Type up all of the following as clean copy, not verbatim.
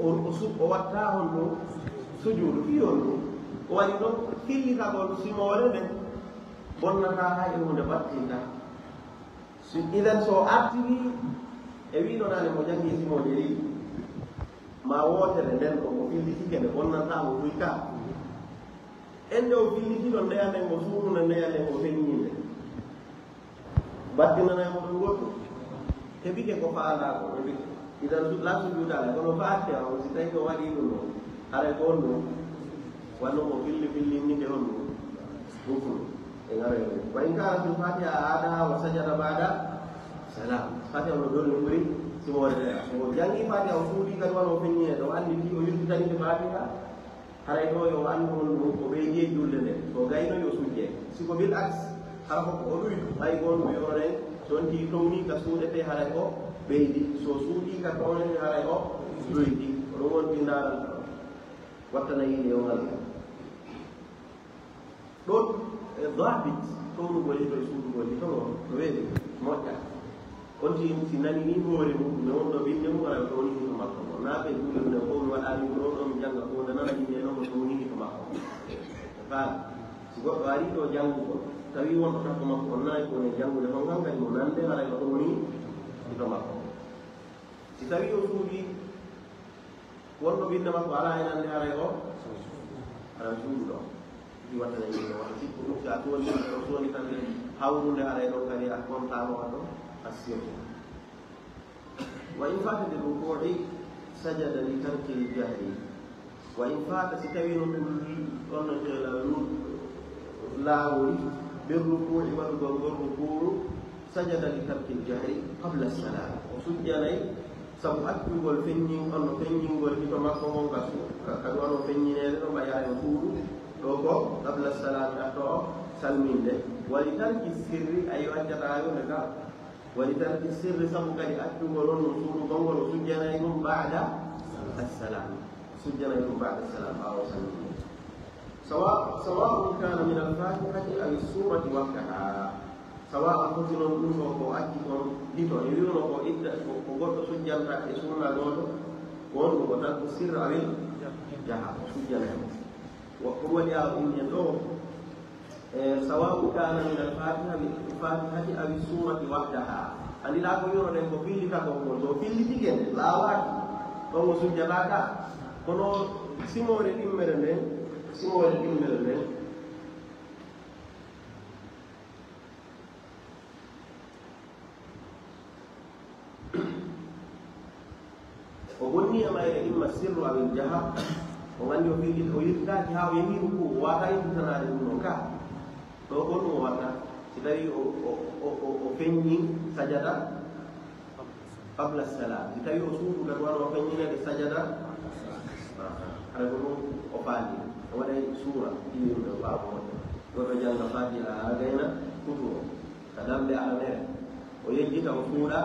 o watta hon ɗo sujudu fiyol ɗum o waɗi ɗon fillitagol simore nden bonnata ha e hunde battinta idan so artiri e wiɗonane mo jangi simoje ɗiɗi ma wotere nden ɗo mo fillitike nde bonnata mo fuyka ende o fillitiɗon ndeyanden mo suuɗunde ndeyanden mo feññinde battinanaymo ɗon goɗɗum heɓike ko faala ko heɓike idan la sujudala kono faate o si tawi ko waɗi ɗum ɗo haray ko on ɗum wanno ko fillinninde on ɗum ɗum e ngaroyo wa in kana fil fatiha aada wa sajada bada salam fatiha no ɗon ɓuri simorde o jangi fatiha o suuɗi kadi wano o feññine ɗo anditi o yurtitaninde fatiha haray ɗo yo andu on ɗum ko ɓeydi julde nde so gayno yo sujje siko bil axe hara ko o ɗuytu hay gonɗum yoren sonti towni ka suuɗete haray o ɓeydi so suuɗi ka townene haray o ɗoyti oɗon won bindaral wattana yiide yo ngal ɗon dabit townugol hito e suudugol hito no weeɓi moƴƴa on si nani ni hoore mum ne won ɗo ɓinde mum ara towni hito makko o naaɓe duulirde ko mi waɗani ɗo ɗo mi jannga ko nde nana yimɓe noon mo towni hito makko faala si goɗɗo ari ɗo janngugol tawi wonɗo takko makko on nayi kone janngude ton kan kadi mo nande haray o towni hito makko si tawi o suuɗi wonɗo ɓinde makko ala e nande haray o aɗa suudu ɗo ɗi wattana yimɓe wata sikku ɗum si a tooni o sooni tan hawrude haray ɗon kadi a contano ha ɗo a sirtu wa in fatade ruku'i sajada li tarki l jahri wa in fata si tawi no ɗum laawoli ɓe ruku'i waɗugol ngol rukuru sajada li tarki l jahri qabla salam o sujjanayi sabu accugol feññin on no feññingol hito makko mon kadi wano feññinede ɗo mbayani o suudu ɗo ko qabla salami atto o salminde wali tarki sirri ayi waccatayo nde ka wali tarki sirri sabu kadi accugol on no suudugol ngol o sujjanayi ɗum bada assalam sujjanayi ɗum bada assalam ɓawo salminde sawa'un kana min alfatihati aw surati waqtaha sawa foti noon ɗum ɗo ko acci on ɗito e wiwno ko idda ko goɗɗo sujjanta e sunna goto ko on ɗum ko tan ko sirra awel jaha o sujjanemo ko waɗi a ɗumñen ɗo sawa'u kana min alfatihati aw surati wahdaha andiɗa ko wiwnoɗen ko fillita kongol so fillitike nde lawaki ɗon mo sujjataka kono simore ɗimmere nden o bonni e mayre imma sirru awel jaha o gandi o fillit o yirtitaki ha o yehi ruku o wata yirtitanade ɗum ɗon ka ɗo ko ɗum o watta si tawi o feññi sajada qabla salam si tawi o suudu kadi wano o feññinede sajada hara ko ɗum o faali o waɗay suura iwirde o ɓaabo moƴƴo goto janga fatiha ha gayna futu o ka damɓe alamere o yejjita o suuɗa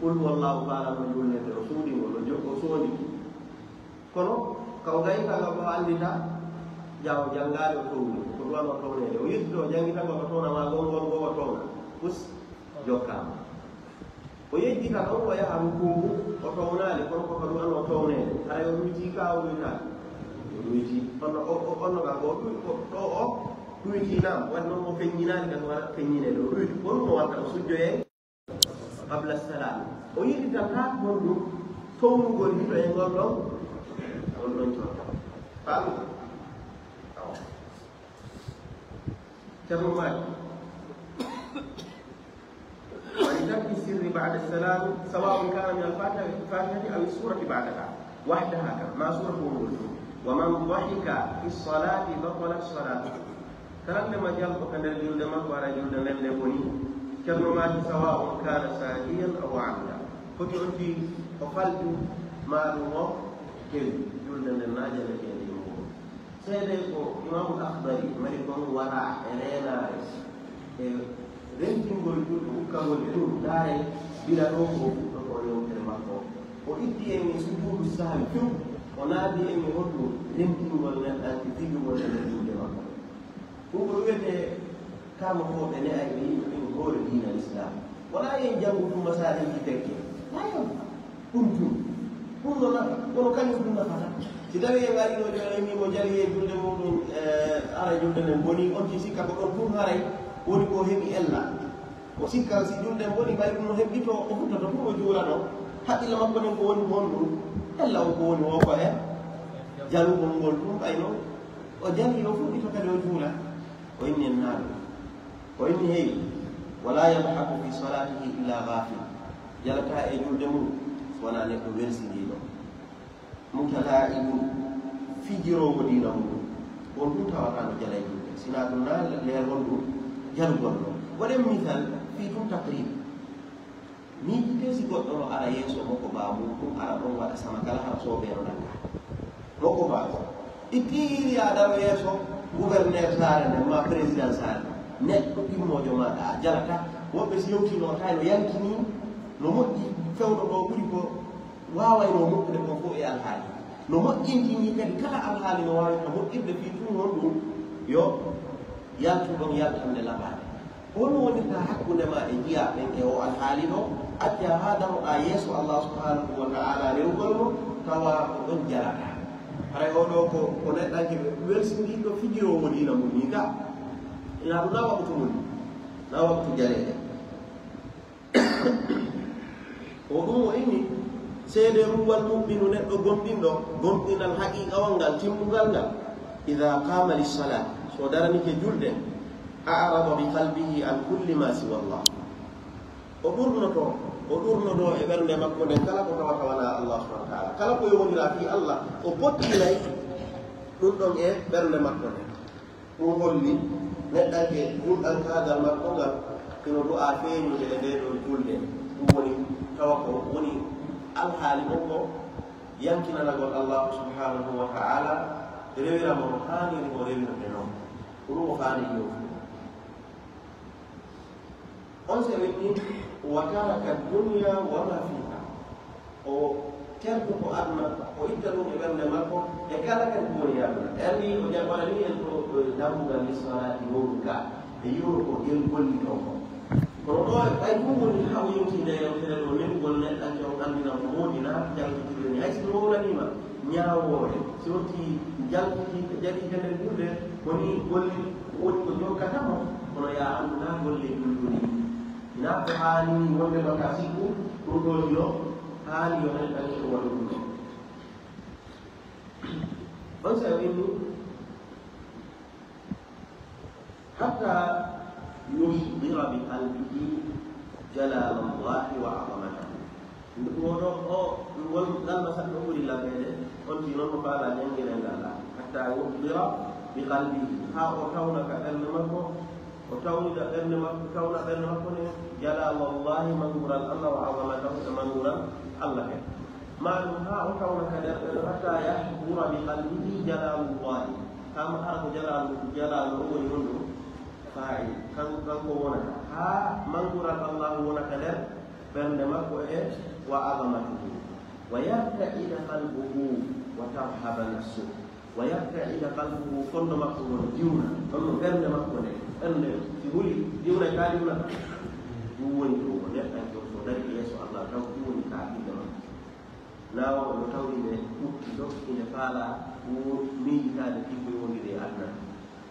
qul wallahu faalano julnede o suuɗingol o soondi kono kaw gaykaga ko andita jawo jangade o towni ko ɗuwan o townede o yirtito o jangitago ko townama gongol go o towna pus jokkama o yejjita ɗon o yaha rukugu o townali kono koko ɗuwan o townede haray o ɗuyti ka o ɗuytani o ɗuyti onno ga ko ɗo o ɗuytinam waɗi noon mo feññinani kadi waɗa feññinede o ɗuyti ko ɗum o watta o sujjoye qabla salam o yiɗitata kon ɗum townugol hito e ngol ɗon on ɗon coota faamu ceerno maji wali tarki sirri bada salam sawa'un kana min alfatihati aw surati ba'daha wahdaha ka ma suratu ngol wa man dhahika fi salati batalat salatu kalande ma jalko ka nder julde makko ara julde nden nde boni ceerno maji sawa'un kana sahiyan aw amda foti on fi o faltu maɗum o kewi julde nden najane kede yimɓe seede ko imamul akhdari mari kon wara e renare e rentingol julɗo hukkangol e ɗum daare bila ɗo ko fuɗɗo ko yewtere makko o itti en e sujudu sahwi few o naadi en e honɗu rentingol neɗɗanti figugol e nder julde makko ɗum ko wiyete kamakoɓe ne ay ɓe yimɓe ɓen hoore diina l'islam wona yen janngu ɗum masaɗenji tekke ayo ɗum no nafa kono kañum ɗum nafata si tawi en arino mi mo jali e julde muɗum ara julde nden boni on ti sikka ko ɗon tum haray woni ko heɓi ella o sikka si julde boni ɓay ɗum no heɓɗito o futtata pour o juula ɗo haqqille makko nden ko woni hon ɗum ella o ko woni woko e jalugol ngol ɗum ɓayno o jali o fuɗɗito kadi o juula o inni en naaɗo o inni heewi wala yadhaku fi salatihi illa gafil jalata e julde mum wona neɗɗo welsindiɗo mutalaibun fijirowo dina muɗum on ɗum tawata no jala e julde sina ɗum na leergol ɗum jalugol ɗo waɗen misal fi tum takrib miiji tesi goɗɗo no ara yeeso makko bamum ɗum ara ɗon waɗa sama kala ha soɓeno nanga makko baba ittiri aɗaro yeeso gouverneur sare nde ma président sare neɗɗo ɗimmojo maɗa a jalata woɓɓe si yewtinota no yankini no moƴƴi fewɗo ɗo ɓuri ko wawayno moƴƴude ko fof e alhaali no moƴƴintini kadi kala alhaali no wawata moƴƴirde fi tum won ɗum yo yaltu ɗon yaltande laɓade hono wonirta hakkunde ma e jiyaɓen e o alhaali ɗo acca ha daroɗa yeeso allah subhanahu wa taala rewgol mo tawa ko ɗon jarata haray oɗo ko neɗɗanke welsindiɗo fijirowo dina mum ni ka ina ɗum na waktu mum na waktu jareɗe o ɗum o inni seede ruwal muɓɓinu neɗɗo gomɗinɗo gomɗinal haqiqawal ngal timmugal ngal ida qama lissalat so daranike julde arada bi qalbihi an kulli ma siwa llah o ɗurnoto e ɓernde makko nden kala ko tawata wona allah subhanahu wa taala kala ko yowodira fi allah o bottinay ɗum ɗon e ɓernde makko nden ɗum holli neɗɗanke julɗankadal makko ngal ino du'a feeñude e ndeɗo julde ɗum woni tawa ko woni alhaali ɗon ko yankinanagol allahu subhanahu wa taala rewiramo no haniri ko rewirde noon ɗum o faani yo on se weɗɗi wa taraka dunia wama fiha o terdu ko aduna o itta ɗum e ɓernde makko e kala kadi ko woni aduna e anndi o jaɓɓala ni en to dammugal lissalati mawɗum ga e yiwro ko yel golli ɗon ko kono ɗo ɓay ɗum woni haw yewtinde yewtere ɗo memgol neɗɗanke on anndina ko moodina jaltitirde ni hay so mowlanima ñaawore si wonti jaltiti jaɗiide nder julde woni golli woni ko jokkatamo kono ya anndu na golle julɗuni na ko haani wonde ɗo ka sikku ɗum ɗoni ɗo haani yo neɗɗanke ɗo waɗa ɗum ɗo on sa inni hatta yuhdira bi qalbihi jalal allahi wa azamatahu woɗo o won ɗalma saɗɗo ɓuri lafede on ti noon no faala jangguine ngala hatta yuhdira bi qalbihi ha o tawna ka ɓernde makko o tawnida ɓernde makko tawna ɓernde makko ne jalal allahi mangural allah wa azamatahu e mangural allah hen maɗum ha o tawna ka nder ɓernde hatta yahdura bi qalbihi jalalullahi kama ara ko jalalu o woni non ɗum fa'i kanko wonata ha mangural allahu wonata nder ɓernde makko e wa azamatuhu wa yartaida qalbuhu wa tarhaba nafsuh wa yartaida qalbuhu fonno makko won diwna ɗonno ɓernde makko nde ɓernde si huli diwna ka diwnata ɗum woni ɗo ko neɗɗanke so dari yeeso allah taw ɗum woni kaɓille makko lawa no tawri ɓe ɓutti ɗo ine faala miijitade tiko wondiri e adna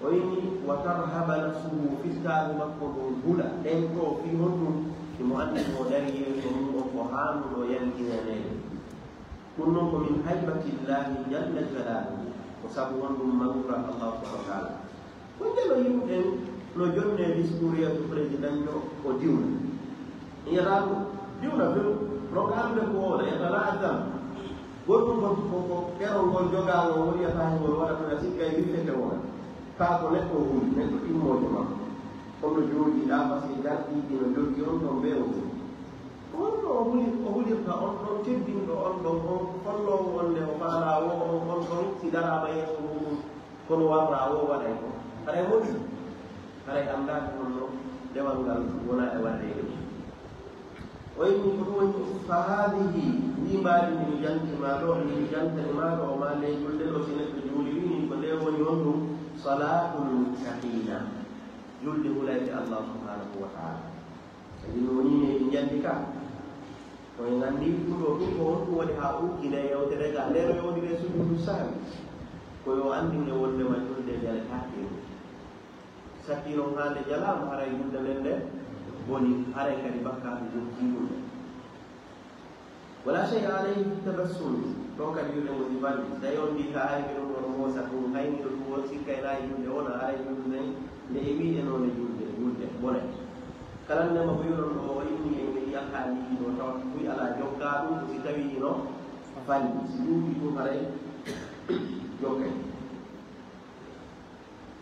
o inni wa tarhaba nafsuhu fiskaago makko ɗon hula ɗen ɗo fi honɗum imo anndi mo dari yeeso mum on ko haanuɗo yankinanede ɗum noon ko min haybatillahi jalla jalaluhu ko sabu wonɗum mangural allah subhanahu wa taala ko jelo yimɓen no jonne discours yeeso président o o diwna yiyataako diwna few roka amde ko wona yetala addam goɗɗum ko kerol ngol jogaano woniyataangol waɗatona sikka e wittete wona kaa ko neɗɗo huli neɗɗo immojo makko on no jooɗiɗa par ce que garɗiɗi no joggi on ɗon mbeewo onɗo o hulirta on ɗon teddinɗo on ɗon on hollowo wonde o faala wo on ɗon si darama yeeso muɗum kono warra wo waɗay ko haɗay moƴƴi haɗay anndaaki on no dewal ngal wona e warreede o inni ko ɗum woni fa hadihi ndimbaɗi ndimi jantima ɗo ndimi jantani maɗo o ma ley julde ɗo si neɗɗo juuli wini ko nde woni on ɗum salatul muttaqina julde hulayde allah subhanahu wa taala kadi no wonine ɗi jandi ka koye nganndi ɗum ɗo ɗum ko honɗum waɗi ha ukkine yewtere ga ya neno yo dire sujudu sahwi ko yo andi ne wonde ma julde jale hakimu sakino hande jalam haray julde nende boni haray kadi bakka do kiwul wala shay alayhi tabassum to kadi yule mo dibandi dayon di ka ay be no mo sa ko hayni do mo sikay ray julde wona haray julde ne wi eno ne julde bone kala ne ma buyo no inni e yakani do taw kuy ala jokkaadu si tawi no fani si duubi ko haray jokkay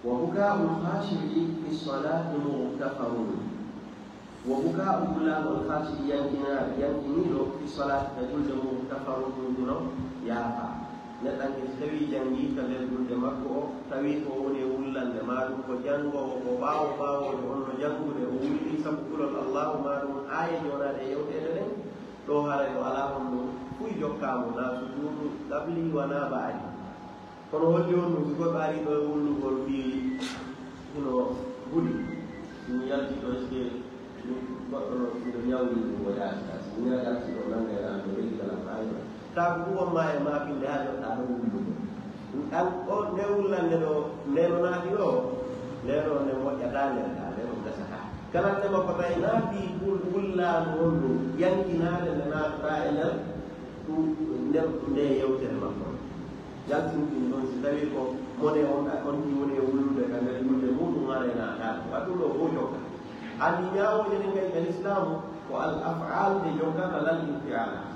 wa buka'ul khashi'i fi salati mughtafarun wa buka'ul khashi'i yankini lo fi salati tajulde mughtafarun duno yafa neɗɗan ke tawi jangi ka nder julde makko o tawi ko woni wullande maɗum ko jangowo ko ɓawode onno jangude o wulli sabu kulol allahu maɗum aya jonade yewtede ɗen ɗo haray o ala on ɗum fuy jokkamo na sujudu ɗabli wana baadi kono holli on ɗum si goɗɗo ari ɗo e wullugol fi ino huɗi simi yalti ɗo eske goɗɗo miɗo ñawni ɗum o yaata simi yalti ɗo nangeɗan ɗo reggala fayno ta ko ma e ma pinde ha do ta do wullugo an o ne wullande do neno naati ɗo neno ne moƴƴata nder ka neno gasata kala nema ko tawi naati wullano on ɗum yankinade nde naatoɗa e nder nder nde yewtere makko jaltinɗin ɗon si tawi ko mone on ki woni e wullude ka nder julde muɗum arena naata waɗum ɗo fof jokka andi ñawoje ɗe ngay al islamu ko al afal de jokkata lal infiala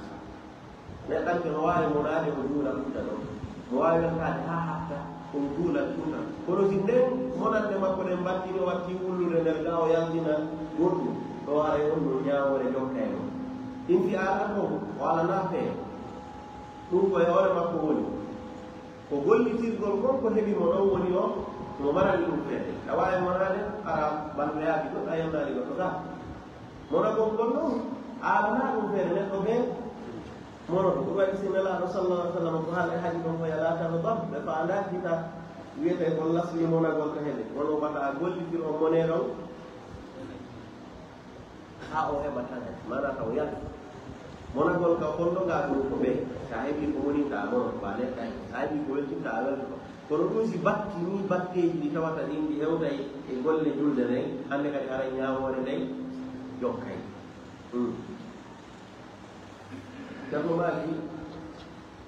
neɗɗan ke no waawi monade ko juula tuta ɗon mo waawi wettade ha hatta ko juula tuta kono si nden monande makko ɗen mbattino watti wullude nder ga o yaltina goɗɗum ɗo ara on ɗum ñawore jokkee ɗo infi aɗan ɗo o alana fee ɗum koye hoore makko woni ko gollitirgol kon ko heɓi mo ɗon woni o mo marani ɗum feede a waawi monade ara balloyaaɓi ɗon a yemnani goɗɗo ga monagol ngol ɗon alana ɗum feede neɗɗo ɓee mono ko waɗi sinelaɗo sallallahu alih w sallam ko haalde haji ɗon ko yalatano dam ɓe fa andakita wiyete ko lasli monagol ko heɓe wono mbata a gollitir o mone ɗon ha o heɓa tane mana taw yalta monagol ka fondoga ɗum ko ɓe sa heɓi ko woninta mono ba neɗɗay sa heɓi ko weltinta a welto kono ɗum si batti ni batteji ɗi tawata ɗin ɗi hewtay e golle julde nden hande kadi ara ñawore nden jokkay كما مالي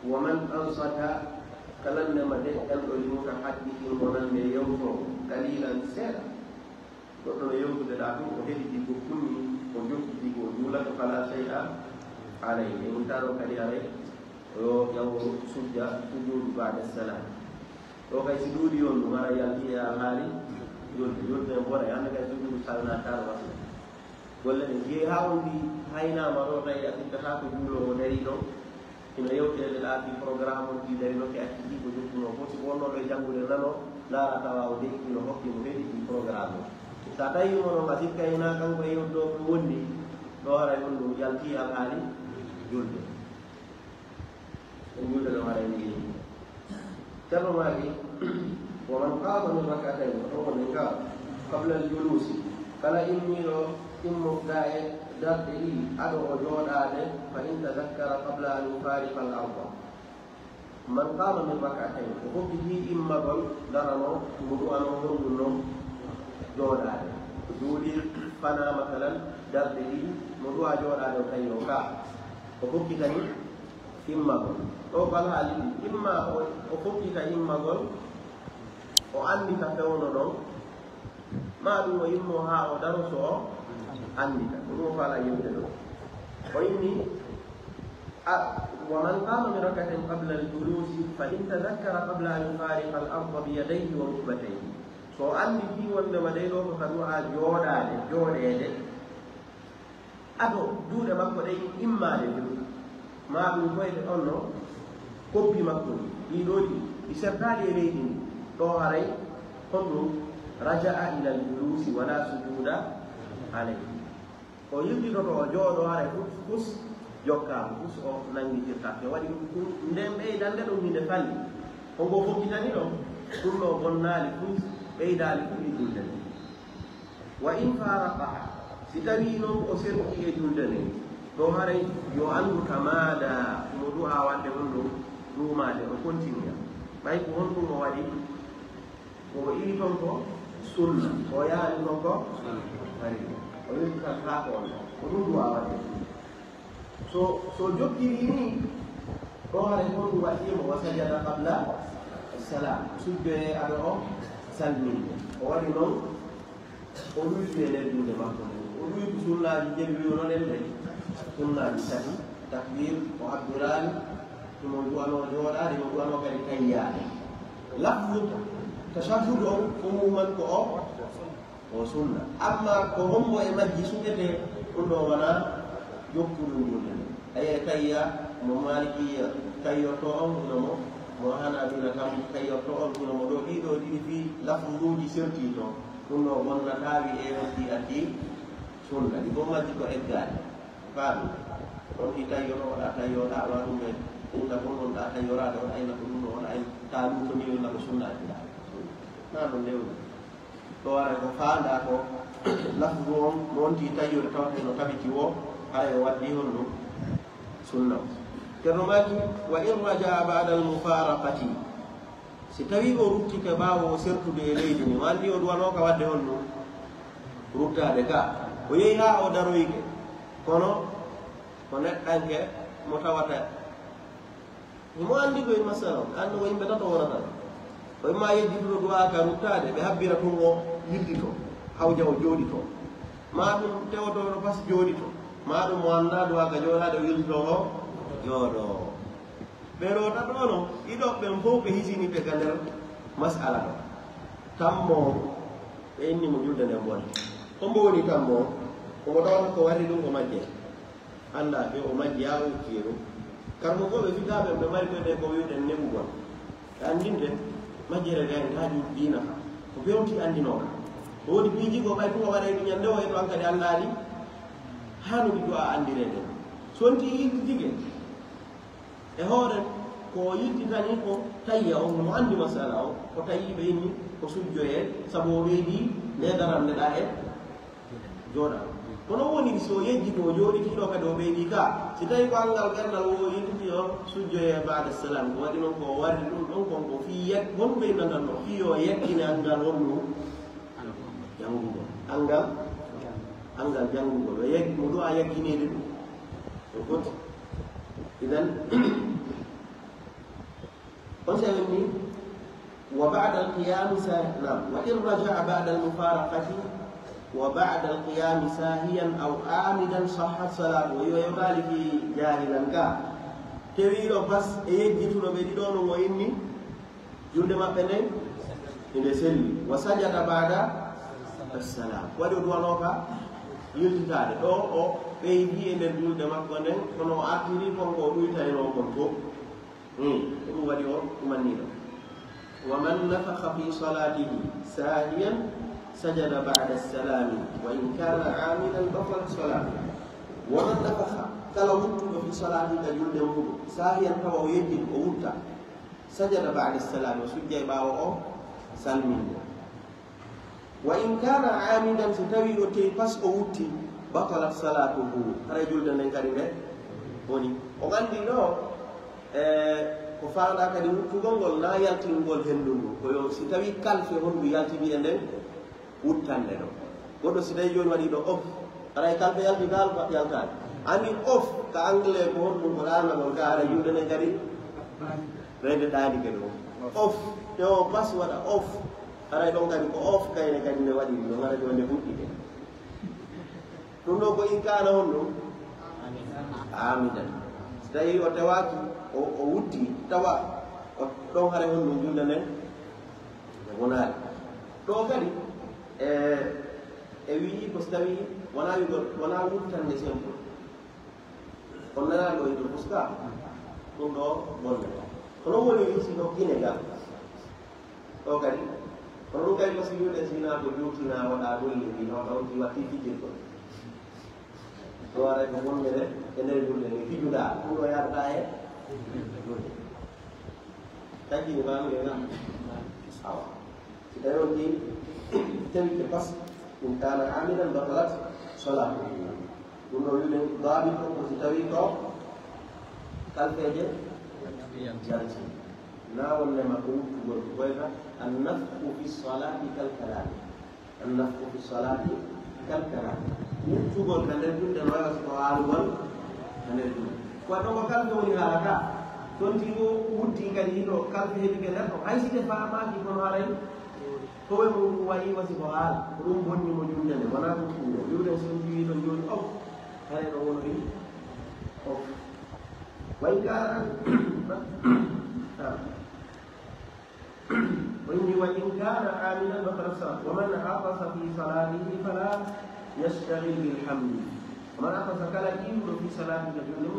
ومن أنصت كلن مدح المتحدث من يوفو قليلا سيرا وقال يوم تدعو وهدي بكوني وجوكي وجولك فلا شيء عليه إن تارو كلي عليه يوم سجود بعد السلام وكاي سجود يوم ما يلقي حالي يوم بورا يعني كاي سجود سالنا تارو golle ɗe jeeyi ha wondi haynama ɗo tawi a tikkata ko juulowo dari ɗon ino yewtede laabi programme on ɗi dari nokke acci ɗi ko jokkuno fof si wonnoɗo e janngude nano laara tawa o deƴƴi no hokki mo heɗi ɗi programme o sa tawimo noon a sikkayna kanko e yewdo ko wondi ɗo haray on ɗum yalti alhaali julde en julde ɗo haray ndi ceerno maaki woman qama min rakatayn oto woni nga qabla al julusi kala immiɗo immoɗa e darɗe ɗiɗi aɗo o jooɗade fa in tadakkara qabla an yufariqa al arda man qama min rakatayn ko hokkiti immagol darano mo du'ano honɗum noon jooɗade ko juuɗi fana masalan darɗe ɗiɗi mo du'a jooɗade o tawi o ka o hokkitani immagol ɗo bal haali imma o hokkita immagol o andita fewno ɗon ma ɗum o immo ha o daro so o andita ɗum o faala yewde ɗo o inni ومن قام من ركعة قبل الجلوس فإن تذكر قبل أن يفارق الأرض بيديه وركبتيه so andi fi wondema ɗey ɗo ko kadu'a jooɗede aɗo juuɗe makko ɗey immade juuɗe ma ɗum koyɗe on no koppi makko ɗi ɗo ɗi sertaɗi e leydi ndi ɗo haray honɗum raja'a ila ljulusi wala sujuda alayhi o yimɗitoto o jooɗo haray fus jokkama fus o nangitirta te waɗi nden ɓeydande ɗum hinde falli hongo fokkitani ɗon ɗum ɗo bonnali fus ɓeydali fuɗi julde nde wa in faraqaha si tawi noon o serki e julde nde ɗo haray yo andu tamada mo du'a wadde on ɗum ruumade o continue ɓay ko honɗum o waɗi o iri toon ko sunna o yaani toon ko ari o yettitan haa ko on ko ɗum duwa waɗde so jokkiri ni ɗo hare honɗum waɗimo wa sajada qabla salam sujjoye aɗa o salminde o waɗi noon o ɗuytu e nder juuɗe makko o ɗuytu sunnaji jebbiwno ɗen ɗe sunnaji tati takbir o habbirani ɗumo duwano jooɗade mo duwano kadi tayyade lafdu tashahhud o ko muman ko o sunna amma ko hombo e majji suƴete ɗum ɗo wona jokkuɗum julde nde aye tayya mo malikiya tayyotto on unomo mo hanabila kam tayyotto on unomo ɗo ɗiɗo ɗiɗi fi lafduji serti to ɗum ɗo wonna tawi e wonti addi sunna ɗi bo majji ko eggade faami on ɗi tayyoto waɗa tayyoɗa wa ɗum e inda ko ɗon ɗa tayyorade on ayna ko ɗum ɗo waɗa ta ɗum to ndiwna ko sunnaji ɗa na ɗum ndewni to wara ko faanda ko lafdu on mo wonti tayyode tawate no tabiti o hay o waddi hon ɗum sunna o ceerno maki wa in raja bada al mufaraqati si tawi o ruttike ɓaawo o sertude e leydi ni wandi o duwanoka wadde hon ɗum ruttade ka o yehi ha o daroyke kono ko neɗɗanke mo tawata mo andi koye masala on andi ko yimɓe tato wonata ko imma yejjituɗo duwa ka ruttade ɓe habbira tun o yirdito hawja o jooɗito ma ɗum tewotoɗo pas jooɗito ma ɗum mo anda duwa ka jooɗade o yirdito o jooɗo ɓeɗo tatono ɗiɗo ɓen fof ɓe hisiniɓe ka nder masala ɗo tammo ɓe inni mo julde nden bone hombo woni tammo omo tawata ko wari ɗum ko majje anda ɓe o majji ha o ukkiye ɗum karmo fof ɓe figaɓe ɓe mari koyɗe ko wiwɗen neɓugol ɓe andinde majjere gayne haaju diina ka ko bewti andinoka o woni piiji ko ɓay tuko waɗa ɗum ñande o e ɗo an kadi anndaaɗi haano ɗi du'a andirede so wonti yiɗi tige e hoore ko yidditani ko tayya o mo anndi masala o ko tayiɓe inni ko sujjoye sabu o weeɗi ndedaram neɗa e jooɗa kono woni so yejjito o jooɗitiɗo kadi o ɓeyɗi ka si tawi ko angal ɓernal o yiɗiti o sujjoye bada salam ko waɗi noon ko wardi ɗum ɗon kon ko fi yeg won ɓeynantan no fi o yeggine angal honɗum janngugol angal janngugol o yegg mo du'a yegginede ɗum o goti idan on sawen ni wa bada alqiyami nam wa in raja'a bada almufaraqati wa ba'da al-qiyam sahiyan aw amidan sahhat salatu yo yobali fi jahilan ka tewiɗo bas e yejjituɗo ɓe ɗiɗo no mo inni julde maɓɓe nden inde selli wa sajada ba'da assalam waɗi o duwanoka yiltitade ɗo o ɓeydi e nder julde makko nden kono o artiri kon ko ɗuytayno kon to ɗum waɗi o ɗumanniɗo wa man nafakha fi salatihi sahiyan سجد بعد السلام وإن كان عاملا بطلت صلاته ومن نفخ كلا وتب في صلاته كجلد وضوء ساهيا كما يجب ووتا سجد بعد السلام وسجد باو سلمين وإن كان عاملا ستوي وتي فاس ووتي بطلت صلاته رجل دن كاريره وني وغاندي نو ko faanda kadi wuttugol ngol na yaltingol hendundu ko yo si tawi kalfe hondu yaltini e nden wuttande ɗo goɗɗo si tawi joni waɗi ɗo of aray kalfe yalti dal yaltade andi of ka anglais ko honɗum ko ɗanagol ka ara yimɓe ne kadi rede ɗani ke ɗo of tewo pas waɗa of aray ɗon kadi ko of kayne kadi nde waɗi ɗo gara ɗo nde fuɗɗi de ɗum ɗo ko in kana honɗum amidan si tawi o tewaki o wutti tawa ɗon hare honɗum julde nden e wonali ɗo kadi e wii ko so tawi wona wigol wona wuttande simple on nanaɗo e ɗo puska ɗum ɗo bonde kono woni wisi ɗo guinégal ɗo kadi kono ɗum kadi parce que wiwɗe sina ko juutina waɗa dolli mbi hawti watti fijirgol ɗo waɗa ko wonɓe e nder julde ni fijuɗa ɗum ɗo yarata e julde taggini mamuye gam awa si tawi on ƴeewi tawi ke pas ɗum kana amidan batalat salatu ɗum ɗo wiɗen baabi ko si tawi ko kalfeje yanti na wonne ma ko wutugol koyta annafku fi salati kal kalam annafku fi salati kal kalam wutugol kande dunde no wasa ko alwal ane dunde ko to kal do ni halaka ton ti go wutti kadi do kal fi hedi kala to ay site faama ki kono haray to we mo wayi wasi ko hal dum bonni mo dunde ne wana ko tuwo yude so wi do joni of hare do wono ni of way ka وإن كان آمنا فقد ومن عطس في صلاته فلا يشتغل بالحمد ومن عطس كلا كيلو في صلاته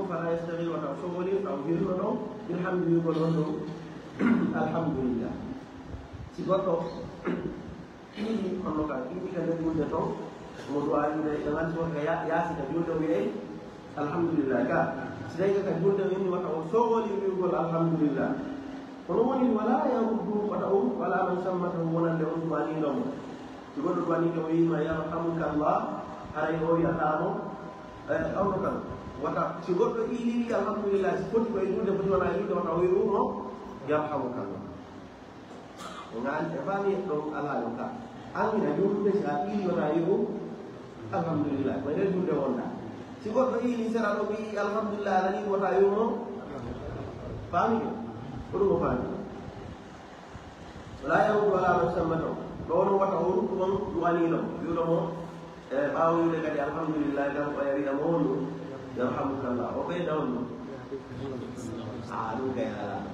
فلا يشتغل وتشغل أو يرمى بالحمد يقول الحمد لله سيقول ini kalau ini kan dia punya tu, modal ini dengan semua kayak ya sudah jual dia, alhamdulillah kan. Sedangkan kan jual ini macam sogol ini juga alhamdulillah. Kalau ni wala yang dulu pada wala bersama temuan dengan tuani dong. Juga tuani kami maya kamu Allah hari ya tamu, Allah kan. Wata juga ini alhamdulillah. Sebut itu dia berjualan itu dia tahu itu no, ya kamu kan. Dengan apa ni dong Allah yang tak. Angin ada dulu desa ini orang itu, alhamdulillah. Mereka juga onda. Sebab ini seratus ini alhamdulillah ini orang itu, faham? Perlu faham. Layak wala bersama tu. Kalau orang tahu tuan tuan ini loh, dia loh, bawa dia kata alhamdulillah dan bayar dia mohon, alhamdulillah. Apa daun? Aduh kaya,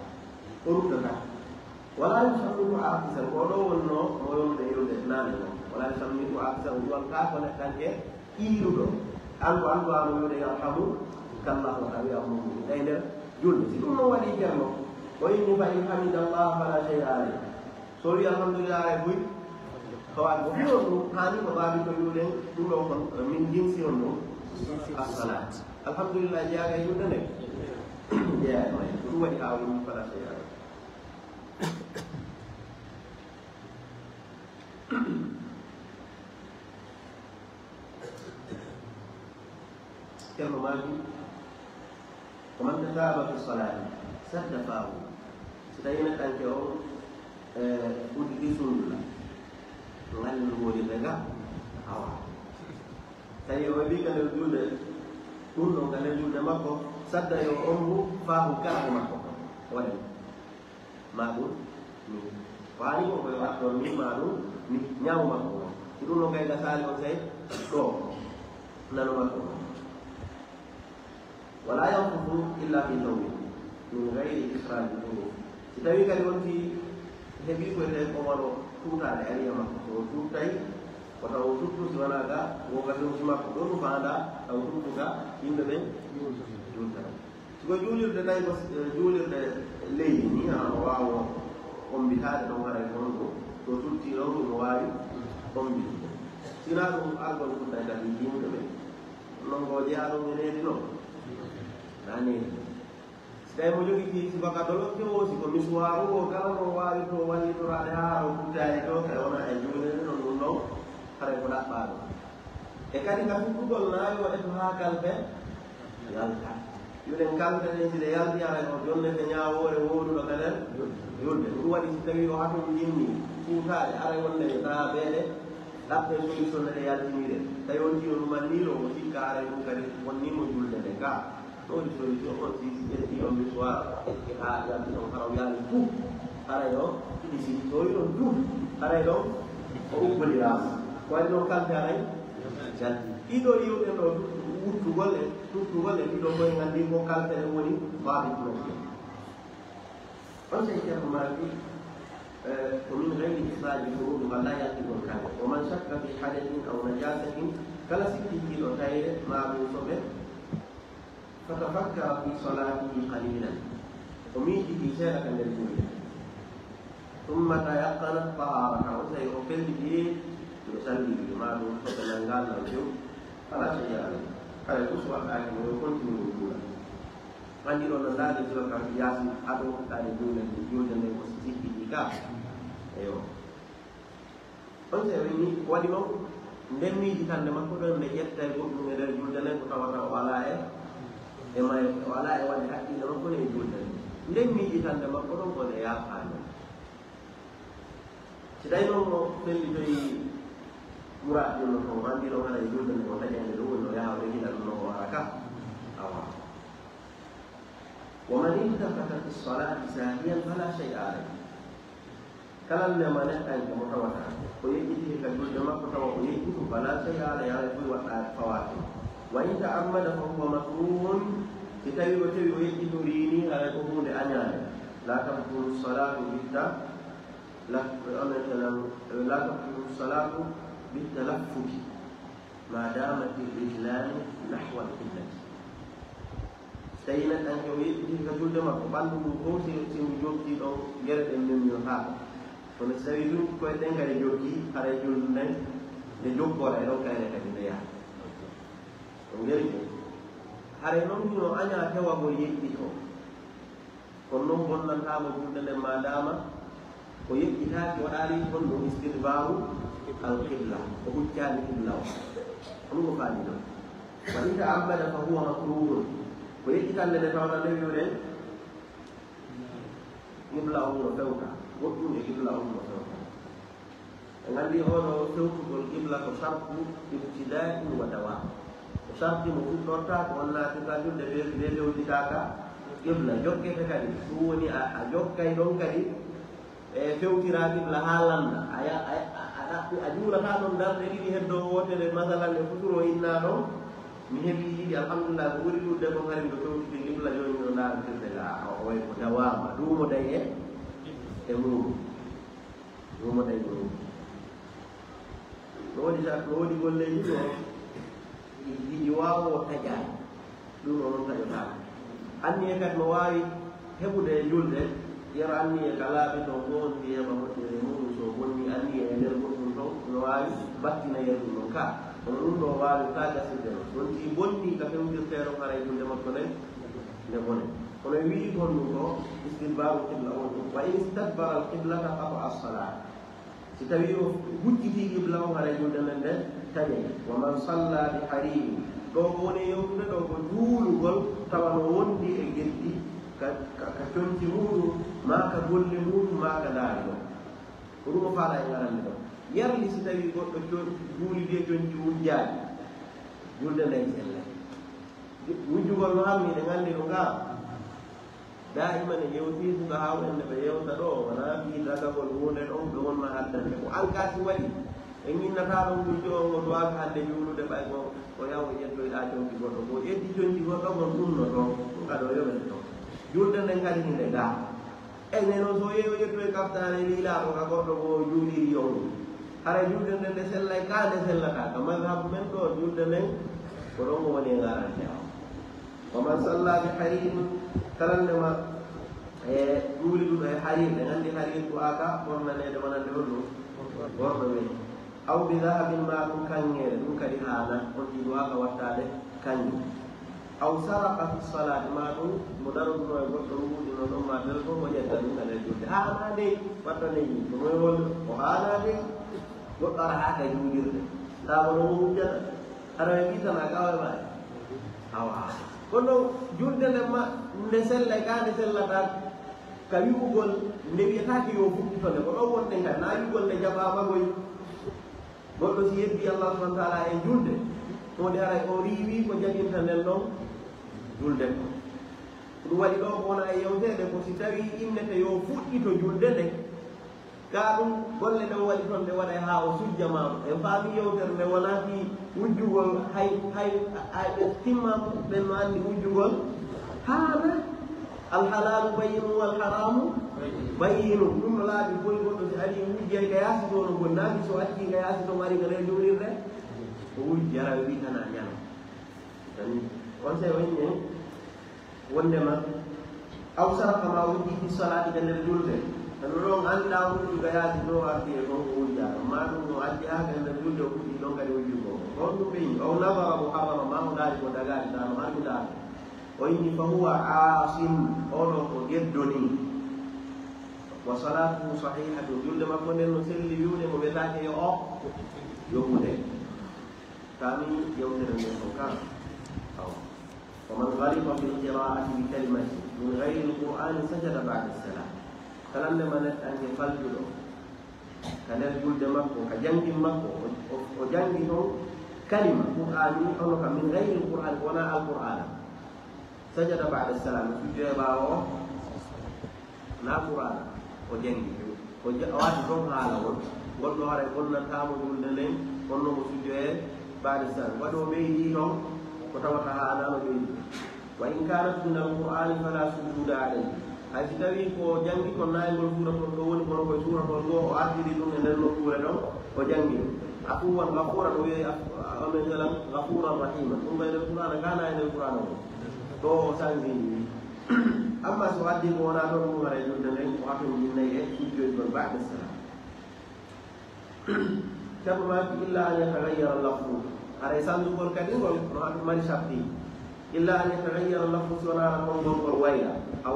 urut dah. Wala yusammitu aksan kodo wonno moyon de yode nane wala yusammitu aksan wal ka ko kanke irudo andu anu yode yarhamu kallahu ta'ala amu dayder julde si dum no wadi jarno o inni fa hamidallah fala shay'a alayhi sori alhamdulillah buy kawal ko no hani ko babi to yode dum lo kon min jinsi onno as-salat alhamdulillah jaga yode ne ya no dum wadi awu fala shay'a كما ماجي ومن تتابع في الصلاة سد فاه ستأينا تنكيو ودي سنة نغل نقول لك أوا سيئو بيك الوجود كله كان الوجود مكو سد يو أمه فاه كاه مكو ولم مالو wali ko koy wax don mi malu ni ñaaw ma ko ci do no kay da sali on say do nanu ma ko wala yanfudu illa fi tawbi min ghairi ikhraj al-huruf ci tawi kadi won fi hebi ko re ko waro tuta de ari ma ko tutay ko taw tutu ci wala ga wo ga do ci ma ko do faada taw tutu ga inde be tuta ci ko julir de tay ko julir de leydi ni ha waawo kombi hada do wara ko do tutti rawru no wawi kombi sina dum algon ko tay dal yimbe be non go jaaro ngene no nani sai mo jogi ki si baka dolo ke o si ko miswaru o kala no wawi to wali to rade ha o tutay to kay ona e jule no no hare ko da baado e kadi ka fu gol na yo e to ha kalbe yalta yulen kalbe ne si de yalti ara ko jonne te nyaawore wodu do kala yolde ɗum waɗi so tawi o haton jinni fuutaade ara wonde ta ɓeeɗe ɗaɓɓe solution ɗe yaltinire tawi on tino ɗuman ni ɗo o sikka ara ɗum kadi wonnimo julde nde ga ɗo waɗi solution on si ƴetti on missoir ha yalti on haraw yaali fuu aray ɗo ɗiɗi si towi ɗon fuu aray ɗo o ubbodiraama ko waɗi ɗon kampe aray jalti ɗiɗo yiwɗen ɗo wuttugol e tuttugol e ɗiɗo koye nganndi ko kampe ɗe woni baabi ɗum فليس مالك ومن غير إخراج الفروض ولا يأخذ الكلام ومن شك في حدث أو نجاسة فلا سكته الغير مع بوصفه فتفكر في صلاته قليلا وميته شاركا للجميع ثم تيقن الطهارة وسيغفر به يصلي مع بوصفه من قال له فلا شيء عليه هذا الأسوأ الآخر ويكون من وجوده Mandi lo nanda di jual kami biasa atau tadi dulu dan jual dan posisi tiga, ayo. Konsep ini wali mau demi di sana mak kuda melihat dari buku dari jual dan aku tahu tahu walai, emai walai wali hati nama kuda jual dan nden miijitande makko ɗon kone yaafaano si tawi noon mo fellitoyi muraad ɗum no kon anndi ɗon haɗa e julde nde mo taƴande ɗum woni no yahawde gila ɗum no o wara ka awa wa man iltafata fi lsalati sahiyan fala chey alay kala ndema neɗɗanke mo tawata ko yeƴƴiti ka julde makko tawa ko yeƴƴitu fala chey alay alay fof waɗɗa fawaati wa in ta'ammada fa huwa makruhun si tawi o tawi o yeƴƴito rini alay ko hunde añaade la tabtulu salatu bitta la tabtulu salatu bitalaffuti ma damat rijlani nahwa alqiblati so tawi neɗɗanke o yeƴƴiti ka julde makko ɓanndu ndu fof simo jogtii ɗon gere ɗen memio haa kono so tawi ɗum koye ɗen kadi joggii haray julde nden nde joggora e ɗon kayne kadi ndeyaa ɗo ngeri ɗe hare noon hino aña tewagol yeƴƴito kono noon bonnantamo julde nden ma dama ko yeƴƴitaaki waɗaari kon ɗum istidbaru alqibla ko huccaani qibla o ɗum ko faami ɗon wa in ta'ammada fa huwa makruhun ko yeƴƴitande nde tawna ndewiuɗen qibla on no fewta goɗɗum e qibla on no fewta e nganndi oɗo fewtugol qibla ko sartu ibtidain wa dawa ko sarti mo fuɗɗorta ko on naatiga julde ɓe lewditaka qibla jokkete kadi ɗum woni a jokkay ɗon kadi e fewtira qibla ha landa a juurata ɗon darde ɗiɗi heddo wotere masalan e futuro inna ɗon mi heɓi yiɗi alhamdulillah ko ɓuri ɗudde ko hari ndo fewtiti qibla joni ɗo ndaartirde ga oy ko dawama ɗumo day e muɗum ɗumo day muɗum no woodi golleji ɗo yiɗi wawo taƴaani ɗum o noon taƴotaaka anni e kadi mo waawi heɓude julde yero anni e ka laaɓi ton goon mbiyama moƴƴere muɗum so bonni anni e nder goɗɗum ton no waawi battina yerɗum ɗon ka kono ɗum ɗo waawi ka gasirde non ɗon si bonni ka fewtirteeɗo haray julde makko nden nde bone kono wii honɗum ko istidbaru qibla on ɗum wa in istadbara al qiblata qata assalat si tawi o hucciti qibla o haray julde nden nden taƴe wa man salla bi harimi ɗo ko woni yewtude ɗo ko juulugol tawa no wondi e geddi ka conci muɗum ma ka golle muɗum ma ka daari ɗon ko ɗum o faala e ngarande ɗon yarli si tawi goɗɗo juuli de conci wujjaaji julde nden selle wujjugol no hammi ɗe nganndi ɗo ngaa daiman e yewtiisuga hawɗende ɓe yewta ɗo wona fii dagagol hunde ɗon ɓe wonma haddande ko alkasi waɗi e ginnata ɗon wujjo o ngo duwaka hannde juulude ɓay ko yaw e ƴettoyɗa conki goɗɗo ko ƴetti conki goɗɗo gon ɗumno toon kaɗo yowete toon julde nden kadi hinde gaa eyne noon so yeeyo ƴettoye kaftane liilaaɗo ka goɗɗo ko juuliri yowɗu hara julde nden nde sellay ka nde sellata ka mazhabu men ɗo julde nden ko ɗon ngo woni e garante aw wa man salla bi harim kalannema e juuliɗuɗo e harir ɓe nganndi harir du'aka ɓornanede wonande on ɗum gorɗo wen aw bi dahabin ma ɗum kanŋere ɗum kadi haana on ɗi du'aka wattade kanŋe aw saraka fi salati ma ɗum mo daroduno e goɗɗo ruuɗino ɗon ma tel fof mo ƴetta ɗum kade julde haana dey wattaneyi ko moy wol o haana dey goɗɗo ara haa ka juulirde tawa no mo wujjata aɗa e mbitana kawema e awa kono julde nde ma nde selle ka nde sellata ka wi'ugol nde wiyataake yo fuɗɗitone ko ɗon wonɗen kadi na wi'ugol nde jaɓamagoy goɗɗo si yeddi allah subahana taala e julde tode ara o riiwi ko jaɓinta nden ɗon julde ko ɗum waɗi ɗo ko wona e yewtede ko si tawi innete yo fuɗɗito julde nde ka ɗum golle ɗe waɗi toon nde waɗa haa o sujja ma e faami yewtere nde wona fi wujjugol hay ɓe timmam ɓen no anndi wujjugol haana alhalalu bayinu walharamu bayinu ɗum no laaɓi boy goɗɗo si ari wujjay ka yaasi to no gonnaaki so acci ka yaasi to mari ka re juulirde o wujji ara witana ñano ani on se waññe wondema aw saraka ma wujji fi salati ka nder julde tano ɗon annda wujju ka yaasi to ardi e kon ko wujjaka ma ɗum no addi haa ka nder julde o fuɗɗi ɗon kadi wujjugo on ɗum ɓeyi aw nabara mo harama ma o daari ko dagaari tano anndaɗo o yini fa huwa aasim oɗo ko geddoni wa salatuhu sahihatu julde makko nden no selli wiwde mo wetake yo o yohude kami yewtere nden ko kan aw ومن غلط في القراءة بكلمة من غير القرآن سجد بعد السلام كلام لما نتأني قلبه كان يقول دمكو كجنب مكو وجنبه كلمة قرآني أو من غير القرآن ولا القرآن سجد بعد السلام سجد باو لا قرآن وجنبه وجاء كم حاله قلنا هذا قلنا تامو جلدين قلنا مسجد بعد السلام ودو بيجيهم وتوقعها أنا بيجي وإن كانت من القرآن فلا سجود عليه hay si tawi ko jangi ko naygol suura to woni kono koye suura to go o ardiri ɗum e nder nokkuure ɗon o jangi afuwan gafuran o wiye amen jalam gafuran rahima ɗum ɓe nder qur'ana kana e nder qur'ana o to o sangi amma so addi ko wona ɗon ɗum hara julde nden ko haton jinnayi e sujjoji ɗon ba'da salam sabu maki illa an yatagayyara lafdu haray sandugol kadi ngol no haɗum mari sabti illa an yatagayyara lafdu si wonara kon gongol wayla aw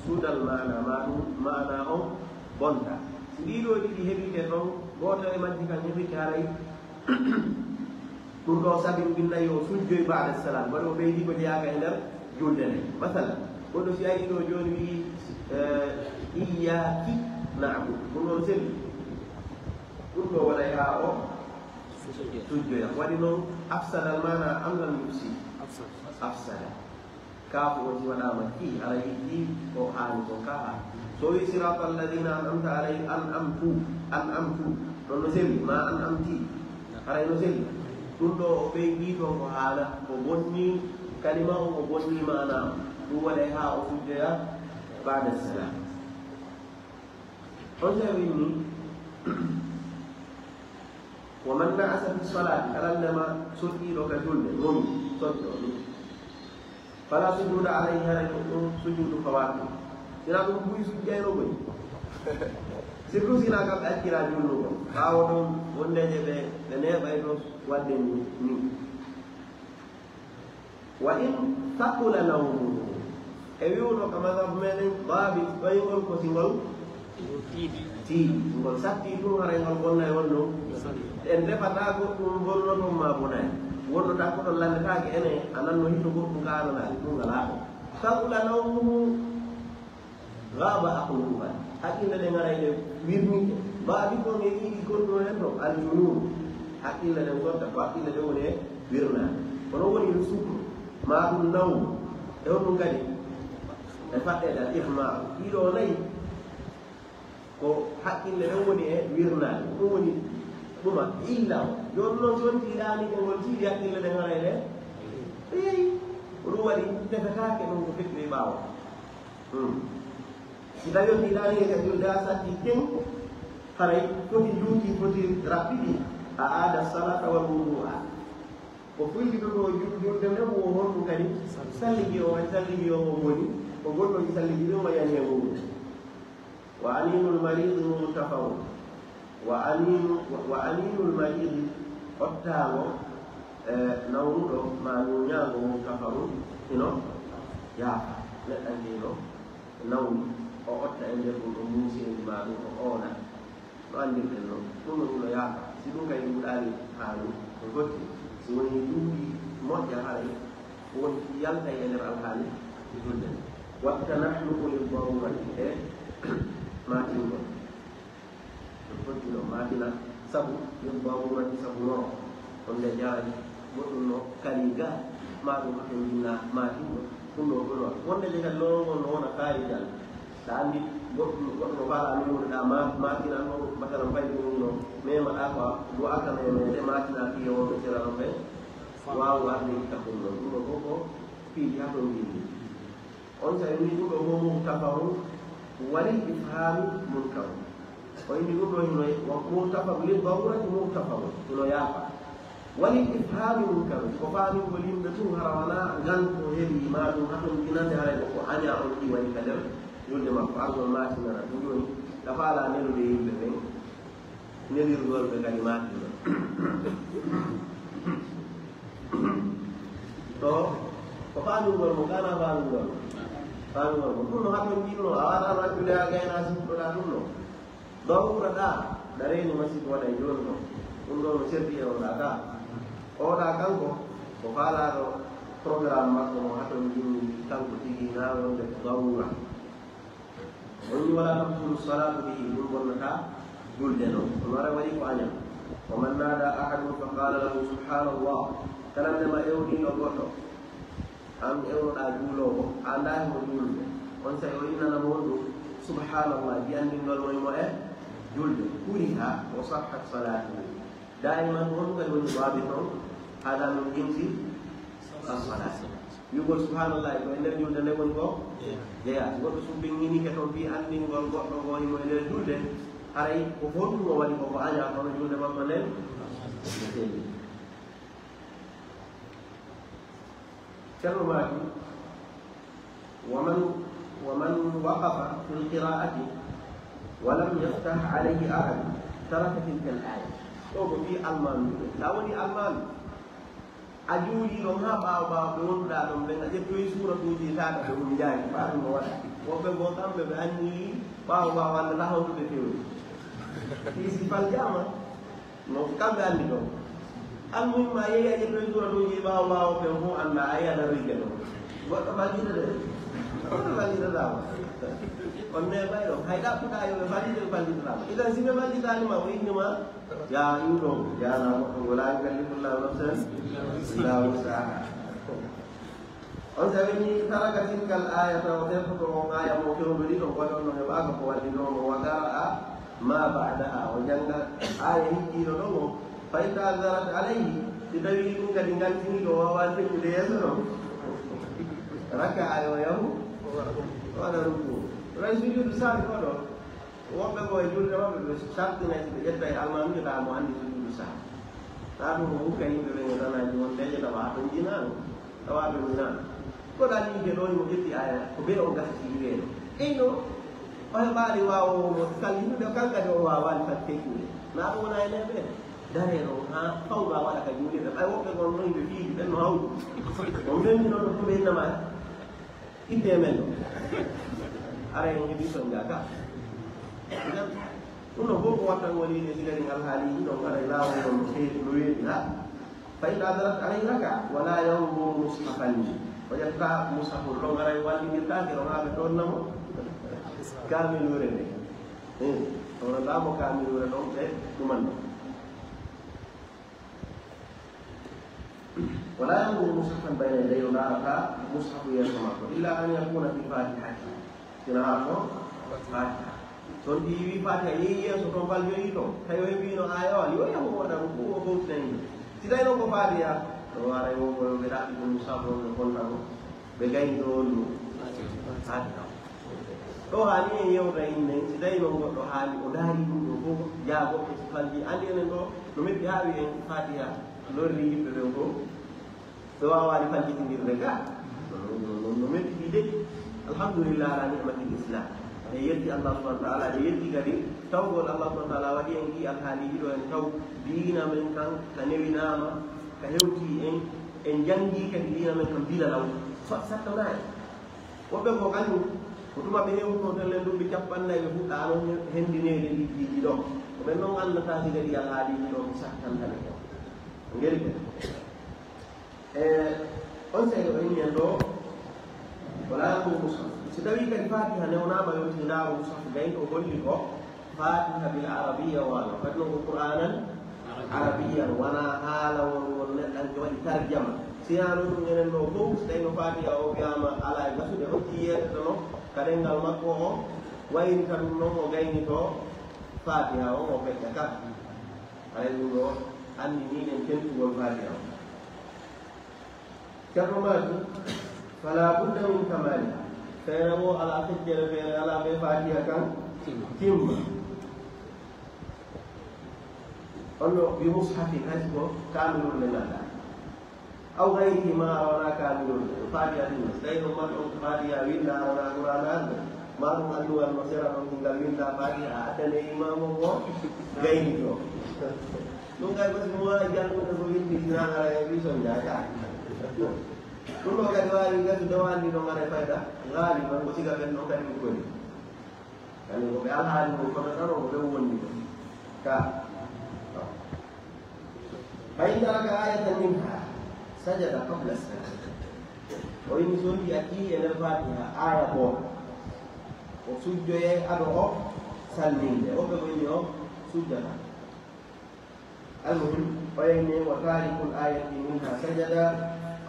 sudal mana o bonta si ɗiɗo ɗiɗi heɓike ɗon goto e majji kan heɓike haray ɗum ɗo sabi binnayi o sujjoy ba'da salam waɗi o ɓeydi ko jeyaka e nder julde nde masalan goɗɗo si ari ɗo joni wi iyaki na'budu ɗum ɗon selli ɗum ɗo waɗay ha o sujjoya waɗi noon afsadal mana amdal yufsi afsada كاف وجوانا مكي على يدي وحان وكاها سوي صراط الذين أنعمت عليهم أنعمت نزل ما أنعمتي على نزل تندو بيجي وحانا وبني كلمة وبني معنا هو لها أفجع بعد السلام أجابني ومن نعس في الصلاة ألما سكي لك جلد نوم صدق فلا سجود عليها سجود فواكه sina ɗum buy sujjayno koy surtout sina kam akkira jullugo ɓaawo ɗum wondeje ɓe neeɓay ɗo wadde ni wa in taqula nawmuhu e wiwɗo ka madhab meɗen baabi ɓaygol ko singol tiiɗi ngol satti ɗum haray ngol bonna e wonno en defata goɗɗum bonnoton ma bonayi wonno tan koɗon landetake ene a nanno hito goɗɗum karanali ɗum ngalaɗo taqula nawmuhu gaba aqluhu haqqille ɗe garay ɗe wirniɗe mbaabi ɗon e ɗiɗi gonɗo hen ɗo aljunun haqqille ɗen gonta ko haqqille ɗe woni e wirnade kono woni no sukru ma ɗum nawmu e honɗum kadi e faɗɗede al ihmar ɗiɗo nayyi ko haqqille ɗen woni e wirnade ɗum woni ɗuma illa o joni noon so wontiɗani ɗe ngol tiiɗi haqqille ɗe garay ɗe ɓe yeeyi ko ɗum waɗi defetake ɗum ko fettiri ɓaawa si tawi on ɗiɗani e kadi julde a satti ten haray foti juuti foti raɓɓiɗi a aada salata wal wudu'a ko fulliɗo ɗo julde nden wo honɗum kadi salligi o en salligi o o woni ko goɗɗo salligi ɗo mayani e wudu wa aninul maridi murtafaun wa aninul maridi ottago nawruɗo ma ñuñago murtafaun ino yaafa neɗɗanɗino nawri o otta e nder ɗum ɗo muusendi ma ɗum o oona no andirɗen noon ɗum no ɗum no yaafa si ɗum kadi ɗuɗali haali ko gotti si woni duuɓi moƴƴa haray woni yalta e nder alhaali julde watta nahluku lil darurati e matingol ɗum fottino matina sabu lil darurati sabu noo on nde jaari goɗɗum no kali ga ma ɗum hato jinna matingol ɗum ɗo ɗo ɗon wonde je kadi lorongol no wona kaarijal sa andi goɗɗo no faala nuuɗeɗa matina no matalan fayde ɗum no memaɗa ko do alkamemede matina fiye wonɓe seranon ɓe wawa arde itta ɗum ɗon ɗum ɗo fof ko piiji ha ɗon mbindi on sa indi ɗum ɗo bo murtafaru walil ifhami munkaru o indi ɗum ɗo hino murtafaru lil darurati murtafaru hino yaafa walil ifhami munkaru ko faamingol yimɓe tun hara wona ganto heeɓi ma ɗum haton jinande haray ko aña on ɗi waɗi ka nder julde makko argol matinana ɗum joni dafaala nelude yimɓe ɓen nelirgol ɓe kadi matina to ko faamingol mo kana faamingol mo ɗum no haton jinno a waɗano accude a gayna siftoɗa ɗum no dawuraɗa dareni masibo waɗay joni no ɗum ɗo no serti e oɗa ka oɗa kanko ko faalaɗo programme makko mo haton jimmi kanko tigi nawonde darura woni wala tabtulu salatu bihi ɗum bonnata julde noon on wara waɗi ko añam wa man nada ahadum fa qala lahu subhanallah kanandema ewɗino goɗɗo an ewnoɗa juulowo a ndahi mo julde on sa o innanamo wonɗum subhanallah jiyandingol wonimo e julde kuriha o sahhat salatuhu daiman on kadi woni baabi toon haɗa min jimsi as-salat yugol subhanallah ko e nder julde nde woni ko jeeya goɗɗo subbinginike toon mbi andingol goɗɗo gonimo e nder julde haray ko honɗum o waɗi koko aña kono julde makko nden ne selli ceerno maaki ومن وقف في القراءة ولم يفتح عليه أحد ترك تلك الآية ɗo fi almanu ta woni almanu a juuli ɗon ha ɓaawa ɓaawa ɓe wonduɗa ɗon ɓe a ƴettoyi suratuji taɗa ɓe ɗum jaari ɓa ɗum o waɗa woɓɓe bo kamɓe ɓe anni ɓaawa ɓaawa anda lahawtuɓe fewni isi fal jama no kamɓe anndi ɗon almuhimma a yeeyi a ƴettoyi suratuji ɓaawa ɓaawa ɓe fo anda a yi aɗa rike ɗon goɗɗo fallita de goɗɗo fallitataama on ne ɓayɗo hay ɗaɓɓuɗa yoɓe fallite ɓe fallitataama idan si ɓe fallitanima o innima ya yuɗo jana goɗɗo wala yukallifullahu nafsan illa wusaha on so wini taraka tilkal ayata o tertoto on aya mo fewnuɗi ɗo goɗon no heɓaka ko wallinomo wa qara'a ma ba'daha o janga aya hijjiɗo ɗon o fa in ta'azzarat alayhi si tawi ɗum kadi ngaltini ɗo wawa tekkude yeeso ɗon raka ayo yahu waɗa ruku ray sujudu sahwi ko ɗo woɓɓe ko e julde maɓɓe ɓe sartina ɓe ƴetta e almanude ɗa mo anndi sujudu sahwi ta ɗum ko hukka yimɓe ɓe e tanaji won deje tawa ɗum jinano tawa ɓe minano ko ɗanniɓe ɗo mo ƴetti aya ko ɓe o gasti wiweeno eyno o heɓaali wawomo kallinude kankadi o wawani fat tekkude na ɗum wona ene ɓe dareɗo ha fawga waɗa ka juuliɓe ɓay woɓɓe gon ɗon ɓe fiidi ɓen no hawdi o memninoɗo fo ɓe innama idde men ɗo ara en heeɓi son jaka ɗum no fof ko wattan woni ne sigari alhaaliji ɗon ara laawol ɗon no feewi no weeɓi ha fa in adarat alay raka wala yanzuru mushafan o ƴetta mushafol ɗon ara wallidirtake ɗon ha ɓe ɗonnamo kamilure nde ono laamo kamilure ɗon ɓe ɗuman ɗon wala yanzuru mushafan bayna yaday o laarata mushafu yeeso makko illa an yakuna fi fatihati sina ko fatiha son ɗi wi fatiha yeeyi yeeso toon fal yoyi toon tawi o heɓino ayawal yo yahu waɗa ɗum fof o fowtinani si tawi noon ko fatiha ɗo waray woɓɓe ɓe ɗaɓɓi ɗum mushafu on ɓe kontano ɓe gayni ɗo on ɗum fatiha ɗo haali en yewta inne si tawi noon goɗɗo haali o daari ɗum ɗo fof jaagoɓe si falji andi enen ɗo no metti haawi en fatiha lorri yimɓe ɓe fof ɓe wawani faljitindirde ga no metti ɗi de alhamdulillah ala ni'matil islam e yetti allah subahana wa taala e yetti kadi tawgol allah subahana wa taala waɗi en ɗi alhaaliji ɗo en taw diina men kan ka newinama ka hewti en jangi kadi diina men kam dilalaw sattanani woɓɓe ko kañum ko tuma ɓe hewto tellen ɗumɓe capannayɓe fuɗɗano hendinede ɗiɗɗiji ɗo ko ɓen noon andata si kadi alhaaliji ɗo sattantane ko ngeli ɓe on seyɗo o inni en ɗo wala yanzuru mushaf si tawi kadi fatiha newnama yonti ndaro mushaf gayi o holli ko fatiha bil arabia wano kadi noon ko qur'anan arabiyan wona haala won neɗɗanke waɗi tarjama sinano ɗum enen ɗo fof so tawi no fatiha o wiyama ala e gasude hocci yeeɗeto no kaɗengal makko o wayrita ɗum noon o gayni to fatiha o o feƴƴa ka hay ɗum ɗo andi ni en tentugol fatiha o ceerno maji fala budda min kamaliha feere mo ala feccere feere ala ɓe fatiha kan timma onno bi mushafi hayso ko kamilol nde ngannda aw gayrihi ma wona kamilol fatiha timma so tawi ɗon maɗo on fatiha winda wona qur'anade ma ɗum alluwal no sera ɗon ngal winda fatiha addane imamo o gayni to ɗum kay basi mo wawi jangude ko windi sinagara e wison jaka ɗum ɗo kadi wawi gasi dowandi ɗo ngara fayda ngaali man ko siga ɓen ɗon kadi ɗum koni kadi ko ɓe alhaali mo kono tan o ko ɓe wondi ɗo ka fa in taraka ayatan minha sajada qabla salam o ini sondi ati e nder fatiha aya goto o sujjoye aɗo o salminde o ɓe ɓoyni o sujjata المهم ويعني وتارك الآية منها سجد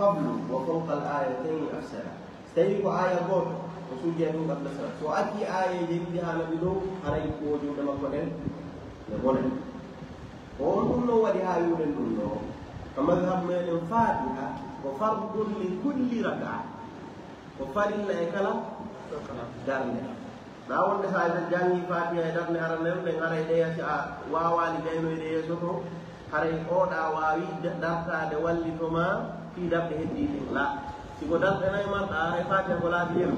قبل وفوق الآيتين أفسد استيقوا آية قول وسجدوا قبل الصلاة وأتي آية جديدة نبدو هريك وجود مكونين يقولون وقلنا ولها يقولون فمذهب من الفاتحة وفرض لكل ركعة وفرض لأكلا دارنا bawon de hayda jangi fatiha darne aranel de ngara de ya wawali dayno de soto hare oda wawi dartade walli to ma fi dabde heddi la siko darde nay marda hare fatiha ko laabi yem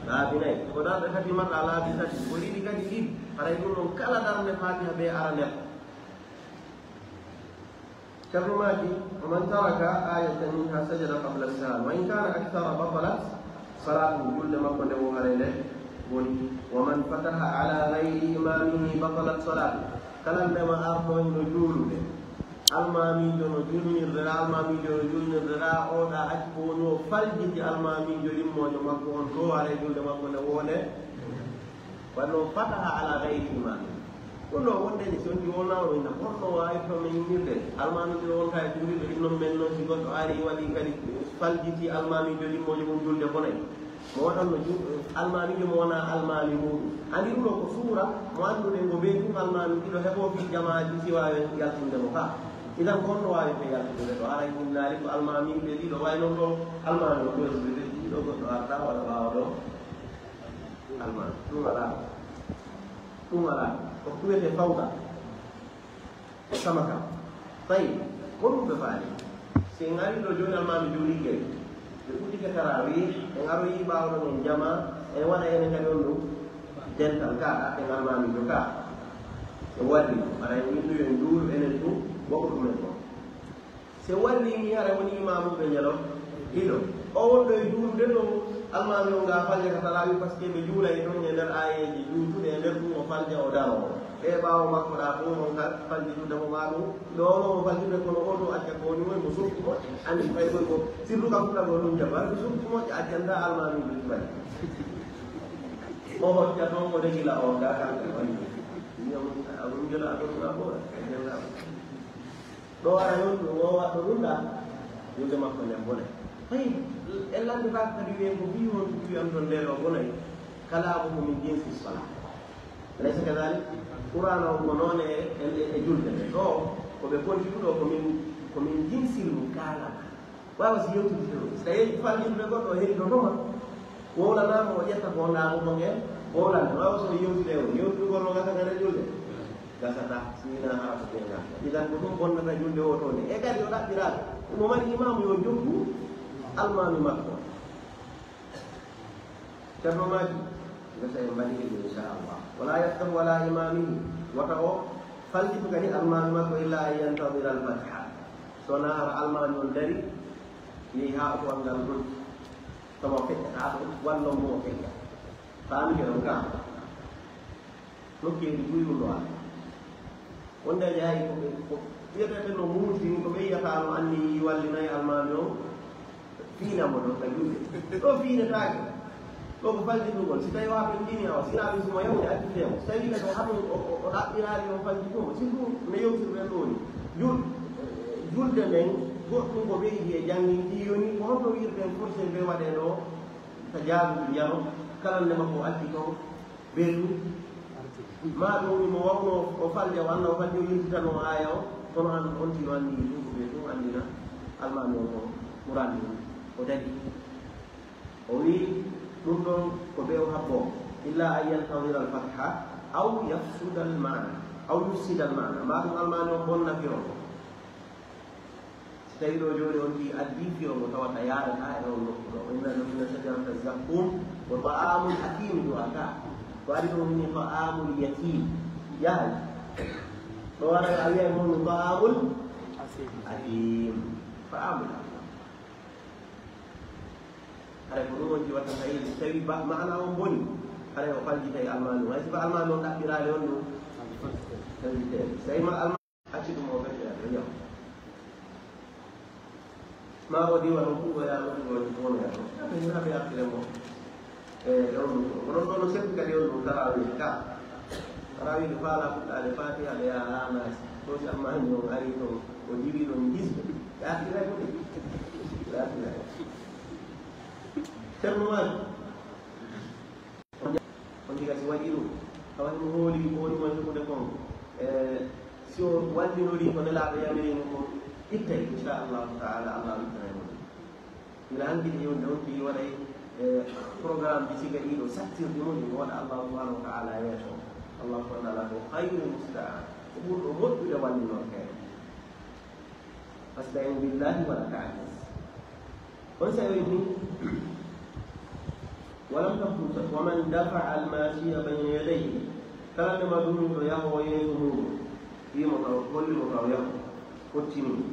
laabi nay ko darde kadi marda laabi tati ko ridi kadi dib hare dum kala darne fatiha be aranel كرماتي ومن ترك آية منها سجد قبل السلام وإن كان أكثر بطلت صلاته جل ما كنت وهريله ومن فتح على غير إمامه بطلت صلاته كلام ما أرفعين نجول المامي جو نجول نرى المامي جو نجول نرى أودا أجبون وفلجت المامي جو لمو جو مكون هو على جول مكون وونه ولو فتح على غير إمامه كله وندي نسون جونا وين كله واي فمن يميل المامي جو وان كاي جول إنهم منو سيقول أري ولي كذي فلجت المامي جو لمو جو نجول دهونه mo waɗanno almami jo mo wona almami muɗum andi ɗum ɗo ko suura mo anndude ngo ɓe ɗum almami ɗiɗo heɓo fi jamaji si wawi yaltude mo ka idan ko honno wawi fe yaltude ɗo haray ɗumnaari ko almami ɓe ɗiɗo way noon ɗo almami o ɓesde ɗiɗo goɗɗo arta walla ɓawa ɗo almami ɗum ala ko tuwete fawda e sama kam tawi ko ɗum ɓe faali si ngari ɗo joni almami joni gay ɓe ɓuɗɗike tarawih e ngaroyi ɓawɗo men jama e waɗa ene kadi on ɗum dental ka e ngarmami jo ka e walli aɗa yimɓe en duuru enen ɗum woɓɓo ɗumen ɗo se wallimi hara woni imamuɓe ñalo ɗiɗo o wonɗo e duurude ɗo almami o nga falja ka tarawih par ce que ɓe juulay ɗon e nder ayeji juutuɗe e nder ɗum o falja o darowo ɓe ɓawo makko ɗa ɗum on faljitude mo maɗum ɗono mo faljitude kono oɗo acca ko woni woy mo suftu moƴƴe andi fay koy ko surtout kam fuɗago ɗum jabar ko suftu moƴƴe accanta almami ɓe o hocca toon o regila o ga kanko waɗi ɗum jela aɗonɗa ɓoɗa ɗo ara noon ɗum o waɗɗo ɗum ɗa yude makko nden bone hey ellande ba kadi wiye ko wi on wiyam toon nder o bonayi kala ko min jinsi sala alaysa kadalik qur'an o ko noon e julde nde ɗo koɓe konti ɗuɗo komin jinsil mu kala wawa si yewtude ɗo so tawi fallitɓe goɗɗo o heɗi to toma wowlanama o ƴetta ko ndamo mo en wowlande wawa so yewtude o yewtudugol no gasa ngana julde gasata sina haa ko ɓenga idan ko ɗum bonnata julde o to nde e kadi o ɗaɓɓiraɗo ɗum o mari imamu yo joggu almami makko ceerno maji gasa en mbaɗi ɗum inchallah wala yaftahu wala imamihi wata o fallitu kadi almami makko illa an yantadira alfatiha sona ara almami on dari yehi ha ko angal ɗum tomo feƴƴata ɗum walla mo feƴƴa faami ke ɗon ka nokkedi guyrundo ala wonde jaayi ko wiyetete no muusini ko ɓe yiyatano anni wallinayi almami o fiinamo ɗo ka julde ɗo fiinetake ɗo ko fallitugol si tawi waɓe ɗini awa sinaɓe sumo yawde accitemo so tawi kadi hamo o ɗaɓɓirari on fallitumo surtout no yewtirɓen ɗo ni julde nden goɗɗum ko ɓeydi e jangguinti yoni ko honno wirten forcé ɓe waɗe ɗo so jaagudu jaro kala ndema ko acci toon ɓendu ma ɗum mo wawno o falde o anna o falde o yirtitano aya o kono an on tino andi ɗum ko ɓe ɗum andina almami o mo randi ɗum o dari o wi ɗum ɗon ko ɓe o habbo illa an yantadira alfatiha aw yafsuda almana aw yufsida almana mba ɗum almami o bonna firo si tawi ɗo joni on ti addi firo mo tawata yaɗata e on nokku ɗo inna ɗumina sajarata zakkum wa ta'amul hakim ɗo aka ko ari ɗo woni ta'amul yatim yahay ɗo wara a wiya mon ta'amul hakim ta'amul hare ko ɗum on jiwatta tawi so tawi mana on boni hare o faljita e almami hay sifa almami on ɗaɓɓirali on ɗum faljitede so tawi ma almami acci ɗum o ɓeɗɗeɗo yaw ما ودي ونقول ولا نقول ولا نقول هذا يأكلمه ونقول نسيب كليون تراويح تراويح فعلا الفاتحة على ناس terus aman dong hari itu wajib dong jis ya kira semua kasih wajib kawan mengholi masuk ke dalam so wajib di mana lah yang ini kita insyaallah taala Allah berkata bilang kita yang dong di warai program di sini itu sakti di mana Allah subhanahu wa taala ya Allah subhanahu wa taala khairul musta'an umur sudah wali norkai. Astagfirullah billahi wa ta'ala. Konsep ini walam tafut wa man dafa'a al-mashiya bayna yadayhi kana ma dunu ya huwa yahmu fi mutawakkel mutawayya kutini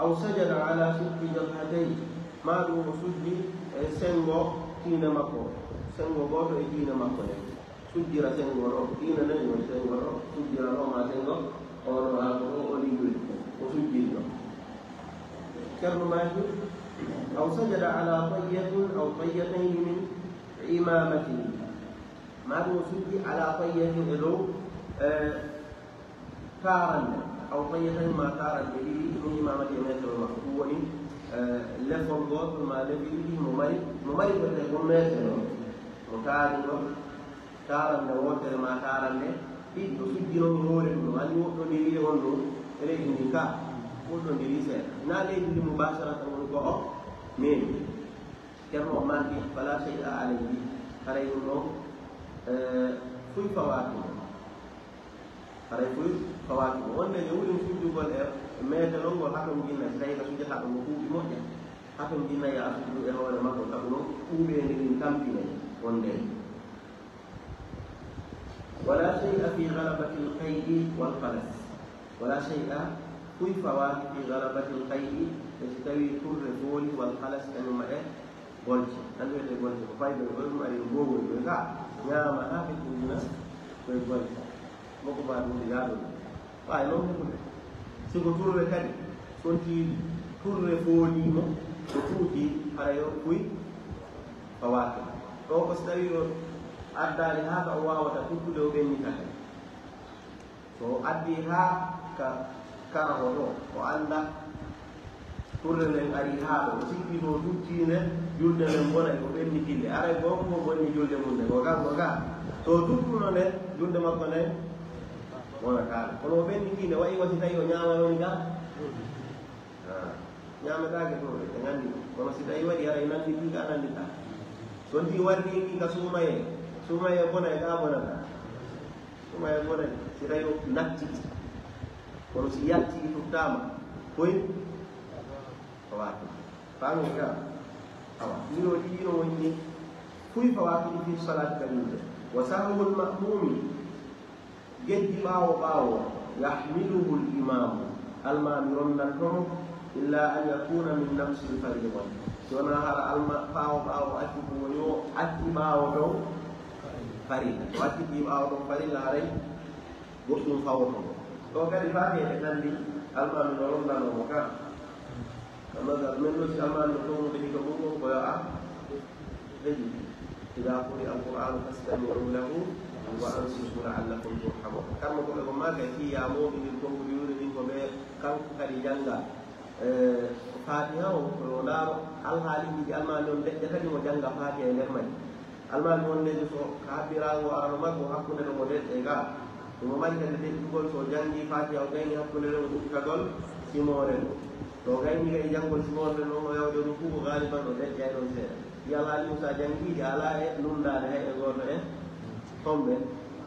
aw sajada ala shiqqi jabhatayhi ma du sujdi sengo tina mako sengo goto e tina mako sujjira sengoro ina nani won sengoro sujjira roma sengo oro ako o lingui o sujjiro karno maju aw sajada ala tayyatin aw tayyatayn min imamati madu sujji ala tayyatin elo taran aw tayyatayn ma taran bi min imamati metro woni lefol goto ma lebi mo mari wonde ko metro mo taani do taran da wotere ma taran ne ɗiɗɗo sujjinomi hoore ɗum ani woɗɗo ndiri on ɗo e leydi ndi ka woɗɗo ndiri seeɗa na leydi ndi mubasharata woni ko o memi ceerno o manki fala chey a alayhi haray ɗum ɗo fuy fawatimo haray fuy fawatimo wonde ne wuɗin sujjugol e metelol ngol haton jinna so tawi ka sujjata ɗum ko kuuɓi moƴƴa haton jinna ya sujjudu e hoore makko sabu noon ɓuuɓe ndirin tampine wonde ولا شيء في غلبة القيء والقلس ولا شيء في فوات في غلبة القيء يستوي كل فول والقلس كانوا بولش أنت اللي بولش فايدة العلم اللي يقول ويقع يا ما هافي الناس ويبولش مقبل من رياض واي لو نقول سيكون كل كذي كنتي كل فولي مو كتوتي على يوم كوي فوات لو بستوي addali ha ka wawata tuttude o ɓenni kake so addi ha ka karaho ɗo o anda turre nden ari ha ɗo o sikki to tuttinde julde nden bona ko ɓenni kille aray goko ko bonni julde mum nde ko kanko ga to tuttuno nden julde makko nden wonataɗo kono o ɓenni kille wayi wasi tawi o ñamanoni ga ñametake to ɓe gandi kono si tawi waɗi aray nandi ti ka nandita so ndi warniki ka suumaye sumaye bona e gamonata sumaye bona si tawi nattiti kono si yatti tuttama koye fawati fami ga awa ɗino wonni fuy fawatiɗi fi salati kalinde wa sahwul ma'mumi geddi ɓawo yahmiluhu l-imamu almami ronnantomo illa an yakuna min nafsi l-fariqa si wona hara alma ɓawo acci ko woni o acci ɓawo dow farilla watti ɗi ɓawa ɗon farilla haray goɗɗum fawoto ɗo kadi faatede nandi almami no ronnanomo ka kamaga men ɗo si almami no tomude hiko ɓurgo koyo a heƴi ida quri alqur'anu fastami'u lahu wa ansitu la'allakum turhamun kamma koɓe ko maga fiyamoɓe ndin konkuɗi yuri ndin ko ɓe kanko kadi jangga fatiha o o laaro alhaaliji ɗi almami on deƴƴa kadi mo jangga fatiha e nder mari almami wondejo so ka habbirago arano makko hakkude ɗo mo deɗɗe ga ɗumo mari kadi deƴƴugol so jangi fatiha o gayni hakkude ɗo ɗukkagol simore ɗo to gayni kadi janggol simore ɗo o yawde ɗum fuu ko galiban ɗo deƴƴa e ɗon seeɗa yalali sa jangiɗi ala e lundade hay e goto e tomɓe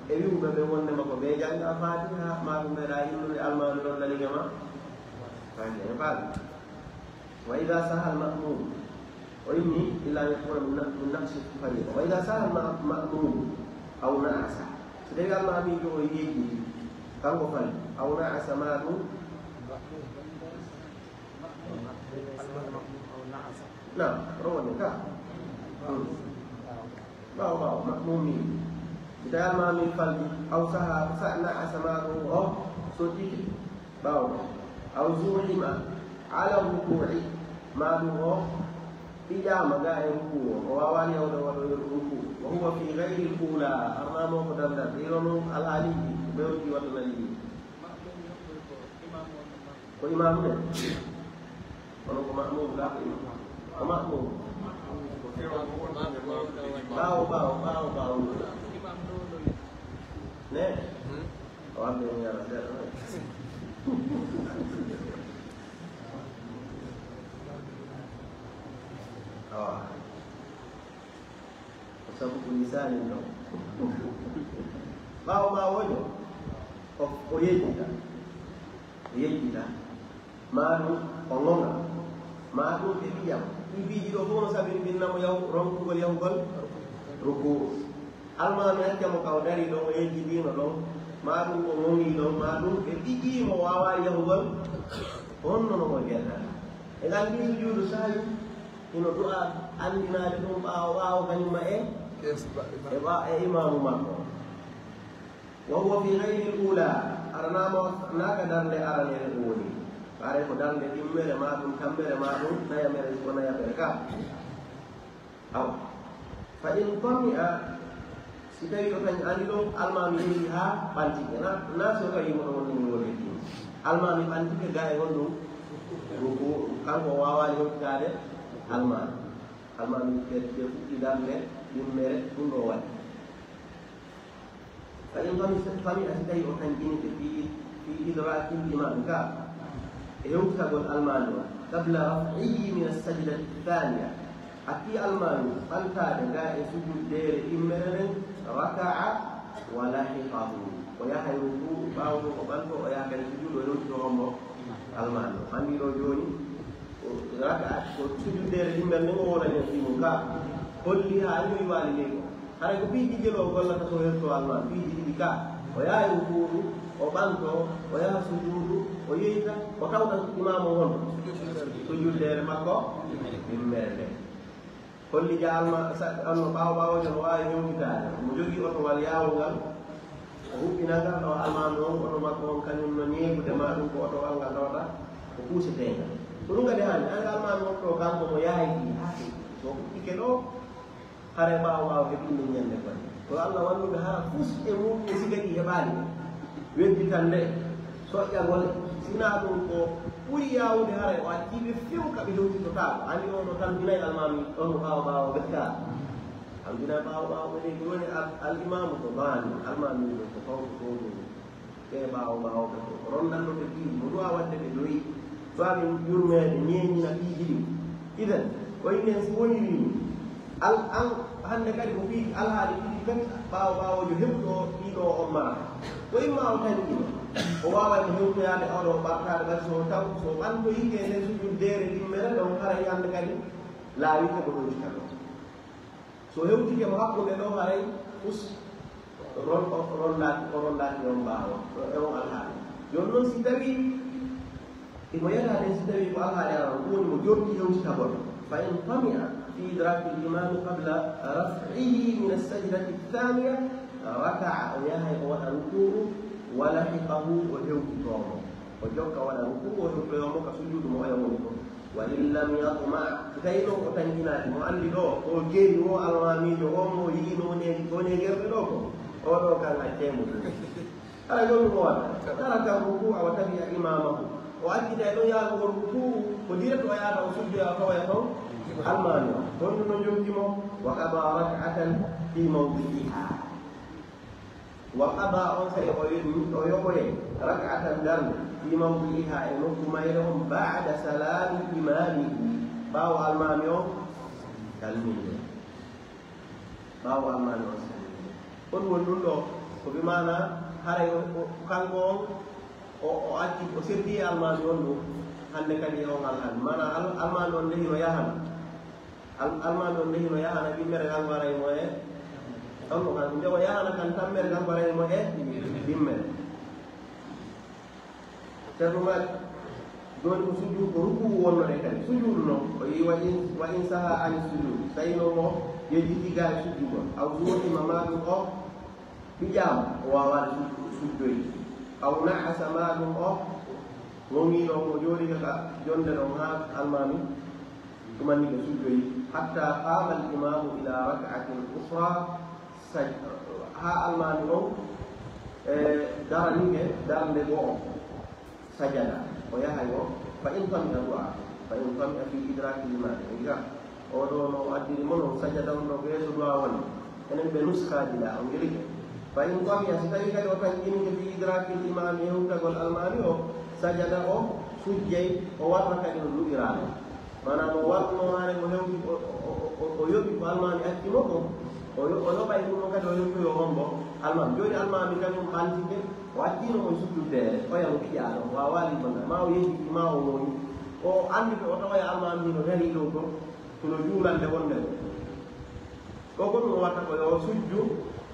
e wiwɓe ɓe wonde makko ɓe jangga fatiha ma ɗum meeɗa illude almami ɗon laligama fatiha e faati wa ida sahal ma'mum وإني إلا أن يكون من نقص الفريضة وإذا سهل مأموم أو نعس سيدي قال ما أمي جو يجي كم فل أو نعس ماله نعم روى النكاح باو مأمومين سيدي قال ما أمي فل أو سهل نعس ماله أو سجد باو أو زوحما على الركوع ما هو إجامة قاعد ركوع ووالي أو الركوع وهو في غير الأولى أمامه قدامنا إيرانو العلي بيوتي وتنالي وإمامنا ونقول مأموم لا مأموم باو نه orang yang ada sababu kulisani ndo bao nyo oyejita manu ongonga manu bibiyam ibi do ko sabi binna mo yaw rom ko yaw gol ruku almanu ya mo kaw dari do oyejidi no do manu ko ngongi do manu e bigi mo wawa yaw gol onno no mo gena e dan bi sujudu sayu ino doa andina dum bawa kanyuma imamu mako wa huwa fi ghairi al-ula arnamo naka darde arane woni are ko darde dimmere madum kambere madum naya mere ko naya berka aw fa in qami'a sidai ko tan andilo almami ha panti na so ko yimo woni woni almami panti ke gaay wondu ruku kanko wawali hokkade almami ke fuki darde dimmere dundo wat فإن قمي أسدي وكان في إدراك الإمام يكتب الألمان قبل رفعه من السجدة الثانية أتي ألمان فالكاد جاء سجود دير إمرن ركع ولحقه ويحيى ركوع باو وبلغ ويحيى سجود ولوجه رمو ألمان أمي رجوني ركع سجود دير إمرن ولا يسيمك كلها أيوة والديكم hari ko biji jelo golla ka so herto alman biji dibika o yaay ruku o banto o yaa sujudu o yeita o tawta imamu hon sujudere makko immerde kolli jalma anno bawo no wawi ñowtitaade mo jogi oto wal yaawgal o hubbinaga o alman on oto makko on kañum no ñeegude ma ɗum ko oto walngal tawta ko puusitega ko ɗum kadi hande anga alman on to kanko mo yaayi so hubbike ɗo hare bawa ke bindi nyande ko to Allah wallu ha fus e mum e sigaki hebali weddi tande so ya gol sina dum ko puri yawde hare o atibe few ka be loti to ta ani on tan dinay almami on bawa bekka am dina bawa woni ko woni al imam to ban almami to ko ke bawa ko rondan do be mo do wadde be doyi to am yurme nyeni na biji idan ko inen woni ni al hande kadi ko bii alhaali ɗiɗi kadi ɓaawo jo heɓuɗo ɗiɗo on mara ko imma o tani ɗino o wawa ko hewtoyade oɗo ɓartade kadi so taw so ɓantoyike nde sujudere ɗimmere ɗon haray hande kadi laawike ko ɗoyita ɗo so hewtike mo hakkude ɗo haray us rondaki on ɓaawo e on alhaali joni noon si tawi imo yetade si tawi ko alhaali aran ɗum woni mo joɗɗi hewtita goɗɗo fa in famia في إدراك الإمام قبل رفعه من السجدة الثانية ركع وياهي ولا ركوع ولحقه وجوك يومه وجوك ولا ركوع وجوك يومه كسجود مؤيمونه وإن لم يطمع كينو وتنجينات مؤلدو وجينو ألماميجو ومو يينو ونيجر لوكو ولو كان أتيمو هذا يقول الموالا ترك الركوع وتبع إمامه وأكد أنه يالغ الركوع وديرت ويانا وسجد أخوة المانع كل نجوم وقضى ركعة في موضعها وقضى أنسى ويقول ركعة دم في موضعها إنكم لهم بعد سلام إمامه باو المانع كالمين باو المانع كل ونلو وبمعنى هاي كان o acci o serdi almami on ɗum hande kadi on alhan mana almami on lehino yahana almami on lehino yahana bimmere ngal waraymo e ɗonno kan nde o yahana kan tammere ngal waraymo e bimmere ceerno mali joni ko sujudu ko rukuwu wonnode kadi sujudu noon o yi wa in saha ani sujudu tawino mo yejjiti gaye sujudu on aw zuwotima maɗum o ɓijama o wawade sujjoyde aw nahasa maɗum o gongi ɗo ko jooɗi kaka jonde ɗon ha almami ɗumanni ɓe sujjoyi hatta qama al imamu ila rak'atin usra ha almami on daraniɓe darnde goo sajada o yahay o fa in tamia du'a fa in tamia fi idraki limani o yiga oɗo no addiri mono sajada on ɗo ɓeeso du'a woni enen ɓe nuskaji la o girike fa in tamia si tawi kadi o tanƴinike fi idraki limami hewtagol almami o sajada o sujjey o warta kadi no luɓirano manam o warno hane mo hewti o yoɓi ko almami accimo ko o yoɓay ɗum o kadi o yoɓoyo hombo almami joni almami kañum ɓantike o accino mo sujjuddere oyamo ɓiƴaɗo wawa limangal ma o yehi ma o woni o andi ko o tawaya almami no dari ɗo to kono juulande wonde ɗo ko ɗum o watta ko yo sujju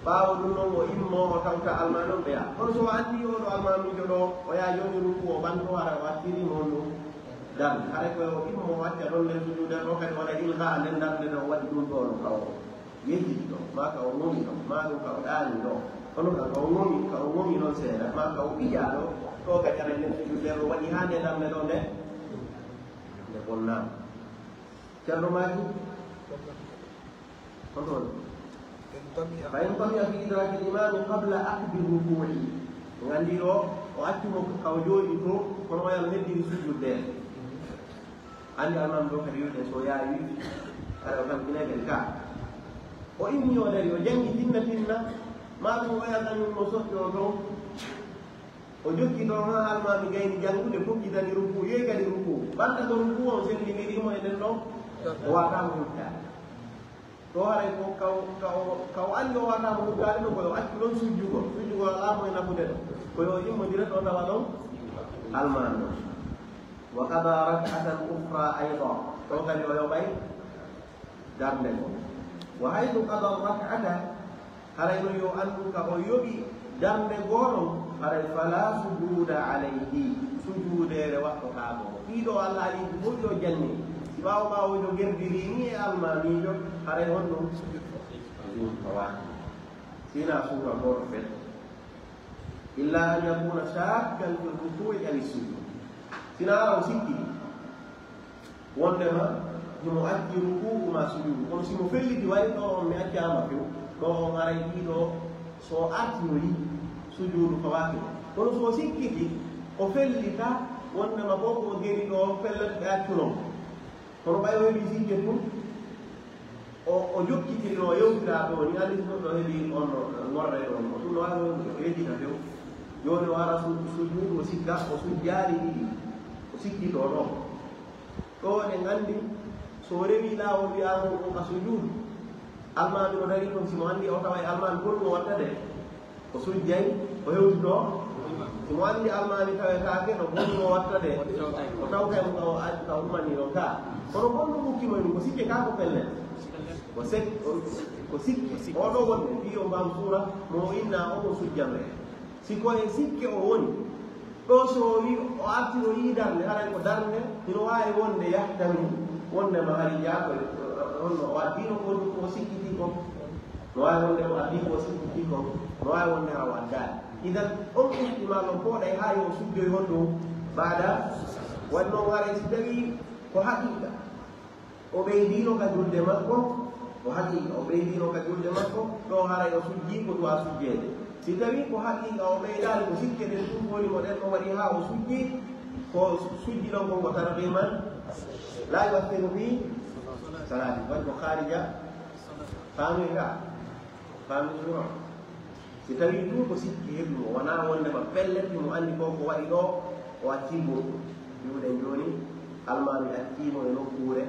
ɓaawo ɗum noon o immo o tawta almami on ɓeya kono so andi oɗo almamijo ɗo o yaa joni ruku o ɓanto ara o wattiri noon ɗum darde haɗa koye o immo o wacca ɗon nden sujude ɗo kadi waɗa ilha nden darde ɗo waɗi ɗum ɗono ka o yejjiti ɗo ma ka o ŋomi ɗo ma ɗum ka o ɗaani ɗo kono ka o ŋomi noon seeɗa ma ka o ɓiƴa ɗo ɗo kadi aɗa nden sujude o waɗi ha nde darde ɗo nde nde bonnama ceerno maji on ɗon fa in tamia fi idraki l'imami qabla akdi rukui gandi ɗo o accimo kaw jooɗi to kono wayano heddiri sujjudde andi almam ɗo kadi wiide so yaawi aɗa o tampinegel ka o immi o dari o jangi tinna ma ɗum waya kañum no sotti o toon o jokki ɗon ha almami gayni jangude fokkitani ruku yeyi kadi ruku ɓanta ko ruku on sellimirimo e nden ɗon o watamo huttade to haray ko kaw andi o watamo huttade ɗo koyo accu ɗon sujjugol alamo e nafude ɗo koyo immodire ɗo tawa ɗon almami ɗon wa qada rak'atan ukhra ayda to kadi o yoɓay darde ko wa haythu qada rak'ata haray no yo andu ka o yoɓi darde goɗon haray fala sujuda alayhi sujudere wattotako ɗiɗo allah ali ɓurɗo janni si ɓawojo gerdiri ni e almamijo haray hon ɗum tawaki sina suura goto fet illa an yakuna shakkan fi rukui ali sujud sina ara o sikki wondema himo acci ruku'u ma sujudu kono simo felliti wayi ɗo on mi accama few ɗo on aray ɗiɗo so artinoyi sujudu fawaki kono so sikkiti o fellita wondema fof ko geri ɗo fellat ɓe accunon kono ɓay o heeɓi sikke tum o jokkitiri o yewtira ɗo ni andi ɗo heeɓi on ngorre ɗon o ɗum no wawi o yeddita few joni o ara sujudu o sikka o sujjaari ɗiɗi o sikkito ɗo ɗo ɗe gandi so rewi lawol wiyamo o ka sujudu almami o dari toon simo andi o tawa e almami holno wattade o sujjay o hewti ɗo simo andi almami tawetake no holno wattade o tawtamo ka ummani ɗon ka kono gonɗo ɓukkimo ɗum ko sikke ka ko pellel ko sikke oɗo wonde fi o mbam suura mo inna omo sujjanre siko e sikke o woni ɗo so wi o artino yi darde haɗani ko darde ino wawi wonde yahtani wonde ma hari jaako honno o addino ko sikkiti ko no wawi wonde o addi ko sikkiti ko no wawi wonde ha o addani idan on ihtimal on pooɗay ha yo sujjoy hon ɗum baada wanno waray si tawi ko haqiqa o ɓeydino ka julde makko ko haqiqa o ɓeydino ka julde makko ɗo haray o sujji ko duwa sujjede si tawi ko haqiqa o ɓeydani ko sikke ɗen ɗum woni mo ɗen o waɗi ha o sujji ko sujji ɗon konko tarqiman la yuwattiru fi salati waɗi ko harija faami ga faami sura si tawi ɗum ko sikki heɓumo wona wondema pelleti mo andi ko ko waɗi ɗo o accimo wiwɗen joni almami accimo e nokkure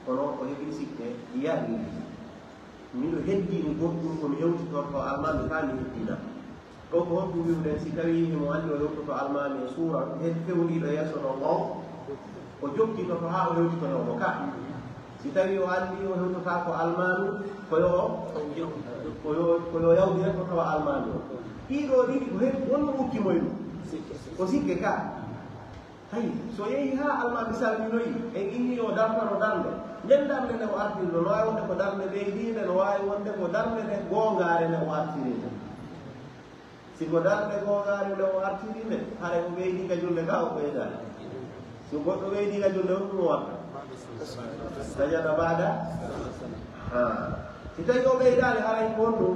kono o heɓi sikke yiyani miɗo heddini goɗɗum komi hewtitorto almami fa mi heddina ɗo ko honɗum wiwɗen si tawi mo andi o hewtoto almami e suura fewniɗo yesso ɗo on o jokkitoto ha o hewtitonomo ka si tawi o andi o hewtota ko almami koyo yawdire ko tawa almami o ɗiɗo ɗiɗi ko heɓi wonno ukkimoy ɗum ko sikke ka hayi so yehi ha almami salminoyi en inni o dartano darde nden darde nde o artirno no wawi wonde ko darde ɓeydinde no wawi wonde ko darde nde gongare nde o artirinde siko darde ko gaari le o artiri ne hare ko ɓeydi ka julde ka o ɓeydani so goɗɗo ɓeydi ka julde on ɗum watta sajada baada si tawi o ɓeydani haray ko on ɗum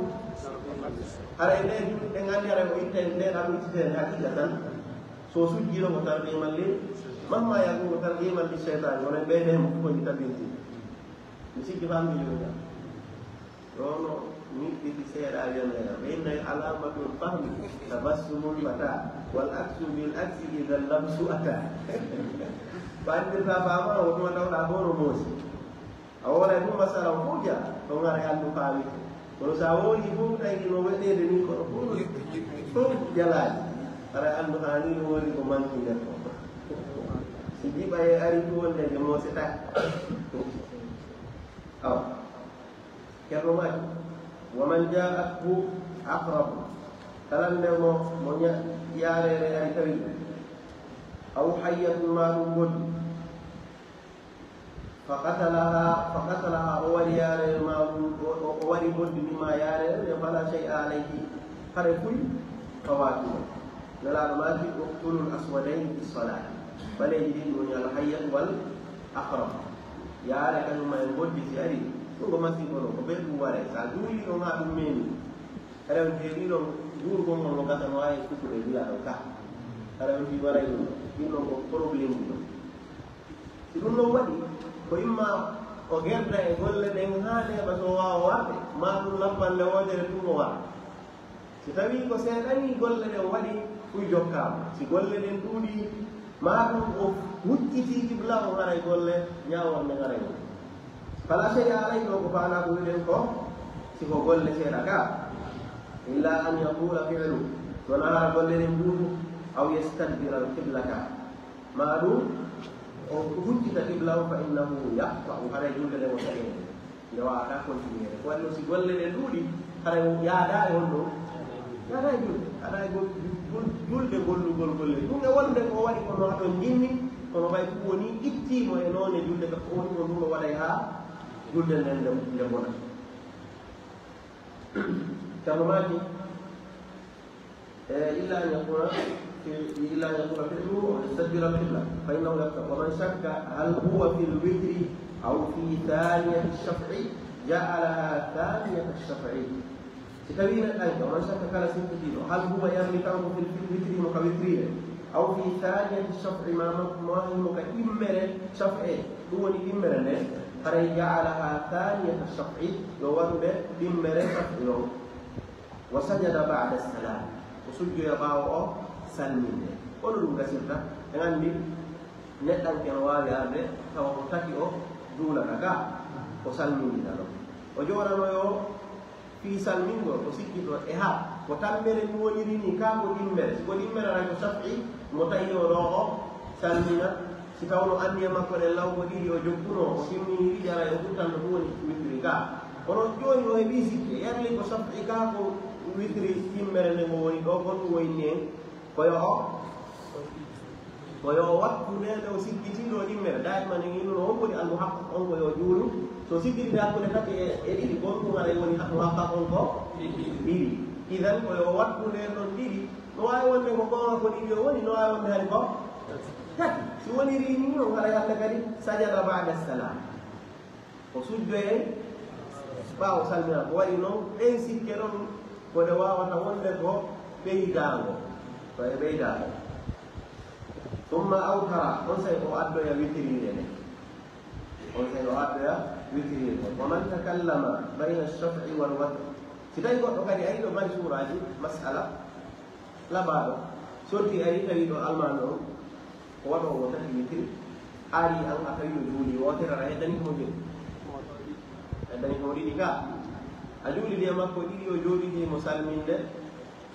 haray nde julɗe ɗe gandi haray o itte ndeɗam ittitene haqiqa tan so sujjino ko tarqimal li mamma yagu ko tarqimal li cheytani wonen ɓeydemo fof koji tabirti mi sikki fammi juuga ɗono miɗɗiti seeɗa wiyanaya fa inna alamatul fahmi tabassumul fata wal aksu bil aksi ida lamsu ata bandirta fama o ɗuma tawɗa bono moosi a wona ɗum masala o fof ja to gara andu faamite kono sa woodi fof tawki no waɗede ni kono fof jalaji ara andu ha ni no woni ko manki nder ko si jiɓa e ari tu wondede mooseta aw kerno maji waman jaathu aqrabu kalande mo yarere ari tawi aw hayyatun ma ɗum goddi فقتلها هو ياري ما هو يبود بما ياري فلا شيء عليه خرفي فواتيه نلا ما في اقتل الاسودين في الصلاه فلا يجدون الحي والاقرب ياري كانوا ما يبود سياري ko masi ko ko be du ware sa duli no ma dum meni ara jeri no dur ko mo gata no ay ku be dula do ka ara wi wara yo no ko problem do si dum no wadi ko imma o gerda e golle den haade ba so waawa warde ma dum lampande wodere dum o wara si tawi ko seedani golle den wadi kuy jokkama si golle den duudi ma dum o hucciti kibla o ngara golle nyaawon ne ngara yo fala shay alay do ko faana ko den ko si ko golle seeda ka illa an yaqula fi'lu to na golle den duudu aw yastadbira al-qiblata ma dum o huccita qibla fa innahu yaqta hara julde den o tagene nde waata continuer wallo si golle den duudi hara yaada e wonno yaada e julde hara julde gollugol golle ɗum e wonde ko waɗi kono haɗo jinni kono way ko woni ittimo e noon e julde ka woni ko ɗum o waɗay ha julde nden nde bona ceerno maaki illa an yakuna fi'lu yastadbira al-qibla fa innahu yaqta wa man shakka hal huwa fi al-witri aw fi thaniyati ash-shaf'i ja'alaha thaniyata ash-shaf'i si tawi neɗɗo ay man shakka kala sintotiɗo hal huwa yarmi kanko fi l-witri mo ka witrire aw fi thaniyati ash-shaf'i mo ka immere shaf'e ɗum woni immere nde haray ja'alaha thaniyata ash-shaf'i yo waɗude immere shaf'i o wa sajada ba'da as-salam o sujjoya ɓaawo o salminde ono ɗum gasirta e anndi neɗɗanke no waawi arde tawa ko taki o duulata ga o salmindita ɗo o jooɗanoyo fii salmingol o sikkito e ha ko tammere ɗum woniri ni ka ko ɗimmere siko ɗimmere ray ko safi mo tawi o ɗo o salmina si tawno anndi e makko ɗen lawko ɗiɗi o jogguno o timmini ɗiɗi aray o ɓurtanno ɗum woni witri ga kono jooni o heɓi sikke yarli ko safi ka ko witri ɗimmere nde mo woni ɗo gonɗum woyni en koyo o wattu ndende o sikkitiɗo ɗimmere daimane innuno on woni almu haqqa on koyo juulu so sikkitide hakkude tati e ɗiɗi gonɗum aɗa woni almu haqqa on ko ɗiɗi idan koyo wattu nden ɗon ɗiɗi no wawi wonde ko gonga ko ɗiɗi o woni no wawi wonde hay ko tati si woniri ni on haɗa hande kadi sajada ba'da salam o sujjoye ɓaawo salmina ko waɗi noon ɗen sikke ɗon kode wawata wonde ko ɓeydago to e ɓeydago ثم أوتر أنسى أدعى وترين أنسى أدعى وترين ومن تكلم بين الشفع والوتر سيداي قلت لك أي من سورة مسألة لا بعد سورتي أي تريد المعنى وضع وتر وتر أري أن أتريد جولي وتر رأيتني موجود أدني موجود كا أجولي دي ما كودي وجولي دي مسلمين ده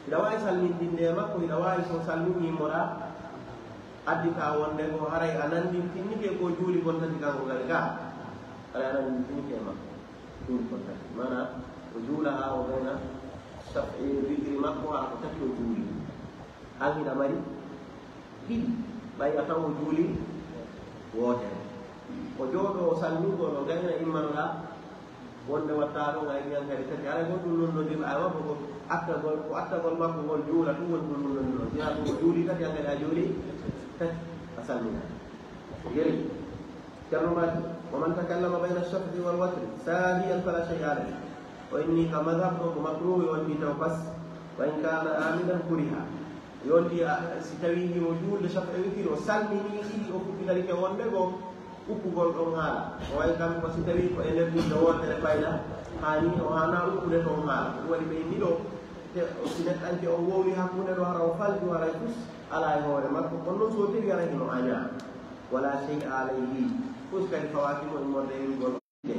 إذا واي سلمين دي ما كودي إذا واي مسلمين مرا addi ka wonde ko haray anandi tinnike ko juuli kon tati kanko gal ga haray anandi tinnike makko juuli kon tati mana ko juula ha o gayna safi witri makko ha ko tati o juuli alhiɗa mari ɗiɗi ɓay a taw o juuli wootere o jooɗo o salmingo no gayna immanoɗa wonde watta ɗo ay ñan kadi kadi ala gon ɗum nonnodir awa ko attagol makko ngol juula ɗum woni ɗum nonnodir o jeeya ɗum o juuli kadi an kadi a juuli a salmina yeri ceerno mati ومن تكلم بين الشفع والوتر ساهيا فلا شيء عليه وإني كمذهب ko makruh wonti taw bas وإن كان آمنا كره yonti si tawi o juulde shaf'a witiri o salmini ɗiɗi o fuɗɗinari ke wonde go uppugol ɗon haala o way kam ko si tawi ko e nder julde wontere fayda hani o hana uppude toon haala ɗum waɗi ɓe ndiɗo te si neɗɗanke o wowi hakkunde ɗo hara o falji waray fus ala e hoore makko kono noon so tawi ara hino aña wala chey alayhi fus kadi fawatimo e morde yimgol ɗe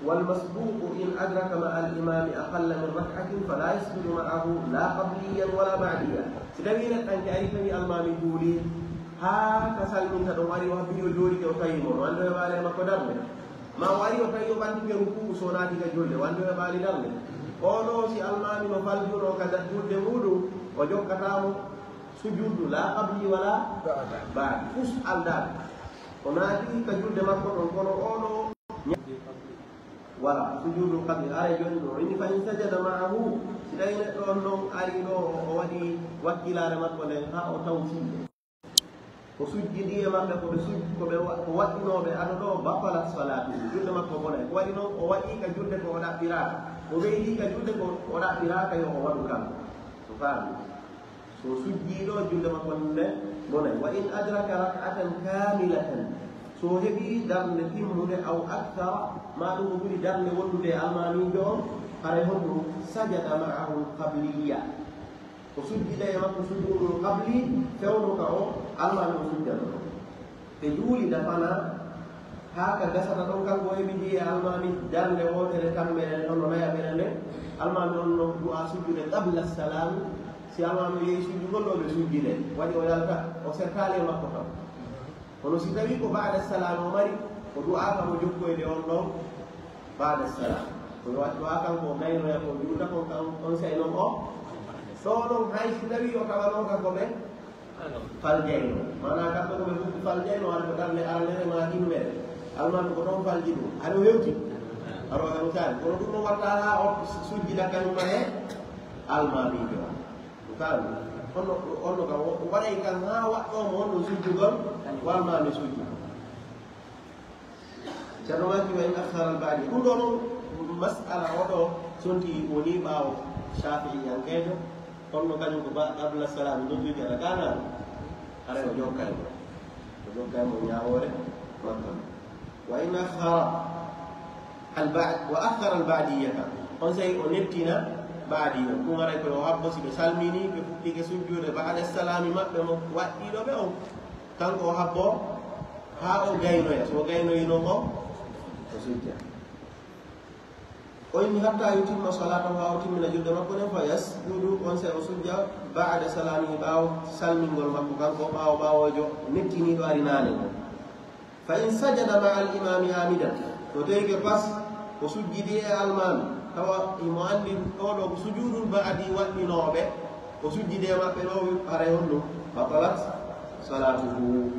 والمسبوق إن أدرك مع الإمام أقل من ركعة فلا يسجد معه لا قبليا ولا بعديا سدوينا أن تعرفني المام جولي ها كسل من تدواري وهبي جولي كوتايمو وأنه يبالي ما قدرنا ما واري وتايو بانتي ركوع سوناتي كجولي وأنه يبالي درنا ono si almami no faljuno kada julde muɗum o jokkatamo sujudu la qabli wala baadi fus aldal o naati ka julde makko ɗon kono ono wala sujudu qabli ara joni ɗo inni fa in sajada ma'ahu si tawi neɗɗo on noon ari ɗo o waɗi wakkilare makko nden ha o tawtide ko sujjidi e maɓɓe koɓe waɗɗinoɓe aɗa ɗo bafalat salatu julde makko bonay ko waɗi noon o waɗi ka julde ko o ɗaɓɓiraka o ɓeydi ka julde ko o ɗaɓɓiraka yo o waɗu kanko so faami so sujjiɗo julde makko nde bonay wa in adraka rak'atan kamilatan so heɓi darnde timmude aw akthara ma ɗum o ɓuri darnde wondude e almamijo on haray honɗum sajada ma'ahu qabliya ko sujjida e makko sujudul qabli fewno ka o almami o sujjata ɗon te juuli dafana ha ka gasata ɗon kanko o heɓi jiye almami darnde wotere tammere ɗon no naya ɓene nde almami on no du'a sujjude qabla salami si almami yehi sujjugol ɗo ɓe sujjide waɗi o yalta o sertali e makko taw kono si tawi ko ba'da salam o mari ko du'a kam o jokkoyde on ɗon ba'da salam ko du'a kanko o gaynoya ko juuta ko on saynon o ɗo ɗon hay si tawi o tawano kanko ɓe faljayno mana kamɓe koɓe fuɗɗi faljayno aɗa ko darde arnere ma himmere almami ko ɗon falji ɗum aɗa hewti aɗo e misali kono ɗum ɗon watta ha o sujjida kañuma he almamijo o faami onno kam waɗay kan ha waɗɗomo on ɗum sujjugol walmami sujju ceerno maki wa in akhara al baadi ɗum ɗo noon masala oɗo sonti woni ɓaawo Shafi'i yankejo onno kañum ko qabla salam nodduji aɗa ganano ara o jokkaymo ñawore makka wa in akhara al ba'd wa akhara al ba'diyata on say o nettina baadi o ɗum aray koye o habbo si ɓe salmini ɓe fuɗɗike sujjude ba'da salami maɓɓe mo waɗɗiɗo ɓe on kanko o habbo ha o gaynoya so gaynoyino o o sujja o inni hatta yutimma salatahu ha o timmina julde makko nden fa yasjudu on se o sujja ba'da salamihi ɓaawo salmingol makko kanko ɓaawojo nettiniɗo ari nane o fa in sajada ma al imami amidan to tawi ke pas o sujjidi e almami tawa imo andi oɗo ko sujudul ba'di waɗɗinoɓe o sujjidi e maɓɓe ɗo aray on ɗum batalat salatuhu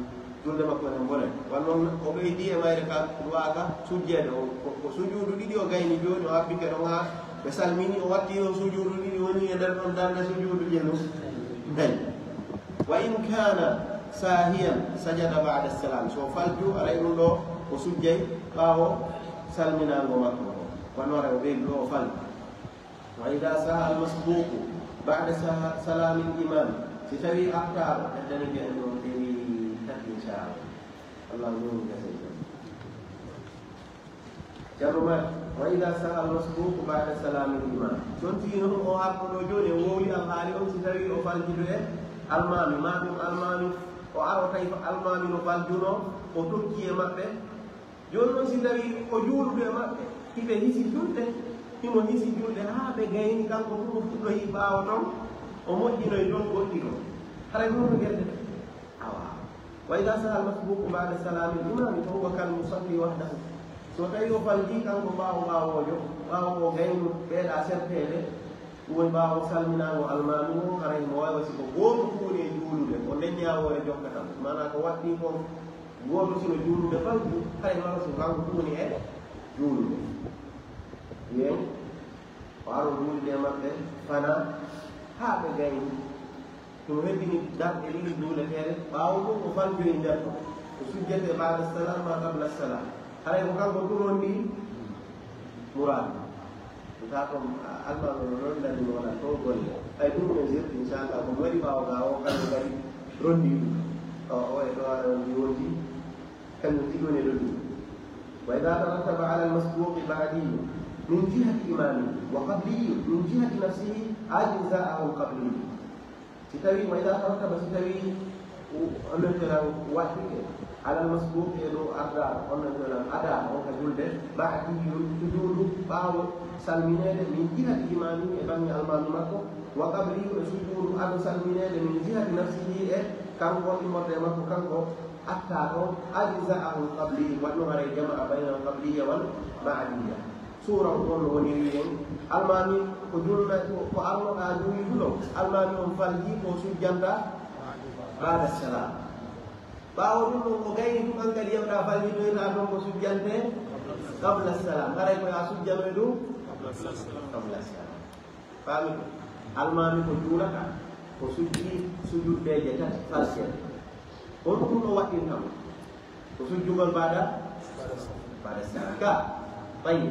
julde makko enen bone wannoon o ɓeydi e mayre ka duwaka sujjede ko sujudu ɗiɗi o gayni joni o habbike ɗon ha ɓe salmini o watti o sujudu ɗiɗi woni e nder ɗon darde sujudu ƴennu dañ wa in kana sahiyan sajada ba'da salam so falju aray ɗum ɗo o sujjay ɓaawo salminago makko ونرى وبين له فل وإذا سهى المسبوق بعد سلام الإمام ستوي أقطار الدنيا أنه إن شاء الله نور كثيرا جرما وإذا سهى المسبوق بعد سلام الإمام تنتينه أوهاب رجول وولي الغالي ستوي أفل جلوه المامي ما دون المامي وأرى كيف المامي نفل جنو وتركي مكة جنو ستوي أجول بمكة hiɓe hisi julde himo hisi julde ha ɓe gayni kanko fu o fuɗɗoyi ɓaawo ton o moƴƴinoye ɗon goɗɗi ɗon haray hono gerde ɗe awa wa ida sahal masbuku ba'da salami imami fa huwa kal musalli wahdahu so tawi o falji kanko ɓaawojo ɓaawo o gaynu ɓeeɗa sertede ɗum woni ɓaawo salminago almami o haray mo wawi siko gooto fu woni e juulude ko ndeññawore jokkatan mana ko waɗɗi kon gooto sino juulude falju haray mara so kanko fu woni e juulude yen waro duulde maɓɓe fana haa ɓe gayni ɗum heddini darɗe ɗiɗi duuleteɗe ɓaawo ɗum o faljoyi nder to o sujjete bada salam ma qabla salam haray ko kanko durondi muradu ta kom almano no rondani wona to golle ay ɗum ne zirti inchallah ko waɗi ɓaawo ga o kanko kadi rondi ɗum o e ɗo aɗa ndi wondi kanko tigone ɗo ɗum wa ida tarattaba ala almasbuqi ba'diyu min jihati imami wa qabliyu min jihati nafsihi ajza'ahu qabliyu si tawi wa ida tarattaba si tawi onnotelan waɗɗike ala almasbuqi e ɗo arda onnotelan ada on ka julde ba'diyu sujudu ɓaawo salminede min jihati imami e bangi almami makko wa qabliyu e sujudu ado salminede min jihati nafsihi e kanko immorde makko kanko atta ɗo ajza'ahu qabli wanno haray jama'a bayna qabliya wal ba'diya sura on woni wiyen almami ko julna ko arnoɗa juwi fulo almami on falji ko sujjanta ba'da salam ɓaawo ɗum ɗon ko gayni ɗum an kadi yewɗa faljiɗoyta ɗon ko sujjante qabla salam haray koye a sujjanoy ɗum qabla salam faami ɗum almami ko juulata ko sujji sujuddeje tati falsel on ɗum ɗo waɗɗintamo ko sujjugol bada salam ka ɓayi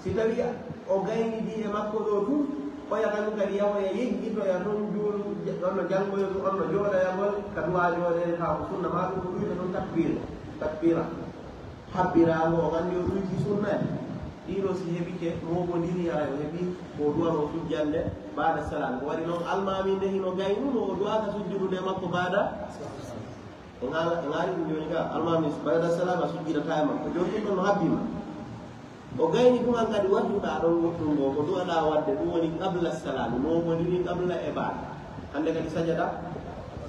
si tawi o gayni di e makko ɗo tum oya kañum kadi yahoya yeggitoya toon juulu onno janngoyo ɗum onno jooɗoyagol ka duwa jooɗede taw ko sunna ma ɗum ko ɗuyde ɗon takbira habbirago o gandi o ɗuyti sunna e ɗiɗo si heɓike momodiri hay o heeɓi o duwano sujjande bada salam ko waɗi noon almami nde hino gaynuno o duwata sujjudude makko bada e ngaari ɗum joni ka almami bada salam a sujjidata e makko joni ɗum ɗon no habbima o gayni ɗum an kadi wadduɗa ɗon woɗɗum ngo ko duwaɗa wadde ɗum woni qabla salam momodiri qabla e bada hande kadi sajada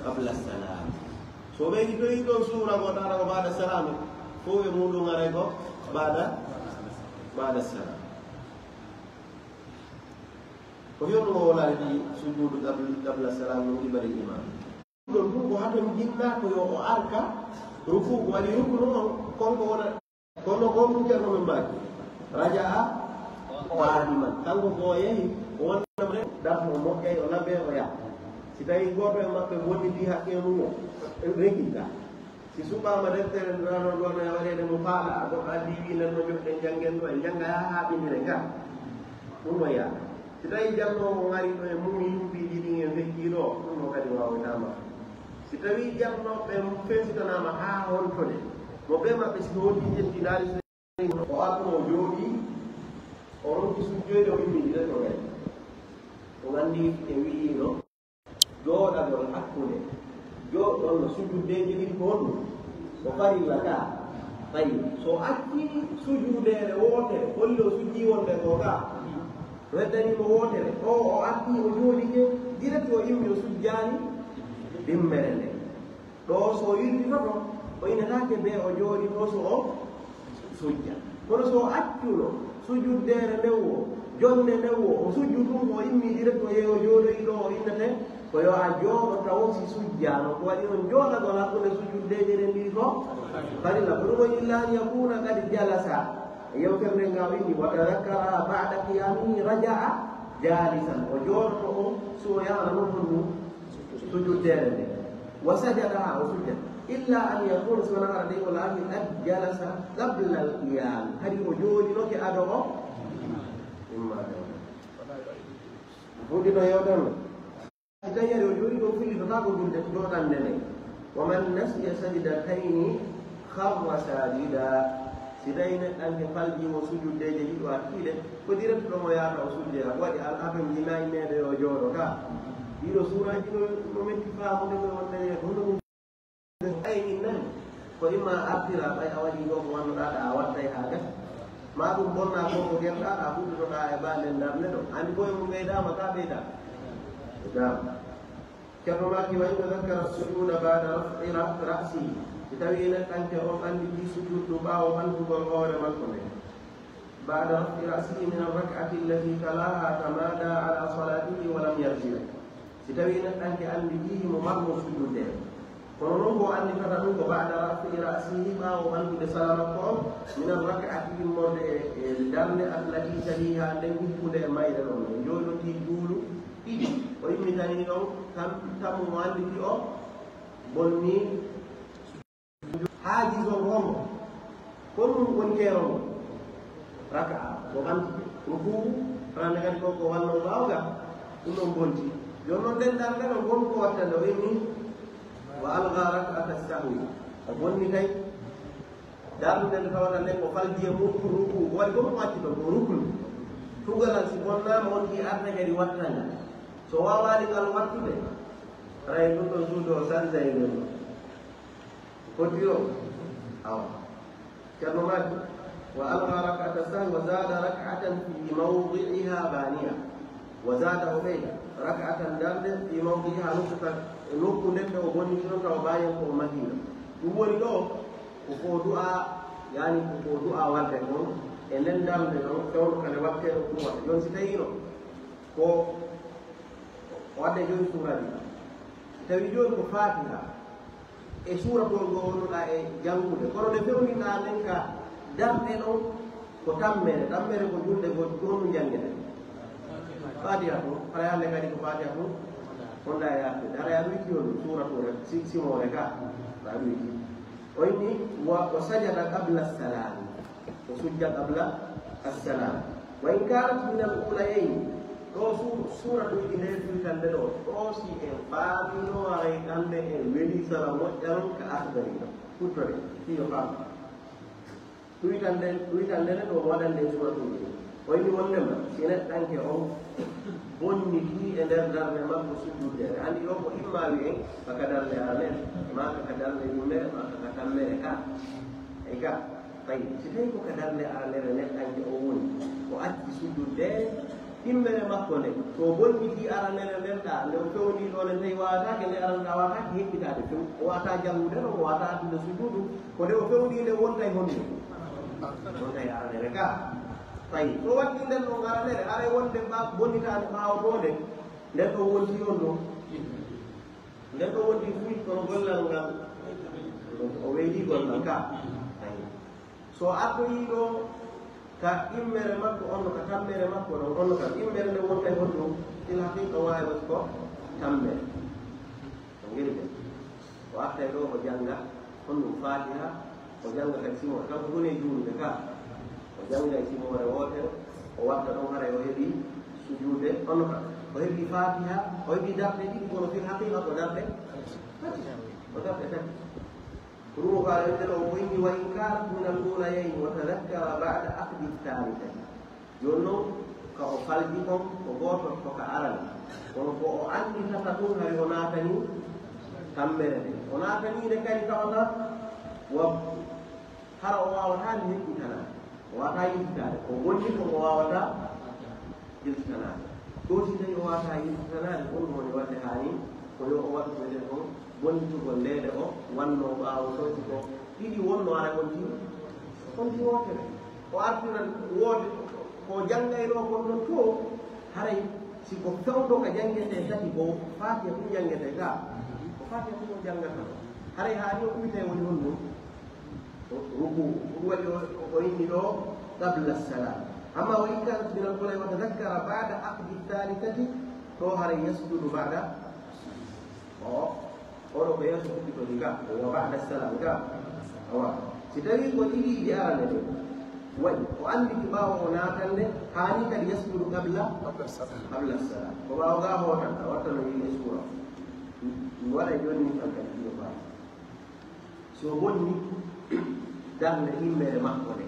qabla salam so ɓeydi toyi ɗon suura ngo tata ko bada salam fof e muɗum aray ko bada salam ko yonno o wolani sujudu qabla salam no ibari imam ɗon ɗum ko haton jinna ko yo o arka ruku ko waɗi ruku noon konko wona kono ko ɗum ceerno men mbaki raja'a qadiman kanko ko yehi o wonnamre darto o moƴƴay o labbe o yaha si tawi goto e maɓɓe bonniti haqqe mum o reggita si suɓama deftere rano ɗon e waɗede mo faala goɗɗo addi wi nen no joɗɗen janggen ɗo e jangga ha haɓinire ga ɗum o yaha si tawi jannomo ngari ɗo e mumi yumpiɗi ɗin en fekkiɗo ɗum o kadi wawetama si tawi jannoɓe fesitanama ha hontode mo ɓe maɓɓe siko woddi jettiɗali o arno o jooɗi o ronki sujjoyde o immidi ɗen o gari o gandi e wiino jooɗagol hakkude jooɗon no sujuddeje ɗiɗi ko honɗum ko farilla ka tawi so acci sujudere wootere holli o sujji wonde ko ka weddanimo wootere o acci o jooɗike direct o immi o sujjani ɗimmere nde ɗo so yirtitoto o inetake be o jooɗi to so o sujja kono so accuno sujuddere ndewo jonde ndewo o sujju ɗum o immi direct o yeeyo jooɗoyi ɗo o innete ko yo a jooɗo taw si sujjano ko waɗi on jooɗagol hakkude sujuddeje ɗen ɗi ko farilla ko ɗum woni illa an yakuna kadi jalasa yewtere nde nga winni wa tadakkara ba'da qiyamihi raja'a jalisan o jooɗoto o so yahana noon ton ɗum sujuddere nde wa sajada ha o sujjata illa an yakuna sona ara ɗe o laami qad jalasa qabla al qiyam kadi o jooɗinoke ado o imma fuɗɗino yewtanno tayyari o jooɗi ɗo fillitota ko julde jooɗande nde wa man nasiya sajidatayni kharra sajida si tawi neɗɗanke faljimo sujuddeje ɗiɗo hakkiɗe ko direct ɗomo yaata o sujjera ko waɗi al'adam jinayi meɗe o jooɗo ka ɗiɗo suuraji no metti faamude ɓe wonne hono ayni nani ko imma artira ɓay a waɗi ɗo ko wannoɗaɗa a wattay ha gasa ma ɗum bonna ko ko gerɗaɗa fuɗɗotoɗa e bande darde ɗo andi koye mum ɓeydama ka ɓeyda ceerno maki wa in tadakkara sujuda bada rafi ra'sihi si tawi neɗɗanke on anditi sujuddu ɓaawo ɓantugol hoore makko nde bada rafi ra'sihi min arrak'ati allati talaha tamada ala salatihi wa lam yarjia si tawi neɗɗanke anditi mo marmo sujuddere kono noon ko andi kata ɗum ko ba'da rafi ra'sihi ɓaawo andude salama ko on min arrak'ati immorde e darnde allati taliha nden hippude e mayre ɗon o jooɗoti juulu ɗiɗi o immitani ɗon tamu mo anditi o bonni haaji on hongo ko ɗum woni keerongo raka ko ɓanti rukuu rande kadi ko wanno mbawga ɗum ɗon bonti joni noon nden darnde ɗon gon ko wattande o immi wa alga rak'ata sahwi o bonni kay darnde nde tawata nden ko faljiye mum ruku waɗi gomo wacci ɗon ko ruknu tugalal si bonnama on ki arde kadi wattanga so wawani ngal wattude ray ɗum ɗon suudu o sandayi nden ɗo foti o awa ceerno maji wa alga rak'ata sahwi wa zada rak'atan fi mawdi'iha baniya wa zada o ɓeyda rak'atan darde fi mawdi'iha nokku nden ɓe o bonni ɗon taw bayen ko mahina ɗum woni ɗo ko du'a yani ko du'a wadde ɗon e nden darde ɗon fewno kade watteɗo ɗum waɗa joni si tawino ko wadde joni suuraji tawi joni ko fatiha e suuratol ngo wonnoɗa e janngude kono nde fewniɗa nden ka darɗe ɗon ko tammere ko julɗe go ɗon jangguete fatiha to ara hande kadi ko fatiha to honda e artude ara ya wiki on suuratore simore ka a wiki o inni wa sajada qabla assalami o sujja qabla assalam wa in kanat min al ulayayn ɗo suuratuji nde tuytande ɗo ɗo si en faamino aray hande en weeli sara moƴƴaron ka akdari ɗo futtore fiyo faam tuytande nde ɗo waɗande suuratuji o inni wondema si neɗɗanke on bonniti e nder darde makko sujjudere andi ɗo ko immawi en kaka darde aranere ma kaka darde yummere ma kaka tammere ka ey ka tawi si tawi ko ka darde aranere neɗɗanke o woni o acci sujjudde immere makko nde so bonniti aranere nden ɗa nde o fewni ɗo nde tawi wawatake nde aranɗa wawatake heɓɓitade few o wawata jangude ɗo o wawata addude sujjudu ko nde o fewni nde wontay honde wontay aranere ka tawi so watti nden ɗo aranere aray wonde bonnitade ɓawotode nden ɗo wonti on ɗo nden ɗo wonti fuy kono gollal ngal o weydi gollal ka tawi so artoyi ɗo ka immere makko onno ka tammere makko ɗon onno ka immere nde wontay honɗo il haqiqa wawi wati ko tammere o geri ɓe o artay ɗo o janga honɗum fatiha o janga kadi simore kanko woni e juulude ka o jangga e simore wotere o wadda ɗon haray o heeɓi sujude onno ka o heeɓi fatiha o heeɓi darɗe ɗiɗi kono fil haqiqa ko darɗe o darɗe tati rumo ko aɗa wiɗen o ko inni wa in kanat min al ulayayn wa tadakkara ba'da aqdi thalithati joni noon ka o falji kon ko goto koka arani kono ko o anditata ɗum hay o natani tammere nde o natani nde kadi tawata wa hara o wawata nde heɓɓitanade o wawata yiltitade ko bonni ko o wawata yiltitanade ɗo si tawi o wawata yiltitanade on woni wadde hani ko yo o waɗa koyɗen on bonnitugol ndeɗe o wanno ɓaawo soyti ko ɗiɗi wonno ara wonti wotere o artira woode ko janngayno kon ɗon to haray siko fewdo ka janngete tati ko fatiha ɗum janngete ga ko fatiha ɗum o janngata haray haani o ɗumite woni hon ɗum ruku ɗum waɗi o inni ɗo qabla salam amma wa in kanat min al ulay wa tadakkara ba'da aqdi thalithati to haray yasjudu ba'da o oɗo ko yeeso fuɗɗitoni ga wa ba'da salam ga awa si tawi ko ɗiɗiɗi arane ɗo waɗi o anditi ɓaawo o natande haani kadi yasjudu qabla salam ko ɓaawo ga hotan a wattano yimɓe suura mi waɗa joni ni tan kadi ɗiɗo faa so bonni darde himmere makko nde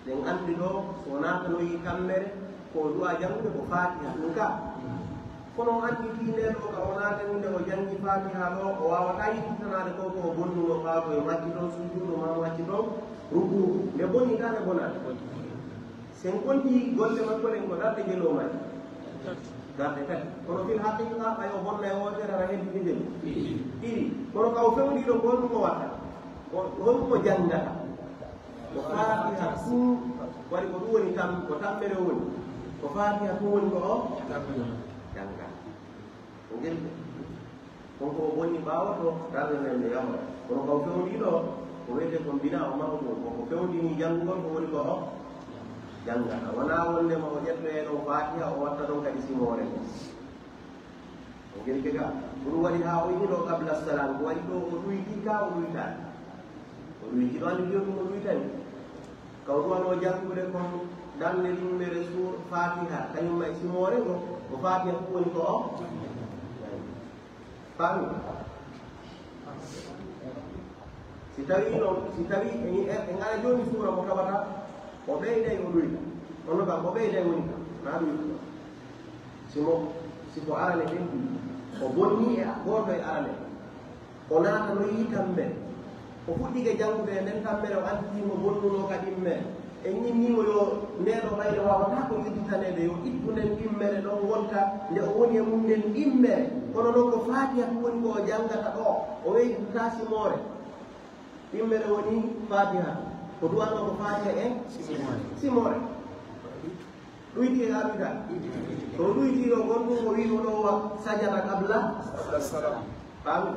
ɗen andi ɗo so natanoyi kammere ko du'a jangude ko fatiha ɗum ka kono andi tinde ɗo ka o natani nde o jangi fatiha ɗo o wawata yittitanade ko ko o bonnuno ɓaato e macci ɗon sujudu ma macci ɗon ruku nde bonni ta nde bonade sen konti golle makko ɗen ko darde jelomaji darde tati kono fil haqiqa ɓay o bonna e wotere ara heddi ɗi ɗiɗi kono ka o fewniɗo ko honɗum o watta honɗum o janngata ko fatiha fu waɗi ko ɗum woni ko tammere woni ko fatiha fu woni ko o jangga o gelɓe konko o bonni ɓaawa to darnenen nde yamra kono kaw fewniɗo ko wiyete ko mbina o mahu ɗum koko fewndini janngugol ko woni ko o janngata wona wondema o ƴettoyeno fatiha o watta ɗon kadi simore ngo o gelke ga ɗum waɗi ha o yiɗo qabla salam ko waɗi ɗo o ɗuyti ka o ɗuytani o ɗuyti ɗo andi yo ɗum o ɗuytani kaw ɗuwano janngude kon danne limmere sur fatiha kañum may simore ngo o fatiha fof woni ko o faami si tawi noon si tawi e ngara joni suura mo tawata o ɓeyday o ɗuyta onno kam o ɓeyday woni kam na ɗuyta siko arane ɓenɗi o bonni e goto e arane o naata no yi tammere o fuɗɗike janngude e nden tammere o anditimo bonnuno kadi immere e ñinnimo yo ndeɗo ɓayde wawata ko yidditanede yo ittu nden immere ɗon wonta nde o woni e mum nden immere kono noon ko fatiha ɗum woni ko o janngata ɗo o weyditata simore immere woni fatiha ko duwanno ko fatiha e simore ɗuyti e aɓita to ɗuytiɗo gonɗum o wimo ɗo wa sajata qabla faami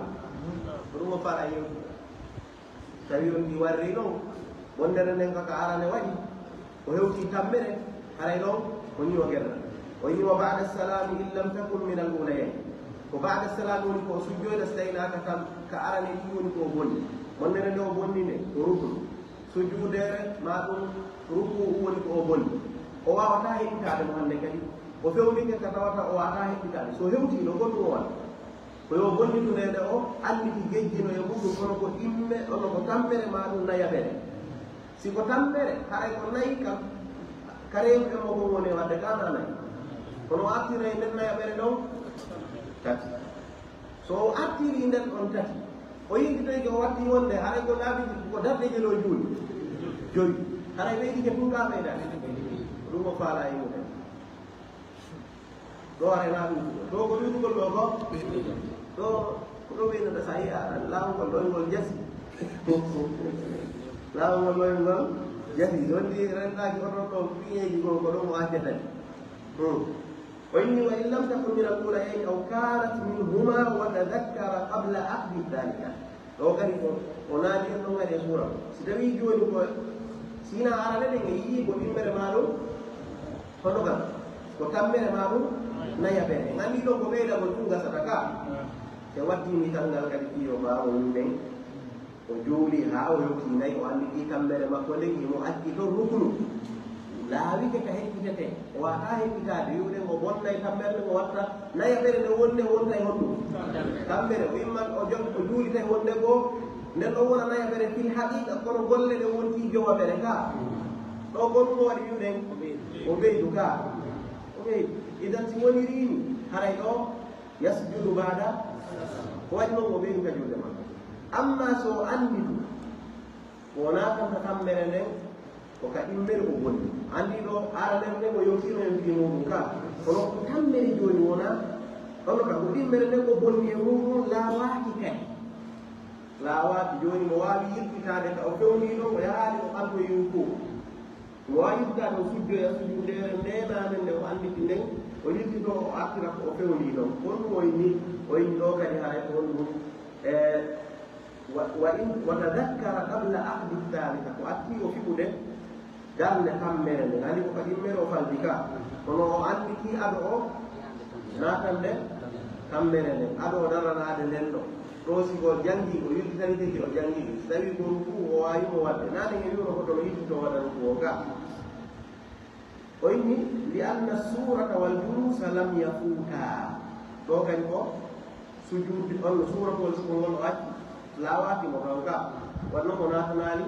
ko ɗum o fara yewtu tawi on ɗi warri ɗon wondere nden kaka arane waɗi o hewti tammere haray ɗon o ñiwa gerra o ñiwa bada salami in lam takun min al ulayen ko bada salami woni ko sujjoyde so tawnaka tan ka arane ɗi woni ko bonni wondere nde o bonni nde ko ruknu sujjudere ma ɗum ruku woni ko o bonni o wawata heɓitade mo hande kadi o fewndike ka tawata o wawata heɓitade so hewtiɗo gonɗum o waɗa koyo bonnitunede o anditi gejjino e muɗum kono ko imme ono ko tammere ma ɗum nayaɓere siko tammere haray ko nayi kam karewu emmo kon woni wadde kana nayi kono o artira e nden nayaɓere ɗon tati so o artiri nden on tati o yinditoyke o watti wonde haray ko laabi ko darɗe jelo juuli joyi haray ɓeydike tun ka ɓeydade ɗum o faala yimude ɗo arena ɗum ɗo ko ɗuytugol ɗo ko ɗo ko ɗo ɓeynata sa yiya laawugol ɗoyngol jasi laawugol ɗoyngol jasi wondi rentaki oɗon ɗo piñeji gol ko ɗo mo accetani o inni wa in lam takun min al ulayayn aw kanat minhuma wa tadakkara qabla aqdi dhalika ɗo kadi o naati en ɗon ngadi e suura si tawi joni ko sina arane ɗen e yii ko ɗimmere ma ɗum hono kam ko tammere ma ɗum nayaɓere andi ɗon ko ɓeydagol tun gasata ka te waddimi talngal kadi fiyo ma o yimɓen o juuli ha o hewti nayi o andi ɗi tammere makko ndegi mo acci ɗon ruknu laawike ka heɓɓitete o wata heɓɓitade wiwɗen o bonnay tammere nde o watta nayaɓere nde wonde wonta e honɗum tammere o imman o juuli tawi wonde goo nden ɗo wona nayaɓere fil haqiqa kono golle ɗe wonti jowaɓere ka ɗo gonɗum waɗi wiwɗen o ɓeydu ka o ɓeydu idan si woni rini haray ɗo yasjudu bada ko waɗi noon o ɓeydu ka julde makko amma so anditu wona tan ka tammere nden ko ka immere o bonni andi ɗo aranen nden o yewtino e mbi muɗum ka kono ko tammere joni wona kono ka ko immere nden ko bonni e muɗum laawaki kadi laawaki joni mo wawi yirtitade ka o fewni ɗon o yahaali o ɓantoyin ko mo wawi yirtitade o sujjoya sujudere ndenane nde o anditi nden o yirtito o artira ko o fewni ɗon honɗum o yini ɗo kadi haray ko honɗum wa tadakkara qabla aqdi dhalika ko atti o fiɓude darde tammere nde andi ko kadi immere o faldi ka kono o anditi aɗo o natande tammere nden aɗo o daranade nden ɗo ɗo siko jangi o yirtitaniteki o jangi so tawi ko ruku o wawimo wadde nane e wiwno ko tono yittito waɗa ruku o ga o inni li anna surata wal julusa lam yafuta ɗo kadi ko sujudi on suratowol siko ngol o acci laawatimo kan ka wanno ko natanali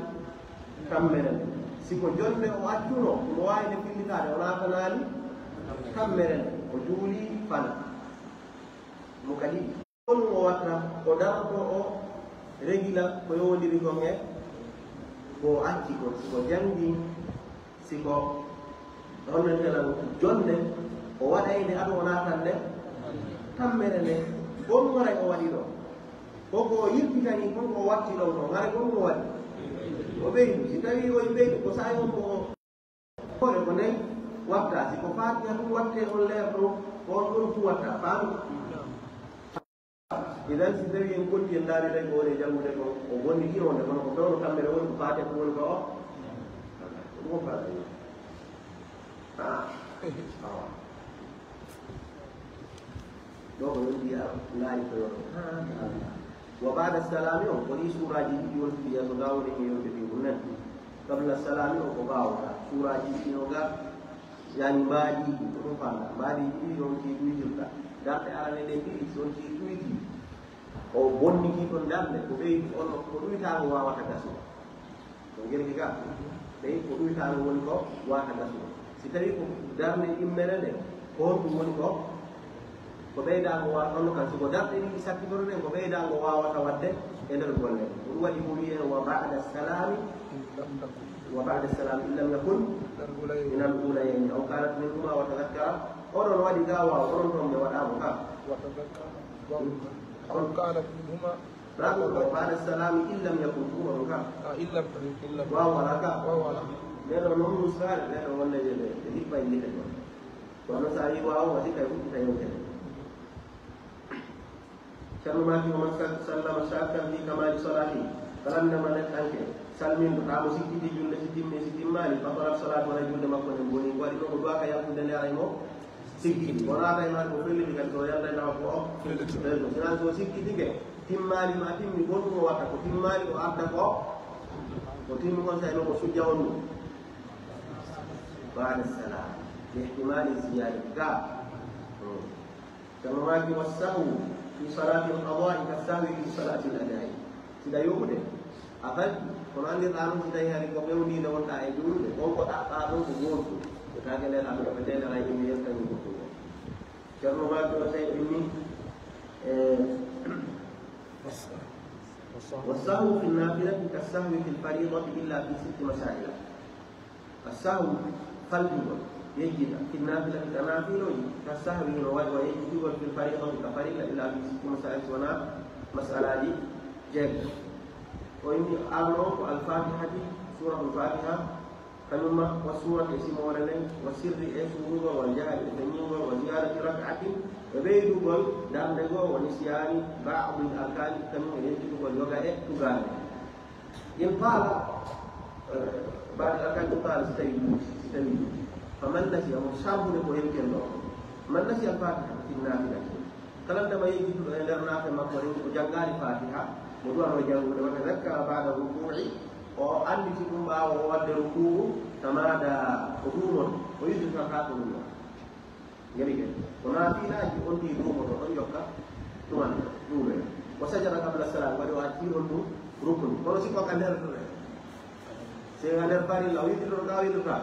tammere nde siko jonde o accuno mo wawi nde fillitade o natanali tammere nde o juuli fana mo kadi ɗonum o watta o darto o régila ko yowodiri kon e ko acci kon siko jangi siko onnetelan jonde o waɗayde aɗo o natan nde tammere nde gon waray o waɗi ɗo koko yirtitani kon ko watti ɗon ko hare kon ko waɗi o ɓeydu si tawi o ɓeydu ko sayi on ko kore ko nden watta si ko fatiha ɗum watte on leer ɗo on ɗon fu watta faami idan si tawi en konti en daari tay ko woni jangude ko o bonni ɗi onde kono ko pewno kamɓere woni ko faate ko woni ko o ɗum faata ɗo ko woni laari ko yoto wa bada salami o ko ɗi suuraji ɗiɗi wontuɗi yeeso ga woni e yonde ɗi ɗum nen qabla salami o ko gawata suuraji ɗino ga yani mbaɗi ko ɗum faala mbaɗi ɗiɗi ɗon ci ɗuytirta darɗe arane ɗen ɗiɗi ɗon ci ɗuyti o bonniki ɗon darde ko ɓeydi on ko ɗuytago wawata gasno ko guerki ga ɓey ko ɗuytago woni ko wata gasno si tawi ko darde immere nde ko honɗum woni ko ɓeydago wawata ɗonno kan siko darɗe ɗiɗi sakkitoro ɗen ko ɓeydago wawata wadde e nder golle ko ɗum waɗi ko wiye wa bada salami وبعد السلام إن لم يكن من الأولين أو كانت منهما وتذكر أورون وادي غاوا أورون توم ودابو كا أو كانت منهما بعد السلام إن لم يكن هو كا إلا واو ولا كا واو ولا لأنه نمو سار لأنه ولا يجي باي لي كده وأنا ساري واو ودي كاي كنت تايو كده كانوا ما في ومن سلم شاكا في كمال صلاته فلما نتأكد salmin to tamo sikkiti julde si timmani fatarat salat wala julde makko ne boni ko waɗi ɗo ko duwaka yaltude nde aray mo sikkiti wonata e ma ko felliti kadi so yalda tawa ko o sinan so sikkitike timmani ma timmi gonɗum o watta ko timmani o arda ko timmi on sayno ko sujja on ɗum bada salam lihtimali ziyadati ga kama maki wassahu fi salati al-qada'i kasahwi fi salati al-adai sida yoɓude afad kono andi ɗaɗum so tawi hari ko ɓewndide wonɗa e juulde wonko ɗaɓɓa ɗon ko gontu ko kake nden aɗa ko teɗera yimɓe yettani ko ɗum ceerno maki o tawi ɗumni والسهو في النافلة كالسهو في الفريضة إلا في 6 مسائل السهو قلبي يجد في النافلة كنافل كالسهو ويجد في الفريضة كفريضة إلا في 6 مسائل ونا مسألة دي جد وإني أعلم الفاتحة سورة الفاتحة كلمة وسورة اسم ولدين وسر اسمه والجهل الثاني وزيادة ركعة وبيد قول دام دغو ونسيان بعض الأركان كما يجب واليوغا تغال إن قال بعد الأركان تقال استوي فمن نسي وشرب له يمكن له من نسي الفاتحة في النافلة كلام ما يجب أن يرنا في مقبرين وجنغال الفاتحة مدوان وجنغ وتذكر بعد الركوع وأن تكون بعض وقت الركوع تمادى قدوم ويجب فقاته الله جميل ونافلة يكون في دوم ويوكا تمان دوم وسجد قبل السلام ولو أتيه ركن ونسيب وكان نرفع سيغا نرفع لو يدل ركاو يدفع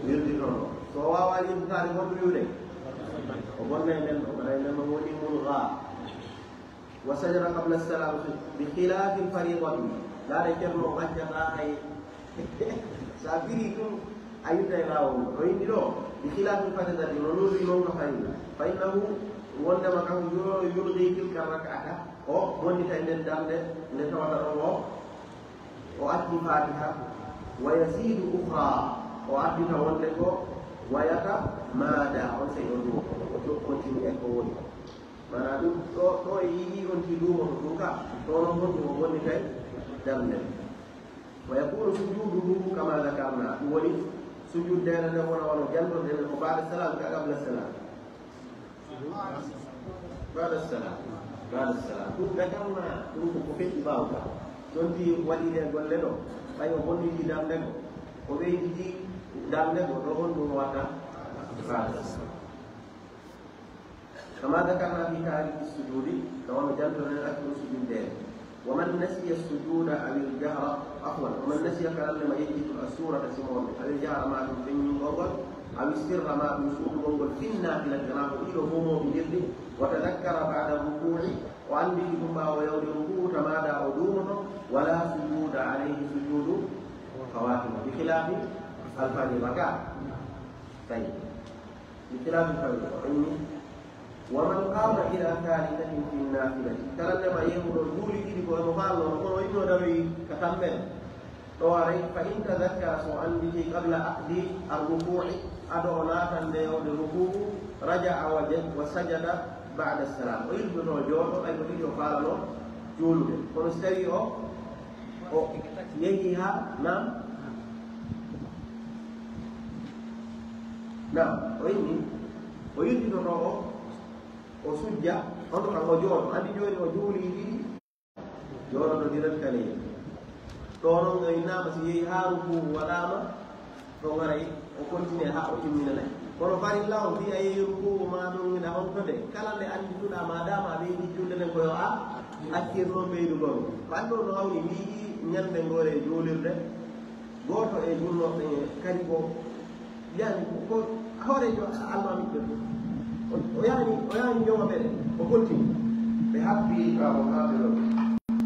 يدل ركاو سواء والي بكاري وقت يولي وقلنا إنما ولي ملغى وسجد قبل السلام بخلاف الفريضة لا يكرم مجدا أي سابيركم أيضا يراون وإنه بخلاف الفريضة نور يوم فريضة فإنه وندم كان يلغي تلك الركعة أو وندم تندم دام نتواتر وأتي فاتحة ويزيد أخرى وأتي توندم ويتمادى وسيدو وتكون يكون mana ɗum ɗo e yiɗi on ti lumo to ɗum ka ɗono honɗum o woni kay darde wa yakunu sujuduhu kama zakarna ɗum woni sujuddene nden wona wono jandorde nden ko bada salam ka qabla salam bada salam ɗum zakarna ɗum ko feƴƴi ɓawka jonti waɗide golle ɗo ɓay o bonniti damde go o ɓeydidi damde go ɗo honɗum watta bada salam كما ذكرنا في تاريخ السجود كما جلد الأكل سجود ومن نسي السجود أو الجهر عفوا ومن نسي كلام يجد السورة سمون أو الجهر ما تنفين غول أو السر ما تنسوق غول في النافلة جناه إلى همو بجلده وتذكر بعد الركوع وأن بكم ويوم الركوع تمادى عدومه ولا سجود عليه سجود خواتمه بخلاف الفريضة طيب بخلاف الفريضة ومن قام إلى ثالثة في النافلة كلما يقول جولي كذي كو مفعل نقول إنه دوي كتمل تواري فإن تذكر سؤال به قبل أخذ الركوع أدعو ناتا ليوم الركوع رجع وجد وسجد بعد السلام ويلبن جوتو أي بدي يفعله جولد ونستوي أو يجيها نعم نعم ويلبن رو وسجى أنت كم جول أنت جولي وجولي جول نديرت كليه تورون غينا بس يجيها ركوع وداما تونغري وكونتيني ها وتميننا kono fari law fi ay ruku ma do ngina on to de kala le andi tuda ma dama be di julde len ko yo akkir non be du gon bando no awni mi nyande ngore jolirde goto e jullo be kadi ko yani ko hore jo alma mi o yani jo mabere o konti be habbi ka o habiro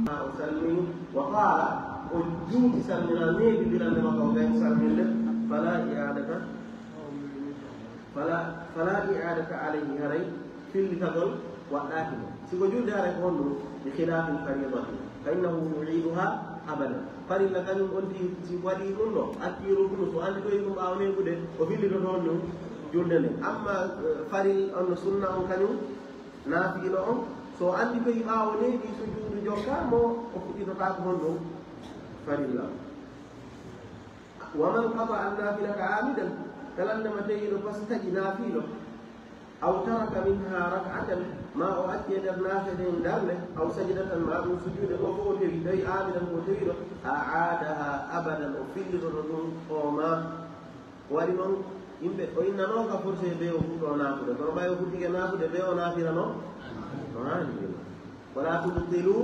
ma salmi wa qala o juuti salmina nebi bilande makko ben salminde fala i'adaka فلا إعادة عليه هري في التقل والآخر سيقول دارك هون بخلاف الفريضة فإنه يعيدها أبدا فريضة كان قلت سيقولي كله أكيرو كله سؤال كيلو أونين كده وفي اللي هون جلدنا أما فريضة أن سنة كانوا نافي لهم سو أنت كي أونين في سجود جوكا مو أفتي تطاق هون فريضة ومن قطع النافلة عامدا كلام لما تيجي فاستجي نافله أو ترك منها ركعة ما أؤكد النافل دارله أو سجدة ما أو سجود وفوت الدي عاملا وتيره أعادها أبدا وفي الرجل وما ولمن وإن نوك فرصة بيو فوق نافله فلما بيو فوق نافله بيو نافله نو ولا تبطلوا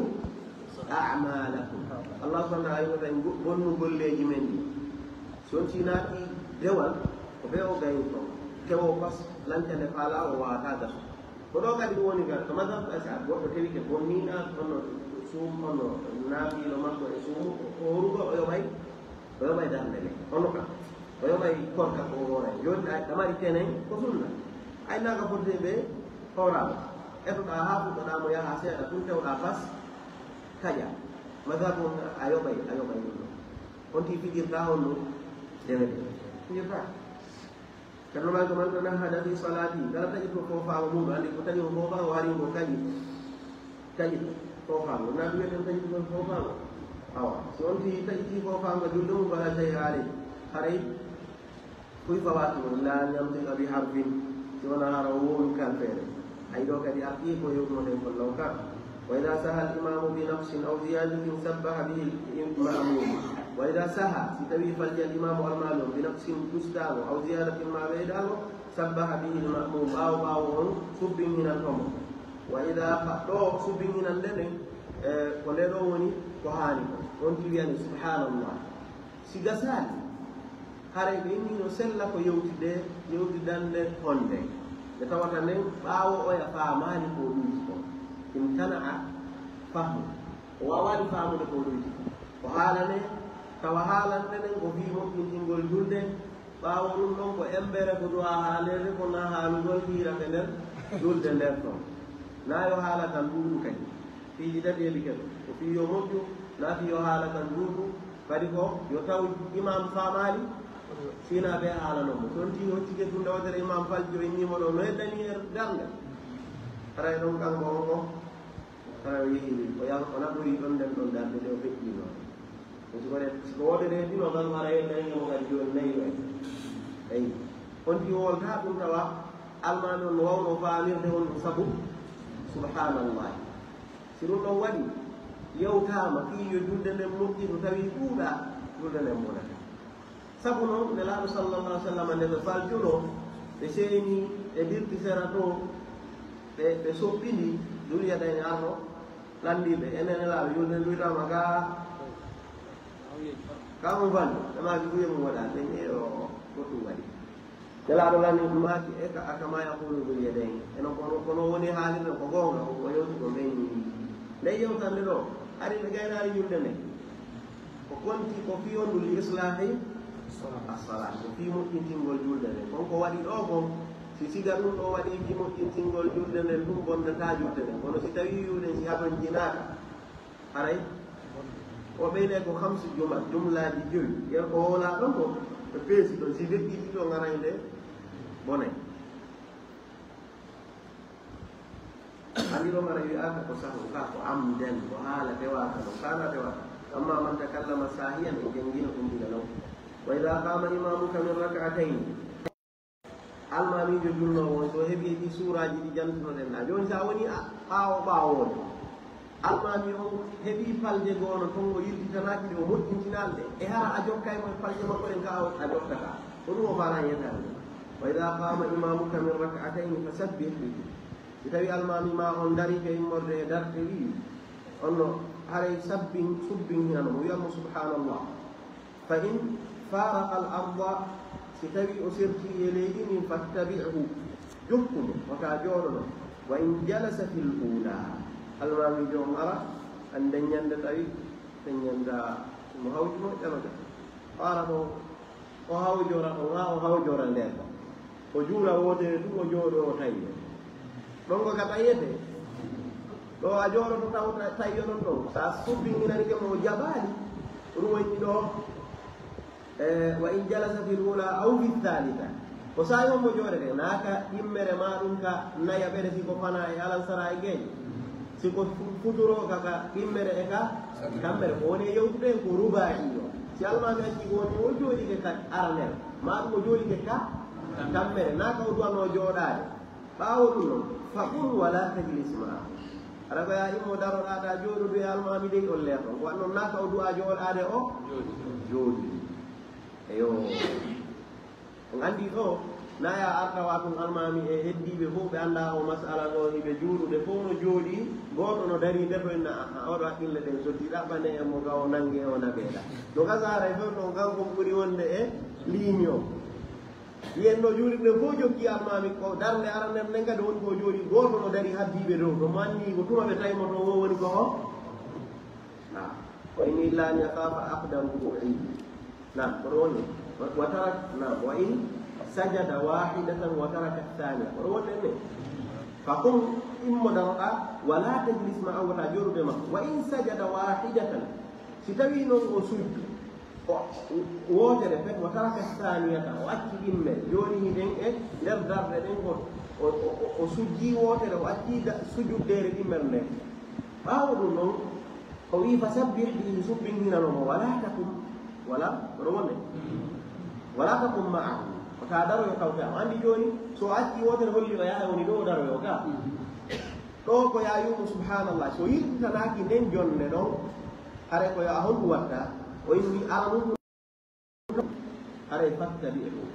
أعمالكم الله سبحانه وتعالى يقول لي جمني سنتي ناتي دول beo gaynto kewo pas lancane fala o wata gas ko do kadi woni gal to madam asa goddo tewi ke bonnina ono sum ono nabi lo makko e sum o rugo o bay dande ono ka o bay korka ko wona joni ay tamari tenen ko sunna ay naga forte be ora eto da hafu da mo ya hase da kun tawda pas kaja madam ayo bay on ti fidir ta honno dewe fidir karena mereka mengatakan hadapi salati kalau tadi profil mu andi ko tadi mo ba wari ko kaji profil na duwe tan tadi profil awa so onti tadi profil ga dulum ba tay ali haray kuy fawati la nyam te abi harfin si wala rawu kan fere ay do kadi aki ko yo mo den ko lawka wa idha saha al imam bi nafsin aw ziyadatin sabbaha bihi al ma'mum وإذا سهى ستوي فلج الإمام المعلوم بنقص تستاغ أو زيادة ما بيداه سبح به المأموم أو سب من الأمر وإذا قطعوا سب من الليل ولدوني كهاني كنت يعني سبحان الله سيغسال هاري بيني نسلا كو يوتي دande honde de tawata nen baawo o ya faamaani ko duuti in kana fahmu o waawani faamude ko duuti ko haalane tawa haalande ko wi moƴƴintingol julde ɓaawo ɗum ɗon ko embere ko duwa haalede ko na haalugol hiirake nder julde nder ɗon na yo haala tan duuɗu kadi fiiji daɗeeli keɗo ko fi yo moƴƴu na fi yo haala tan duuɗu kadi ko yo taw imam faamaali sina ɓe haalanomo toon ti hoccike tunde wotere imam faljo innimo ɗo no heddani er darnde aray ɗon kanko on ko ara o yehi o naɓoyi ɗon nden ɗon darde nde o feƴƴino siko wode de dino tan mara yedde mo kadi joni nayi ay on di wolta ɗum tawa alma non wawno faamirde on sabu subhanallah si ɗum ɗon waɗi yewtama fiyo julde nden moƴƴi to tawi ɗuuɗa julde nden monata sabu noon nelaɗo sallallahu alih w sallam nde ɓe faljoɗo ɓe seeni ɓe dirti sera to ɓe soppini duniya ɗen arno landiɓe enen nelaɗo julde nduytama ga kamu van nama ibu yang muda ini kotu wali jala dolan ni mati eka akama ya ko do ya den eno kono woni haali no ko gonga ko yo to meni lay yo tan do ari be gayna ari yulde ne ko konti ko fi on dul islahi as-salat ko fi mo intingol julde ne ko wadi do gon si siga dum do wadi fi mo intingol julde ne dum bonda ta julde ne kono si tawi yulde si haban jinaka aray o ɓeyde ko hamsu jumlaji joyi yen ko wona ɗon ko ɓe peesi ɗon si weɗɗiɗi ɗo garayde bone andiro mara wi'aka ko sahu ka ko amdan ko haala tewaka no kana tewaka amma man takallama sahiyan e jangino ɗum diga non wa ida qama imamuka min rak'atayn almamijo julnowo so heeɓi ɗi suuraji ɗi jantunoɗen ɗa joni sa woni ɓaawo ɓaawode almami o heeɓi palde goono ton o yilditanaki ɗe o moƴƴintinalde e hara a jokkay mo palde makko ɗen ka a jokkata ko ɗum o fala yetande wa ida qama imamuka min rak'atayn fasabbih bihi si tawi almami ma on dari ke immorde e darte wi onno haray subbin hinano mo wiyatmo subhanallah fa in faraqa al arda si tawi o sirti e leydi min fattabi'hu jokkumo wata jooɗoɗo wa in jalasa fil ula almami joom ara an daññande tawi daññanda mo hawjimo ƴaloja ara to o hawjora ɗo ga o hawjora nder ɗo o juula wotere ɗum o jooɗo o tawi ɗon ko ka tayete ɗo a jooɗoto taw tayyoɗon ɗon sa subbinginani ke mo jaɓaali ruwoyɗi ɗo wa in jalasa fil ula aw fi thalitha ko sa yon mo jooɗete naaka immere ma ɗum ka naya ɓere siko fana e alansara e geeƴe siko futuro kaka immere e ka kammere ko woni e yewtude ko ruba'i o si almami acci ko woni o jooɗike ka arnel ma ɗum o jooɗike ka kammere naaka o duwanno jooɗaade ɓaawo ɗum noon faqul wala tajlis ma'ahu aɗa ko ya immo daroɗaɗa jooɗudu e almami dey on leer ɗon ko wannoon naaka o du'a jooɗaade o jooɗi eyo on andi ɗo naya artawa tun almami e heddiɓe fof ɓe anda o masala ɗo hiɓe juuɗude fof no jooɗi goto no dari nder ɗo enna oɗo haqqille ɗen so ɗiɗaɓane e mo gaw nangue o naɓeeɗa no gasara e fof ɗon kanko ɓuuri wonde e ligne o yen no juuɗiɓe fof jokki almami ko darde aranel nden kadi woni ko jooɗi goto no dari habdiɓe dow to manni ko tuma ɓe tawimo to o woni ko o wa in illa an yakafa aqdamuhu indi nam koɗo woni wa tarak nam wa in sajada wahidatan wa taraka thania koɗo woni enne fa qum immo daroɗa wala tajlis ma awata joɗude makko wa in sajada wahidatan si tawi noon o sujju o wotere fet wa taraka thaniyata o acci immel joni hiɗen e nder darde ɗen ko o sujji wotere o acci sujjuddere immel nden ɓawo ɗum noon o wi fa sabbih bihi subbin hinanomo wala takum wala koɗo wonde wala takum ma'ahu ta daroyo kawte am andi joni so acci wotere holli o yaha woni ɗo daroyo ga ɗo ko yayumo subhanallah so yirtitanaki nden jonde ɗon hare ko yo a honɗum watta o inni aranum haray fattabi e ɗum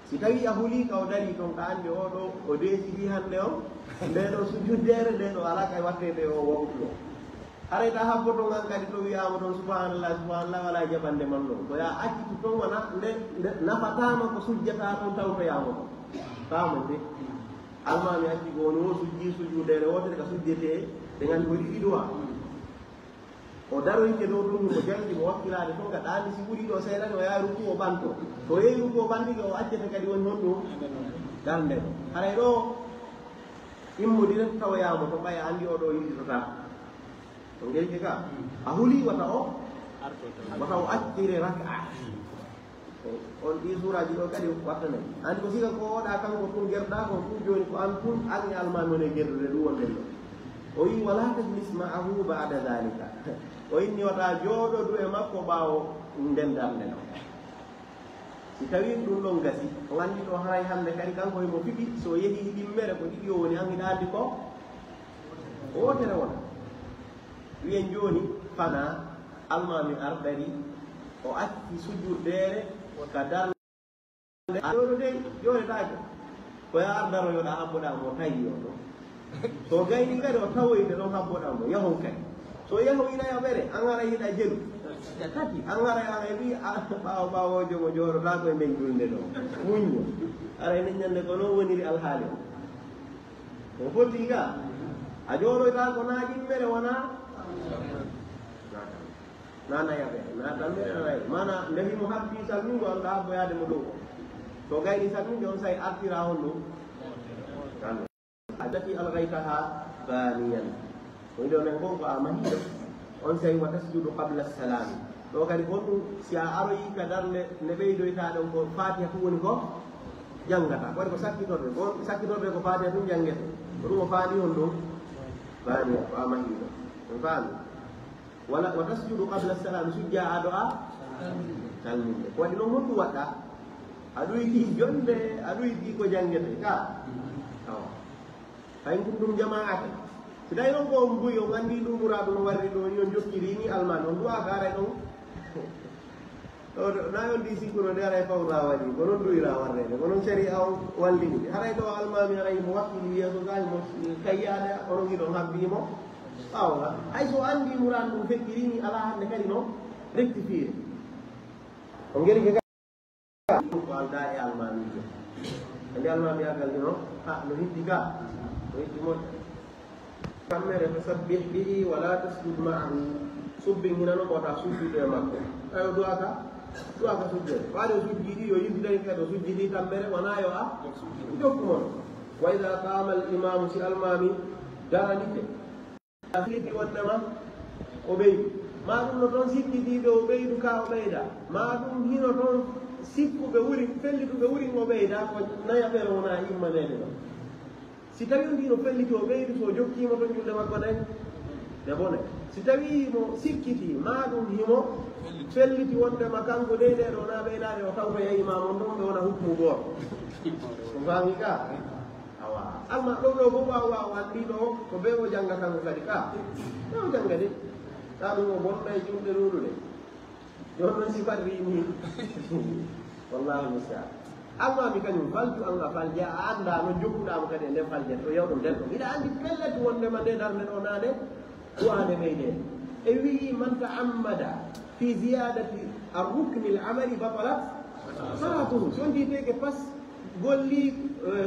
si tawi a huuli ka o dari toon ka andi oɗo o desidi hande o nde ɗo sujjuddere nde ɗo ala kay wattede o wawtuɗo haray ta habboto ngan kadi to wiyama toon subhanallah subhanallah wala jaɓande man ɗon ko ya accitu toon wona nde nafatama ko sujjata toon tawtoyama toon famode almami acci ko woni o sujji sujjudere wotere ka sujjete ɓe gandi ko ɗiɗi ɗowa o daroyke dow ɗum mo jaldi mo wakkilade toon ga ɗandi si ɓuuri ɗo seeɗani o yaha ruku o ɓanto to yehi ruku o ɓantike o accete kadi woni honɗum darde ɗo haray ɗo immodiren tawoyama to ɓaya andi oɗo yillitota to ngelke ka a huuli wata o accire raka on ɗi suraji ɗo kadi wattane andi ko siga ko oɗa kanko tun gerɗa ko fu joni ko an tun anni almami one gerdude ɗum wonɗen ɗo o wi wala tajlis ma'ahu ba'da dhalika o inni wata jooɗodu e makko ɓaawo nden darde ɗo si tawi ɗum ɗon gasi o andi ɗo haray hande kadi kanko hemo fiɓi so yeehi ɗimmere ko ɗiɗi o woni an hiɗa andi ko wotere wona wiyen joni fana almami ardari o acci sujjuddere ka darde jooɗo de jooɗetake koye ardaroyoɗa habboɗamo tawi o ɗo so gayni kadi o tawoyde ɗon habboɗamo yahon kadi so yahoyinayo ɓere an ara yiɗa jelu tati an ara ana wi ɓawo ɓawojo mo jooɗota koye nden julde ɗo muñño ara enen ñande ko noon woniri alhaali o foti ga a jooɗoyta ko naƴimmere wona nanayaɓe natanɓe mana ndefimo habdi salmingo anɗa habboyade mo ɗo so gayni salmingo on say artira hon ɗum التي ألغيتها بانيا وإذا نقول أمهيد on say watasjudu qabla salam ɗo kadi gonɗum si a aroyi kadar ne ɓeydoyta ɗon ko fatiha fu woni ko janngata waɗi ko sakkitorde on sakkitorde ko fatiha fu janngete ɗum o faani on ɗum ثانية فأمهيدا فهمت ولا وتسجد قبل السلام سجى أدعاء تلميذ وإنه متوتا أدو يتي جند أدو يتي كو جانجت كا فإن كنتم جماعة Sidai non ko mbuyo ngandi du muradu no warri do nyon jokkiri ni alman on duwa garay non na yon di sikuno de aray fawra wadi gonon du ira warre de gonon seri aw walli ni haray do almami aray mo wakkili yeso gal mo kayyada ono gido habbi mo awla ay so andi muradu fekkiri ni ala hande kadi no rectifier on ngeri ke ko alda e almami andi almami agal no ha no hiddiga o hiddi mo kamere fasabbih bihi wa la tasjud ma'ahu subbi hina no bota sujud e makko ayo duaka sujud wado sujudi yo yidda ke do sujudi kamere wana yo a jokkumo wa idha qama al imam si al mami danite afiti wadama obey ma dum no ton sikkidi be obey du ka obeyda ma dum hino ton sikku be wuri fellitu be wuri obeyda ko naya be wona immanede no si tawi on ndino felliti o ɓeydi so jokkima to julde makko nayi nde bone si tawi mo sikkiti ma ɗum himo felliti wondema kanko de ɗe ɗo na ɓeydade o taw to yayima mon ɗon ɓe wona hukmu goto ko fami ka awa alma ɗo ɗo fof wawa wanndi ɗo ko ɓe o jangga kanko kadi ka ɓe o jangga de ta ɗum o bonɗa e julɗe ruɗuɗe joni noon si pat rini wallahu mustaan almami kañum falju anga falja a anda no jokkuɗamo kadi e nden faljet o yewɗum den ɗo ina andi pellete wondema nde darde ɗo nane duwande ɓeyde e wii man ta'ammada fi ziyadati arrukni l amali batalat salatuhu so nditeke pas golli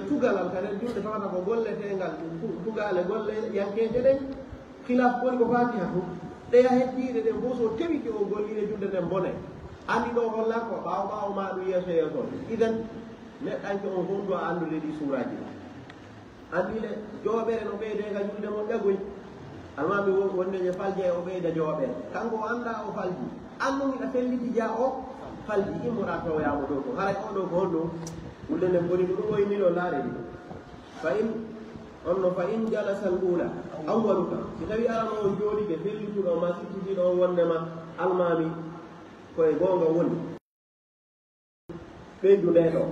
tugalal kanen julde tawata ko golletegal tugale golle yankeje ɗen khilaf goni ko fatiha fu ɗeya heddiɗe ɗen fof so tewike o gollide julde nden bone andi ɗo holla ko ɓawo ma ɗum yeeso yeeso idan neɗɗanke on hondu a andude ɗi suraji andile jooɓere no ɓeydega julde mo ɓegoy almami wonde je falje o ɓeyda jooɓere kanko o anda o falji annu ina felliti ja o falji immoɗa tawoyamo ɗo to haray oɗo ko honɗo julde nden boni ɗum woynino laare ɗi fa in onno fa in jalasa l ula awwaluka si tawi arano on jooɗi ɓe fellituɗo ma sikkitiɗo on wondema almami koye gonga woni ɓeydu nde ɗo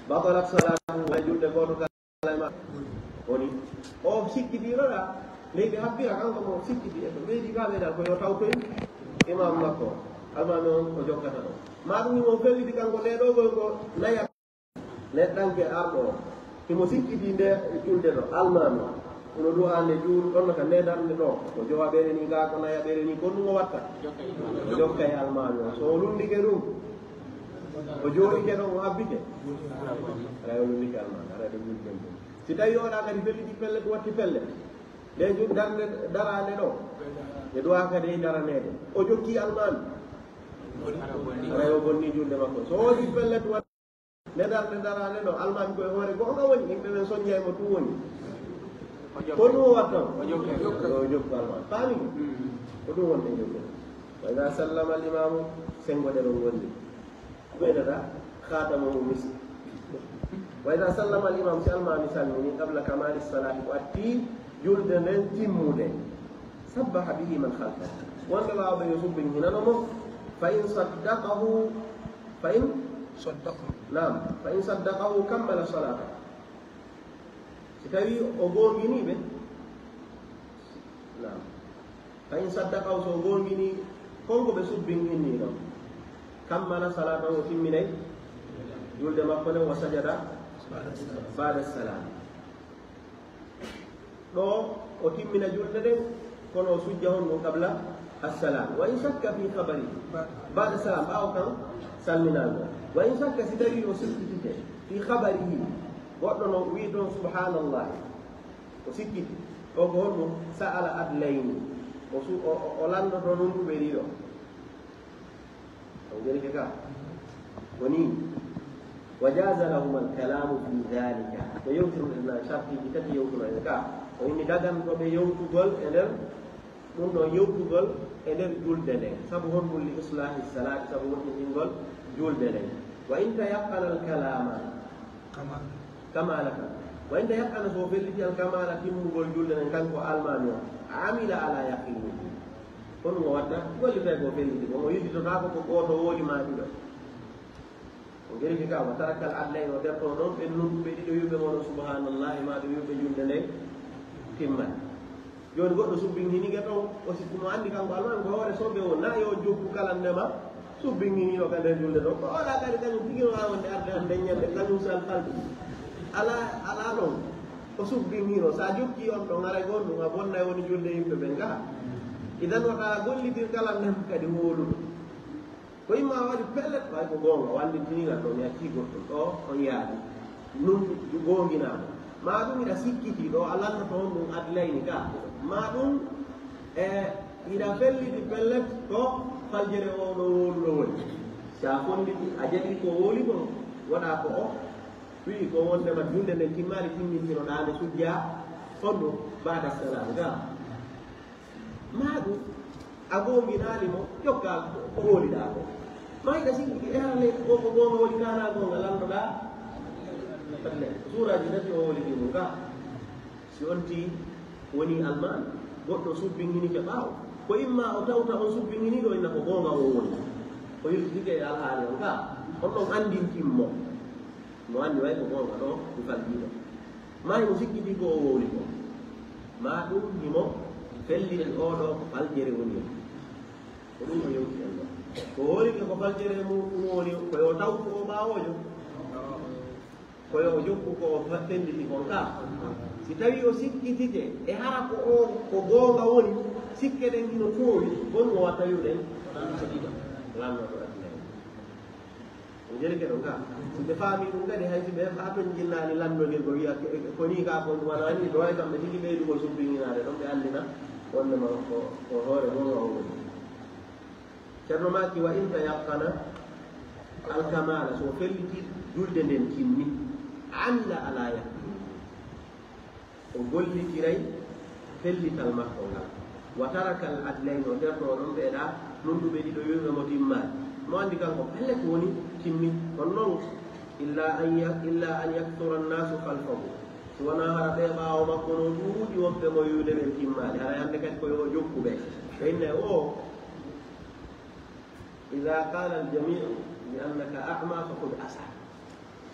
batalat salatu way julde goto kalama woni o sikkitiɗoɗa leydi habbira kanko mo sikkiti e to ɓeydi ka ɓeyda koyo taw koye imam makko almami on ko jokkata ɗo ma ɗum imo felliti kanko nde ɗo goy ko naya neɗɗanke arɗo o imo sikkiti nde julde ɗo almami uno du'a nde juuru ɗon ka nde darde ɗo ko jowa ɓere ni ga ko naya ɓere ni ko ɗum o watta o jokka e almami o so o lundike ɗum o jooɗike ɗon o habbike aray o lundike almami aray ɗo julden ɗum si tawi oɗa kadi felliti pellet watti pellet nde darde darande ɗo e du'a kadi daranede o jokki almami aray o bonni julde makko so woodi pellet wat nde darde darande ɗo almami koye hoore gonga woni yimɓe ɓen soññaymo tum woni ko ɗum o watta o jokku almami faami ko ɗum wonde jokku wa ida sallama al imamu sengoɗe ɗon gondi ɓeydata khatamuhu misk wa ida sallama al imam si almami salmini qabla kamali salati ko atti julde nden timmude sabbaha bihi man khalfa wonɓe wawɓe yo subbin hinanomo fa in saddaqahu kammala salata si tawi o gonginiɓe nam fa in saddaqahu so gongini konko ɓe subbin inni ɗon kammala salata o timminay julde makko nden wa sajada bada salam ɗo o timmina julde ɗen kono o sujja hon ɗum qabla assalam wa in shakka fi habari bada salam ɓawo kan salminago wa in shakka si tawi o sikkitite fi habarihi goɗɗo no wi ɗon subhanallahi o sikkiti o ko honɗum sa'ala adlayni o landoto nun ɗuɓe ɗiɗo o jerike ka woni wa jaza lahum alkalamu fi dhalika ɓe yewtirɗena sartiji tati yewtunoen ka o inni dagantoɓe yewtugol e nder ɗum ɗo yewtugol e nder julde nden sabu honɗum li islahi salati sabu woɗɗitingol julde nden wa in tayaqqana alkalama kama laka وإن يقع سوفيلتي الكمال تمغول جولدن كان كو ألمانيا عمل على يقين كون ودا كل تاي سوفيلتي مو يدي تو تاكو كو غوتو وولي ما دو ngeri fi ka wa tarakal adlay no defto non be num be dido yube mo subhanallah ma do yube julde timma joni goddo subbin hini gato o si mo andi kanko alman ko hore sobe o na yo jokku kala ndema subbin hini o kala julde do o la kadi tan tigino wonde arde ande nyande kanu sal falbi ala non o subbin hino sa jokki on do ngare gondo ma bonna woni julde yimbe be nga idan wata gollitir kala ndem kadi woludo ko imma wadi pellet way ko gonga wandi tiniga do mi acci goddo do on yaadi nun gonginama ma dum ida sikkiti do alanno to dum adlayni ka ma dum ida felliti pellet to faljere o do woludo woni sa fondi a jadi ko woli ko wada ko o wi ko wonde ma dunde ne timmari timmitino dande sujja fondo bada salam ga ma dum agonginali mo yokkal ko woli da ko mai da singi le ko woli kana go ngalando da padle sura jinati o woli dinu ka si onti woni alman goddo subbingini ke baw ko imma o tawta on subbingini do inna ko gonga o woni ko yirtike al haali on ka on do andin timmo mo andi way ko gonga do du falbido mai mo sikkiti ko o woli ko ma dum himo felli o do ko faljere woni ko dum yo yewti ko woli ko faljere mu woni ko yo taw ko bawojo ko yo jokku ko fattendi ko ka si tawi o sikkitite e hara ko o ko gonga woni sikke den dino towi gon mo wata yuden lamno do adna o jere ke don ka si be fami dum kadi hay si be fa ton jinnani lamdo ngel ko wiya ko ni ka ko wala ni do ay kam be tigi be du ko subbininaade don be andina wonde ma ko hore gonga o woni cerno maki wa inta yaqana al kamala so felliti julde den timmi amila ala yaqin o gollitiray fellital makko ngal wa taraka al adlayn o derto non beeda nunduɓe ɗiɗo yurga mo timmani mo andi kanko pelle ko woni timmi on non illa an yaktura annasu khalfahu so wona hara ɓe ɓaawo makko no ɗuuɗi wonɓe mo yude ɓen timmani hara hande kadi koyo jokkuɓe ɓe inne o ida qala aljamiu bi annaka a'ma faqul asa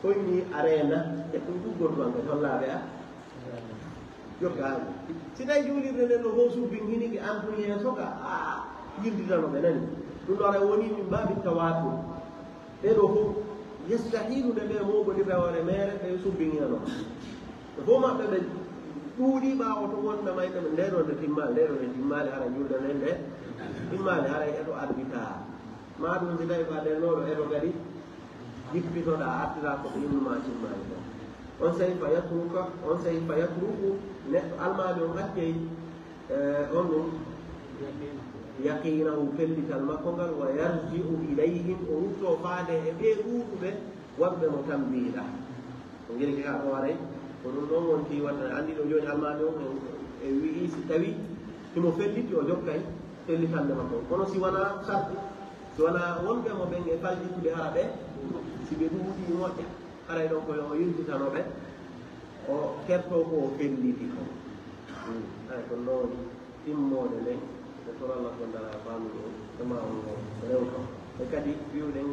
koyni arena e ɗum ɗuggol banko hollaɓe a joggaani si tawi juulirde nden no ho subbin hiniki an tun yeeso ka a yilditano ɓe nani ɗum ɗo ara woni min mbaɓi tawatur ɓeɗo fof yastahilu nde ɓe moɓoɗi rewore mere ɓe subbinginano ɓe fof maɓɓe ɓe ɗuuɗi ɓaawo to wonɓe mayɓe ɓe ndeɗo nde timmali hara julde nden nde timmali hara eɗo arbita ma ɗum si tawi ko a ɗennoɗo eɗo kadi jippitoɗa artira ko ɓe innuma timmali ɗo on sayi fa yatruku neɗɗo almaɓe on accey on ɗum yaqinahu pellital makko ngal wa yarji'u ilayhim o rutto faade e ɓe ɗuuɗuɓe wonɓe mo tambiɗa ko guelki ka ɗo waray ko ɗum ɗon wonti watta andi ɗo joni almaɓe on e wii si tawi himo felliti o jokkay fellitande makko kono si wona sarti si wona wonɓe mo ɓen e fallittuɓe hara ɓe si ɓe ɗuuɗi moƴƴa haray ɗon koyo o yirtitanoɓe o kerto ko o felliti ko ay ko noon timmode nden e toralla ko dara famuɗo ema on rewto e kadi wiwɗen